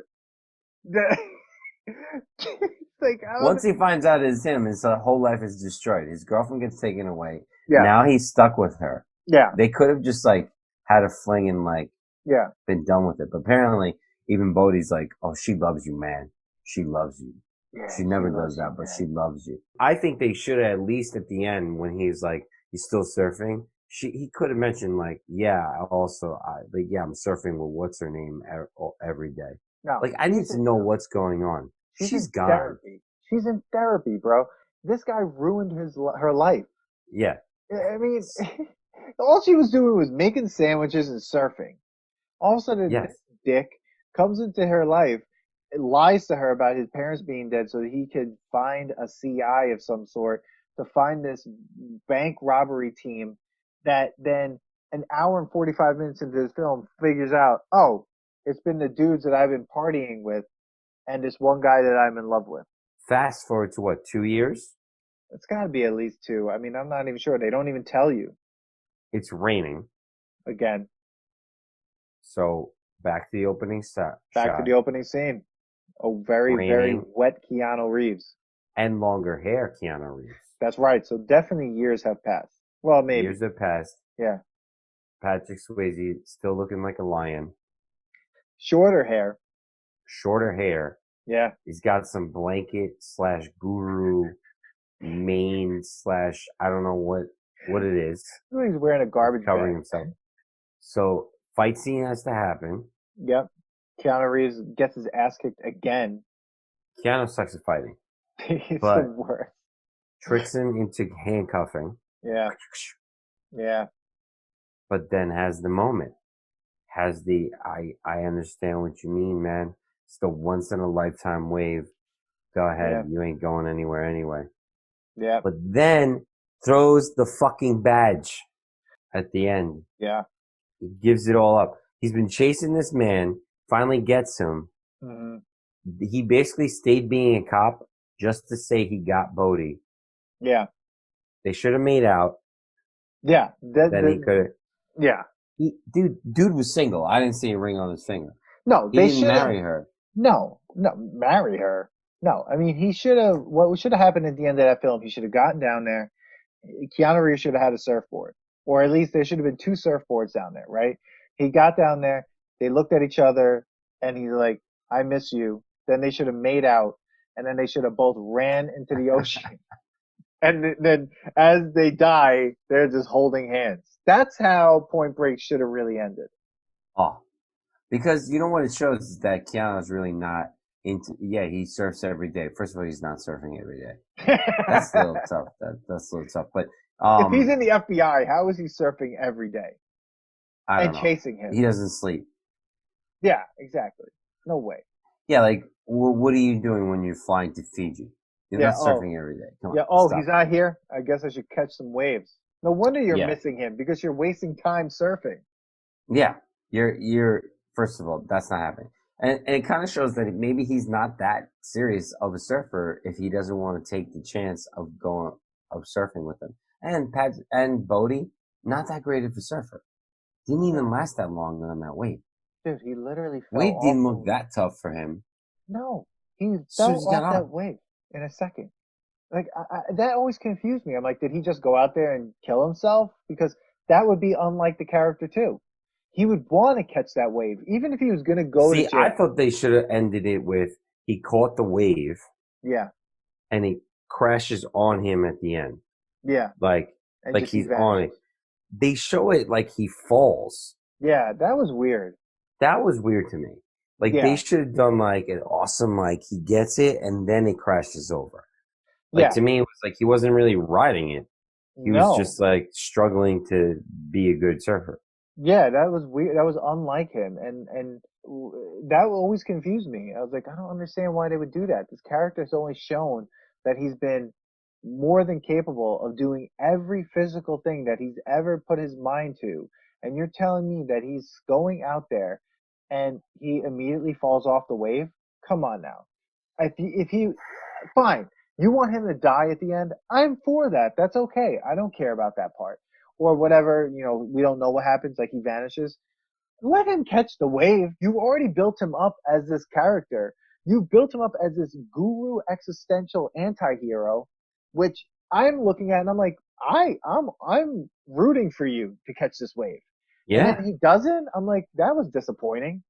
It's like, I don't. Once he finds out it's him, his whole life is destroyed. His girlfriend gets taken away. Yeah, Now he's stuck with her. yeah, They could have just like had a fling and like yeah. been done with it. But apparently, even Bodi's like, oh, she loves you, man. She loves you. Yeah, She never loves does that, you, but man. she loves you. I think they should have, at least at the end when he's like, he's still surfing. He could have mentioned like, yeah, yeah, I'm surfing with what's her name every day. No, Like, I need to know what's going on. she's She's in gone. therapy. She's in therapy, bro. This guy ruined her life. Yeah. I mean, all she was doing was making sandwiches and surfing. All of a sudden, Yes. this dick comes into her life, lies to her about his parents being dead so that he could find a CI of some sort to find this bank robbery team that then an hour and 45 minutes into this film figures out, oh, it's been the dudes that I've been partying with and this one guy that I'm in love with. Fast forward to what, 2 years? It's got to be at least two. I mean, I'm not even sure. They don't even tell you. It's raining. Again, So back to the opening back to shot. the opening scene. A very, very Raining wet Keanu Reeves. and longer hair, Keanu Reeves. That's right. So definitely years have passed. Well, maybe. Years have passed. Yeah. Patrick Swayze still looking like a lion. Shorter hair. Shorter hair. Yeah. He's got some blanket / guru mane / I don't know what it is. He's wearing a garbage Covering bag. himself. So fight scene has to happen. Yep. Keanu Reeves gets his ass kicked again. Keanu sucks at fighting. He's But the worst. tricks him into handcuffing. Yeah. Yeah. But then has the moment. Has the I understand what you mean, man. It's the once in a lifetime wave. Go ahead, Yeah. you ain't going anywhere anyway. Yeah. But then throws the fucking badge at the end. Yeah. He gives it all up. He's been chasing this man, finally gets him. Hmm. He basically stayed being a cop just to say he got Bodi. Yeah. They should have made out. Yeah. Then he could have. Yeah. Dude was single. I didn't see a ring on his finger. No, He they didn't should marry her. No, marry her. No, I mean, he should have, what should have happened at the end of that film, he should have gotten down there. Keanu Reeves should have had a surfboard, or at least there should have been two surfboards down there, right? He got down there, they looked at each other, and he's like, I miss you. Then they should have made out, and then they should have both ran into the ocean. And then as they die, they're just holding hands. That's how Point Break should have really ended. Oh, because you know what it shows is that Keanu's really not into. Yeah, he surfs every day. First of all, he's not surfing every day. That's a little tough. That's a little tough. But If he's in the FBI, how is he surfing every day I don't and know. chasing him? He doesn't sleep. Yeah, exactly. No way. Yeah, like what are you doing when you're flying to Fiji? You're Yeah. not surfing every day. Come on. Yeah. Oh, stop. he's not here. I guess I should catch some waves. No wonder you're Yeah. missing him because you're wasting time surfing. Yeah, you're. First of all, that's not happening, and it kind of shows that maybe he's not that serious of a surfer if he doesn't want to take the chance of surfing with him. And Bodi, not that great of a surfer. Didn't even last that long on that wave. Dude, he literally fell Wave off. didn't look that tough for him. No, he soon fell as he got off that on. wave in a second. Like that always confused me. I'm like, did he just go out there and kill himself? Because that would be unlike the character too. He would want to catch that wave, even if he was going to go to See, jail. I thought they should have ended it with he caught the wave Yeah, and he crashes on him at the end, yeah, like and like just he's on it. vanishes. They show it like he falls. Yeah, that was weird. That was weird to me. Like Yeah. they should have done like an awesome like he gets it and then it crashes over. Like Yeah, to me it was like he wasn't really riding it. He was No. just like struggling to be a good surfer. Yeah, that was weird. That was unlike him, and that always confused me. I was like, I don't understand why they would do that. This character's only shown that he's been more than capable of doing every physical thing that he's ever put his mind to, and you're telling me that he's going out there and he immediately falls off the wave? Come on now. If he fine, you want him to die at the end? I'm for that. That's okay. I don't care about that part or whatever, we don't know what happens, like he vanishes. Let him catch the wave. You already built him up as this character. You built him up as this guru existential anti-hero, which I'm looking at and I'm like, I'm rooting for you to catch this wave. And then Yeah. he doesn't. I'm like, that was disappointing.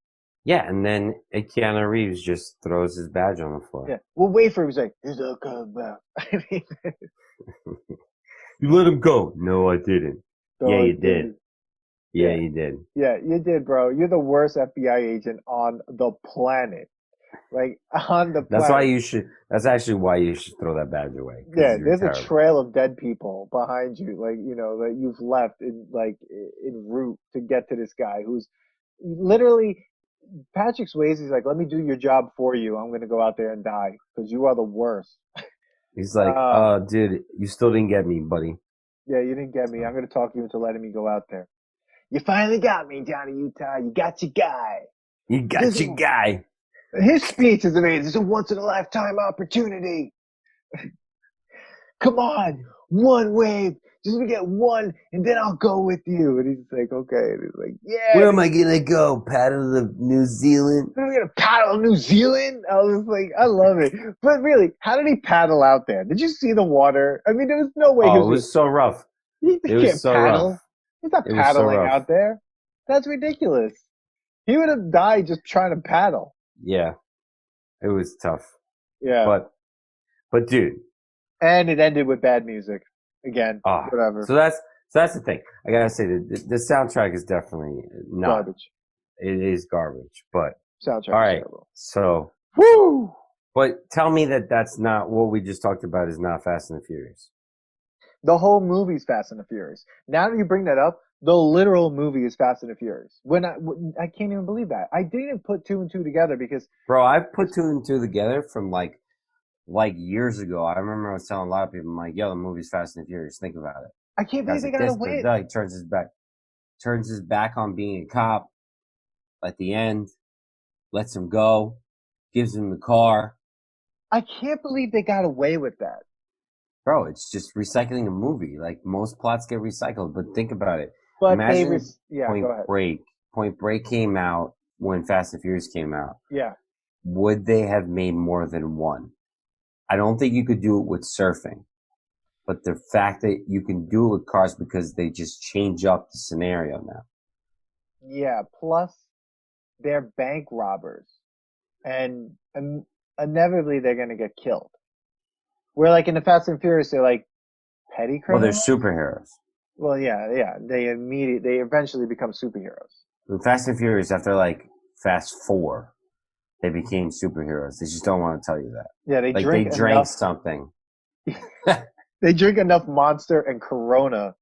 Yeah. And then Keanu Reeves just throws his badge on the floor. Yeah. We'll wait for him. He's like, he's a come back. I mean, You let him go. No, I didn't. Yeah, so you did. Yeah, yeah. you did. Yeah, you did, bro. You're the worst FBI agent on the planet. Like on the That's why planet. you should. That's actually why you should throw that badge away because Yeah, you're there's a terrible. trail of dead people behind you, like that you've left in route to get to this guy who's literally Patrick Swayze's like, let me do your job for you. I'm gonna go out there and die because you are the worst. He's like, Um, dude, you still didn't get me, buddy. yeah, you didn't get me. I'm So gonna talk you into letting me go out there. You finally got me, Johnny Utah. You got your guy. you This got your guy. his speech is amazing. It's a once in a lifetime opportunity. Come on, one wave. Just let me get one, and then I'll go with you. And he's like, okay. And he's like, yeah. Where And am I gonna go? Paddle to New Zealand? then we're gonna paddle New Zealand. I was like, I love it. But really, how did he paddle out there? Did you see the water? I mean, there was no way he Oh, was it gonna. was so rough. He It was can't so rough. paddle. He's not It was so paddling rough. out there. That's ridiculous. He would have died just trying to paddle. Yeah, it was tough. Yeah. But dude, And it ended with bad music again. ah, Whatever. so that's the thing. I gotta say that the soundtrack is definitely not. Garbage. It is garbage. But all Soundtrack is right, terrible. so Woo! but tell me that that's not what we just talked about. Is not Fast and the Furious. The whole movie's Fast and the Furious. Now that you bring that up, the literal movie is Fast and the Furious. I can't even believe that. I didn't put two and two together because Bro, I've put two and two together from like years ago. I remember I was telling a lot of people, I'm like, yo, the movie's Fast and the Furious. Think about it. I can't believe Guys they like got this, but away. like turns his back on being a cop at the end, lets him go, gives him the car. I can't believe they got away with that. Bro, it's just recycling a movie. Like most plots get recycled, but think about it. But Imagine yeah, go Point ahead. Break. Point Break came out when Fast and Furious came out. Yeah, Would they have made more than one? I don't think you could do it with surfing, but the fact that you can do it with cars because they just change up the scenario now. yeah. Plus, they're bank robbers, and inevitably they're gonna get killed. Where like in the Fast and Furious, they're like petty Well, they're criminals. superheroes. Well, yeah, yeah. They eventually become superheroes. With Fast and Furious, after like Fast 4, they became superheroes. They just don't want to tell you that. Yeah, they Like they drink drank enough. something. They drink enough Monster and Corona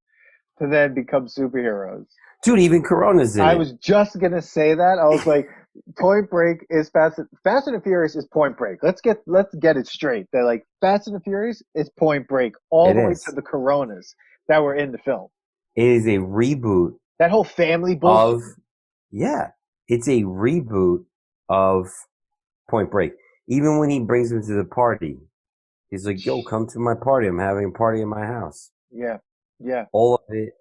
to then become superheroes. Dude, even Corona's in I it. was just gonna say that. I was like, Point Break is Fast and the Furious is Point Break. Let's get it straight. They're like Fast and the Furious is Point Break all It the way to is. the Coronas that were in the film. It is a reboot That whole family bullshit. of, yeah, it's a reboot of Point Break. Even when he brings him to the party, he's like, yo, come to my party. I'm having a party in my house. Yeah, yeah, All of it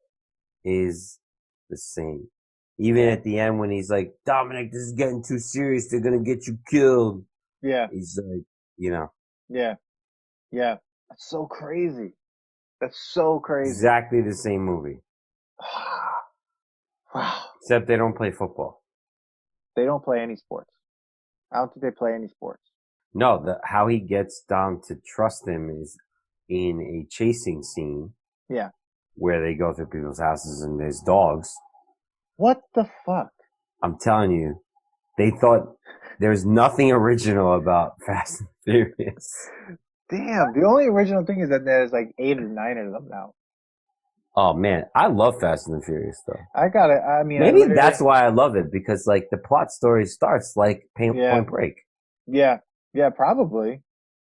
is the same. Even yeah, at the end when he's like, Dominic, this is getting too serious. They're going to get you killed. yeah, He's like, you know, yeah, yeah. That's so crazy. That's so crazy. exactly the same movie. Wow. Except they don't play football. They don't play any sports. I don't think they play any sports. No, how he gets Dom to trust him is in a chasing scene Yeah. where they go through people's houses and there's dogs. What the fuck? I'm telling you, they thought there's nothing original about Fast and Furious. Damn. The only original thing is that there's like 8 or 9 of them now. Oh man, I love Fast and the Furious though. I got it. I mean, I Maybe literally, that's why I love it because like the plot story starts like yeah, Point Break. yeah, yeah, probably.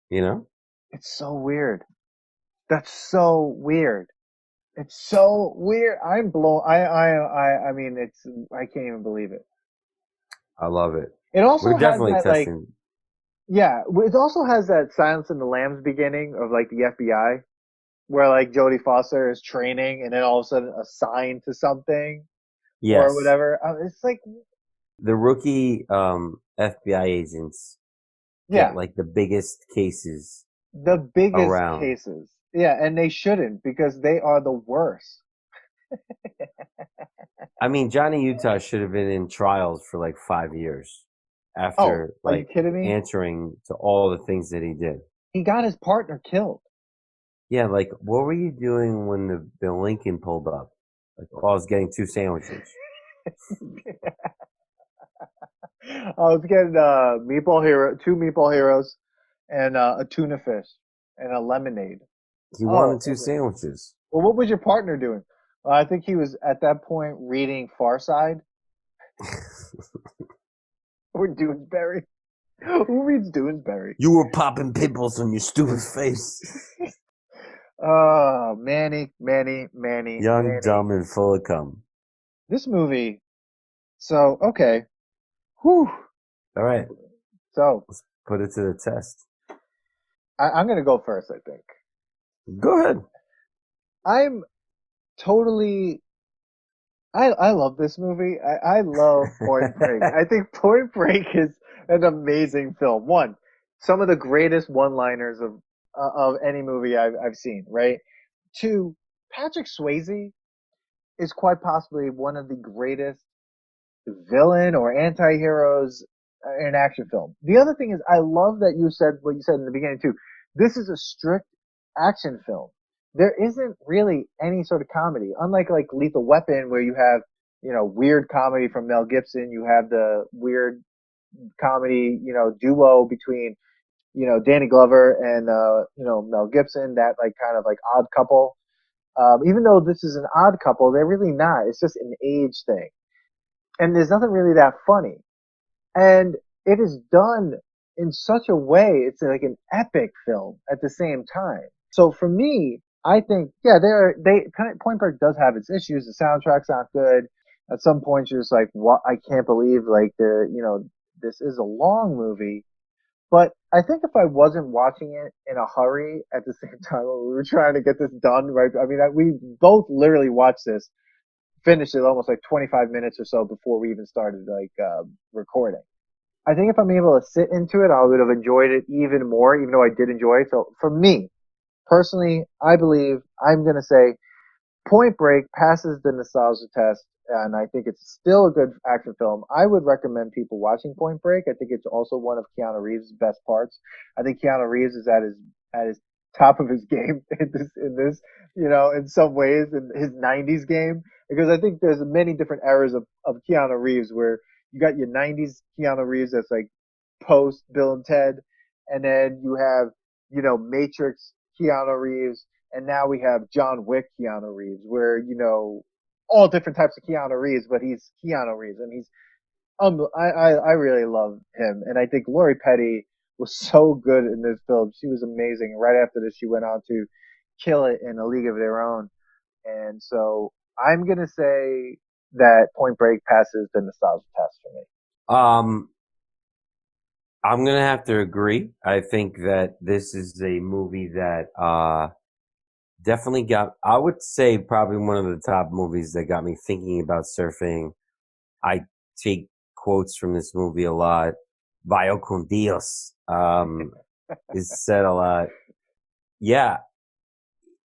You know, It's so weird. That's so weird. It's so weird. I'm blown. I mean, I can't even believe it. I love it. It We're also has definitely that like, testing. yeah, it also has that Silence in the Lambs beginning of like the FBI, where like Jodie Foster is training and then all of a sudden assigned to something or Yes, whatever. It's like, the rookie FBI agents get yeah, like the biggest cases the biggest around. cases. Yeah, and they shouldn't because they are the worst. I mean, Johnny Utah should have been in trials for like 5 years Oh, after are you like kidding me? answering to all the things that he did. He got his partner killed. Yeah, like what were you doing when the Lincoln pulled up? Like, oh, I was getting 2 sandwiches. I was getting two meatball heroes, and a tuna fish, and a lemonade. He Oh, wanted two okay. sandwiches. Well, what was your partner doing? I think he was at that point reading Far Side or Doonesbury. Who reads Doonesbury? You were popping pimples on your stupid face. Oh, Manny, Manny, Manny, Young, Manny. dumb, and full of cum. This movie. So okay. Whew. All right, So let's put it to the test. I'm gonna go first. I think Go ahead. I'm totally. I love this movie. I love Point Break. I think Point Break is an amazing film. One, some of the greatest one-liners of any movie I've seen. Right. Two, Patrick Swayze is quite possibly one of the greatest villain or anti-heroes in an action film. The other thing is I love that you said what you said in the beginning too. This is a strict action film. There isn't really any sort of comedy. Unlike like Lethal Weapon where you have, weird comedy from Mel Gibson, you have the weird comedy, duo between, Danny Glover and Mel Gibson, that like kind of like odd couple. Even though this is an odd couple, they're really not. It's just an age thing. And there's nothing really that funny. And it is done in such a way, it's like an epic film at the same time. So for me, I think, yeah, Point Break does have its issues. The soundtrack's not good. At some point, you're just like, what? I can't believe like this is a long movie. But I think if I wasn't watching it in a hurry at the same time, we were trying to get this done, right? I mean, we both literally watched this, finished it almost like 25 minutes or so before we even started like recording. I think if I'm able to sit into it, I would have enjoyed it even more, even though I did enjoy it. So for me, personally, I believe I'm going to say Point Break passes the nostalgia test, and I think it's still a good action film. I would recommend people watching Point Break. I think it's also one of Keanu Reeves' best parts. I think Keanu Reeves is at his top of his game in this, in some ways in his '90s game, because I think there's many different eras of Keanu Reeves where you got your '90s Keanu Reeves that's like post Bill and Ted, and then you have Matrix Keanu Reeves, and now we have John Wick Keanu Reeves, where all different types of Keanu Reeves, but he's Keanu Reeves, and he's I really love him, and I think Lori Petty was so good in this film. She was amazing. Right after this, she went on to kill it in A League of Their Own, and so I'm gonna say that Point Break passes the nostalgia test for me. Um, I'm gonna have to agree. I think that this is a movie that definitely got. I would say probably one of the top movies that got me thinking about surfing. I take quotes from this movie a lot. Vaya con Dios is said a lot. Yeah,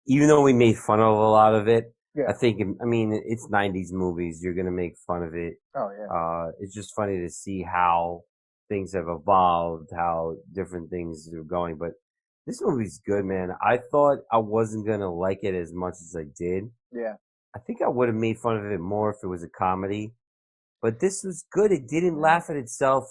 even though we made fun of a lot of it, I Yeah. think, I mean, it's 90s movies. You're going to make fun of it. Oh yeah. It's just funny to see how things have evolved, how different things are going. But this movie's good, man. I thought I wasn't going to like it as much as I did. Yeah. I think I would have made fun of it more if it was a comedy. But this was good. It didn't Yeah. laugh at itself.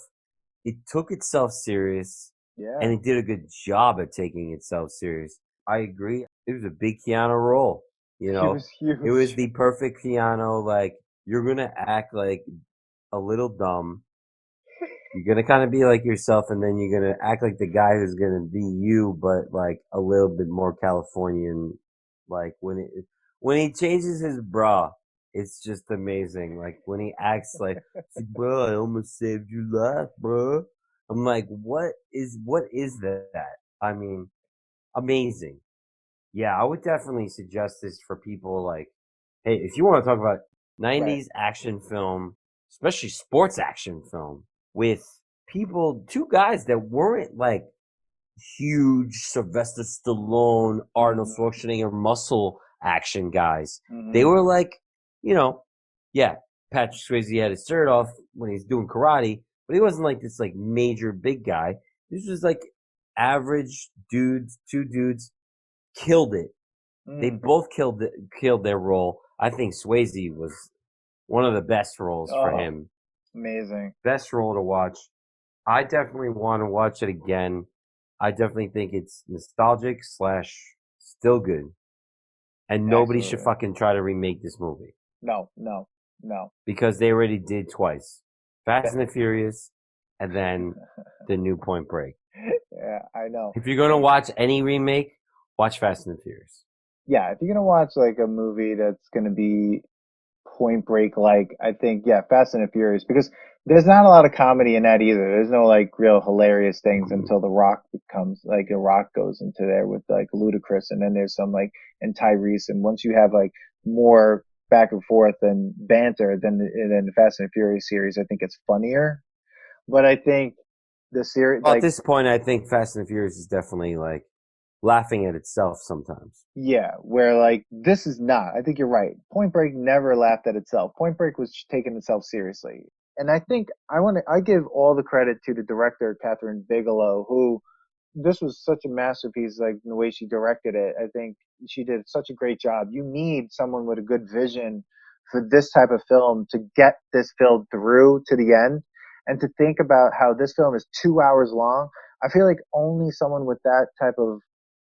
It took itself serious, and Yeah. it did a good job at taking itself serious. I agree. It was a big Keanu role. You He know, was huge. it was the perfect Keanu. Like, you're gonna act like a little dumb. You're gonna kind of be like yourself, and then you're gonna act like the guy who's gonna be you, but like a little bit more Californian. Like when he changes his bra, it's just amazing. Like when he acts like, "Bro, I almost saved your life, bro." I'm like, what is that? I mean, amazing. Yeah, I would definitely suggest this for people. Like, hey, if you want to talk about Right. 90s action film, especially sports action film, with two guys that weren't like huge Sylvester Stallone, Arnold Schwarzenegger muscle action guys. They were like, you know, yeah, Patrick Swayze had his shirt off when he's doing karate, but he wasn't like this like major big guy. This was like average dudes, two dudes, killed it. They both killed their role. I think Swayze was one of the best roles for him. Amazing. Best role to watch. I definitely want to watch it again. I definitely think it's nostalgic / still good. And nobody should fucking try to remake this movie. No. Because they already did twice. Fast and the Furious, and then the new Point Break. Yeah, I know. If you're going to watch any remake, watch Fast and the Furious. Yeah, if you're going to watch like a movie that's going to be Point Break, like, I think, yeah, Fast and the Furious, because there's not a lot of comedy in that either. There's no like real hilarious things until The Rock becomes like The Rock goes into there with like Ludacris, and then there's some like and Tyrese, and once you have like more back and forth and banter than the Fast and the Furious series, I think it's funnier. But I think the series, Well, like, at this point, I think Fast and the Furious is definitely like laughing at itself sometimes. yeah, where like this is not. I think you're right. Point Break never laughed at itself. Point Break was taking itself seriously. And I think I give all the credit to the director, Catherine Bigelow, who this was such a masterpiece, like the way she directed it. I think she did such a great job. You need someone with a good vision for this type of film to get this film through to the end. And to think about how this film is 2 hours long, I feel like only someone with that type of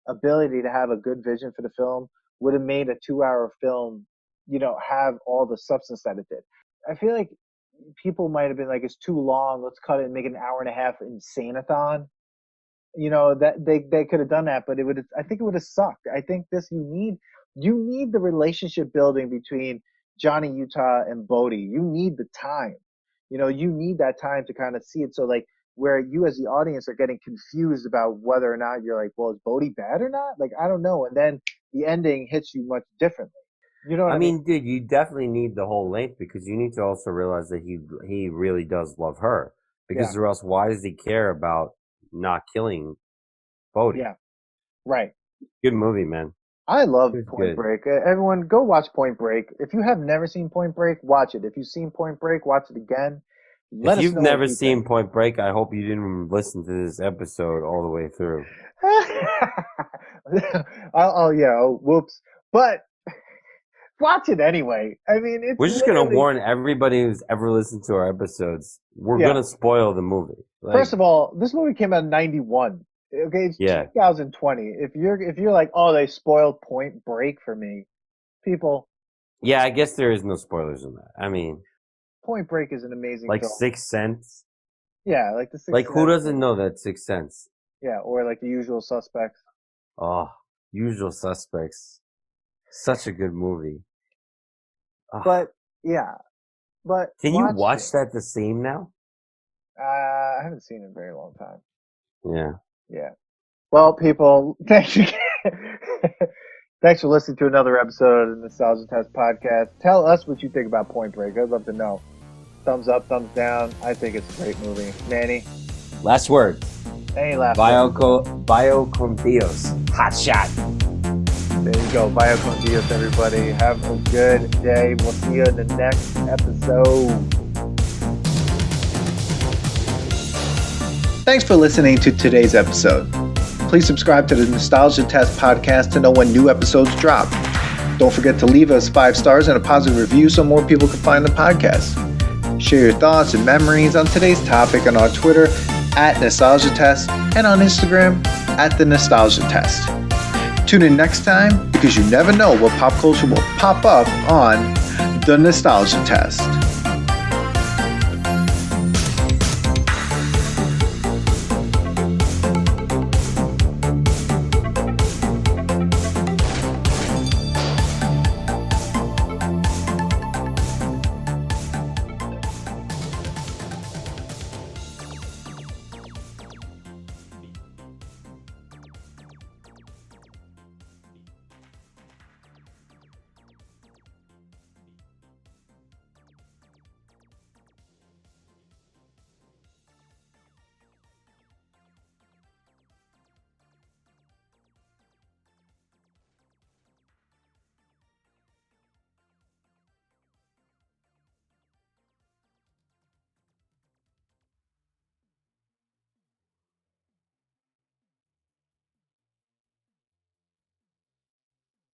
ability to have a good vision for the film would have made a 2 hour film, have all the substance that it did. I feel like people might have been like, it's too long, let's cut it and make it an hour and a half insane-a-thon. That they could have done that, but I think it would have sucked. I think you need the relationship building between Johnny Utah and Bodi. You need the time. You need that time to kind of see it. So like where you as the audience are getting confused about whether or not you're like, well, is Bodi bad or not? Like, I don't know. And then the ending hits you much differently. You know what I mean? Dude, you definitely need the whole length because you need to also realize that he really does love her. Because or else, why does he care about not killing Bodi? Yeah, right. Good movie, man. I love Point Break. Everyone, go watch Point Break. If you have never seen Point Break, watch it. If you've seen Point Break, watch it again. If you've never seen Point Break, I hope you didn't listen to this episode all the way through. Whoops. But watch it anyway. I mean, we're just going to warn everybody who's ever listened to our episodes. We're going to spoil the movie. First of all, this movie came out in 91. Okay, it's 2020. If you're like, oh, they spoiled Point Break for me, people. Yeah, I guess there is no spoilers in that. I mean, Point Break is an amazing like film. Sixth Sense. Yeah, like the Sixth Sense. Like, who doesn't know that Sixth Sense? Yeah, or like The Usual Suspects. Oh, Usual Suspects. Such a good movie. Oh. But can you watch that the same now? I haven't seen it in a very long time. Yeah. Well, people, thanks again. Thanks for listening to another episode of the Nostalgia Test podcast. Tell us what you think about Point Break. I'd love to know. Thumbs up, thumbs down. I think it's a great movie. Manny? Last word. Any last word? Bio con Dios. Hot shot. There you go. Bio con Dios, everybody. Have a good day. We'll see you in the next episode. Thanks for listening to today's episode. Please subscribe to the Nostalgia Test podcast to know when new episodes drop. Don't forget to leave us 5 stars and a positive review so more people can find the podcast. Share your thoughts and memories on today's topic on our Twitter @NostalgiaTest and on Instagram @TheNostalgiaTest. Tune in next time because you never know what pop culture will pop up on The Nostalgia Test.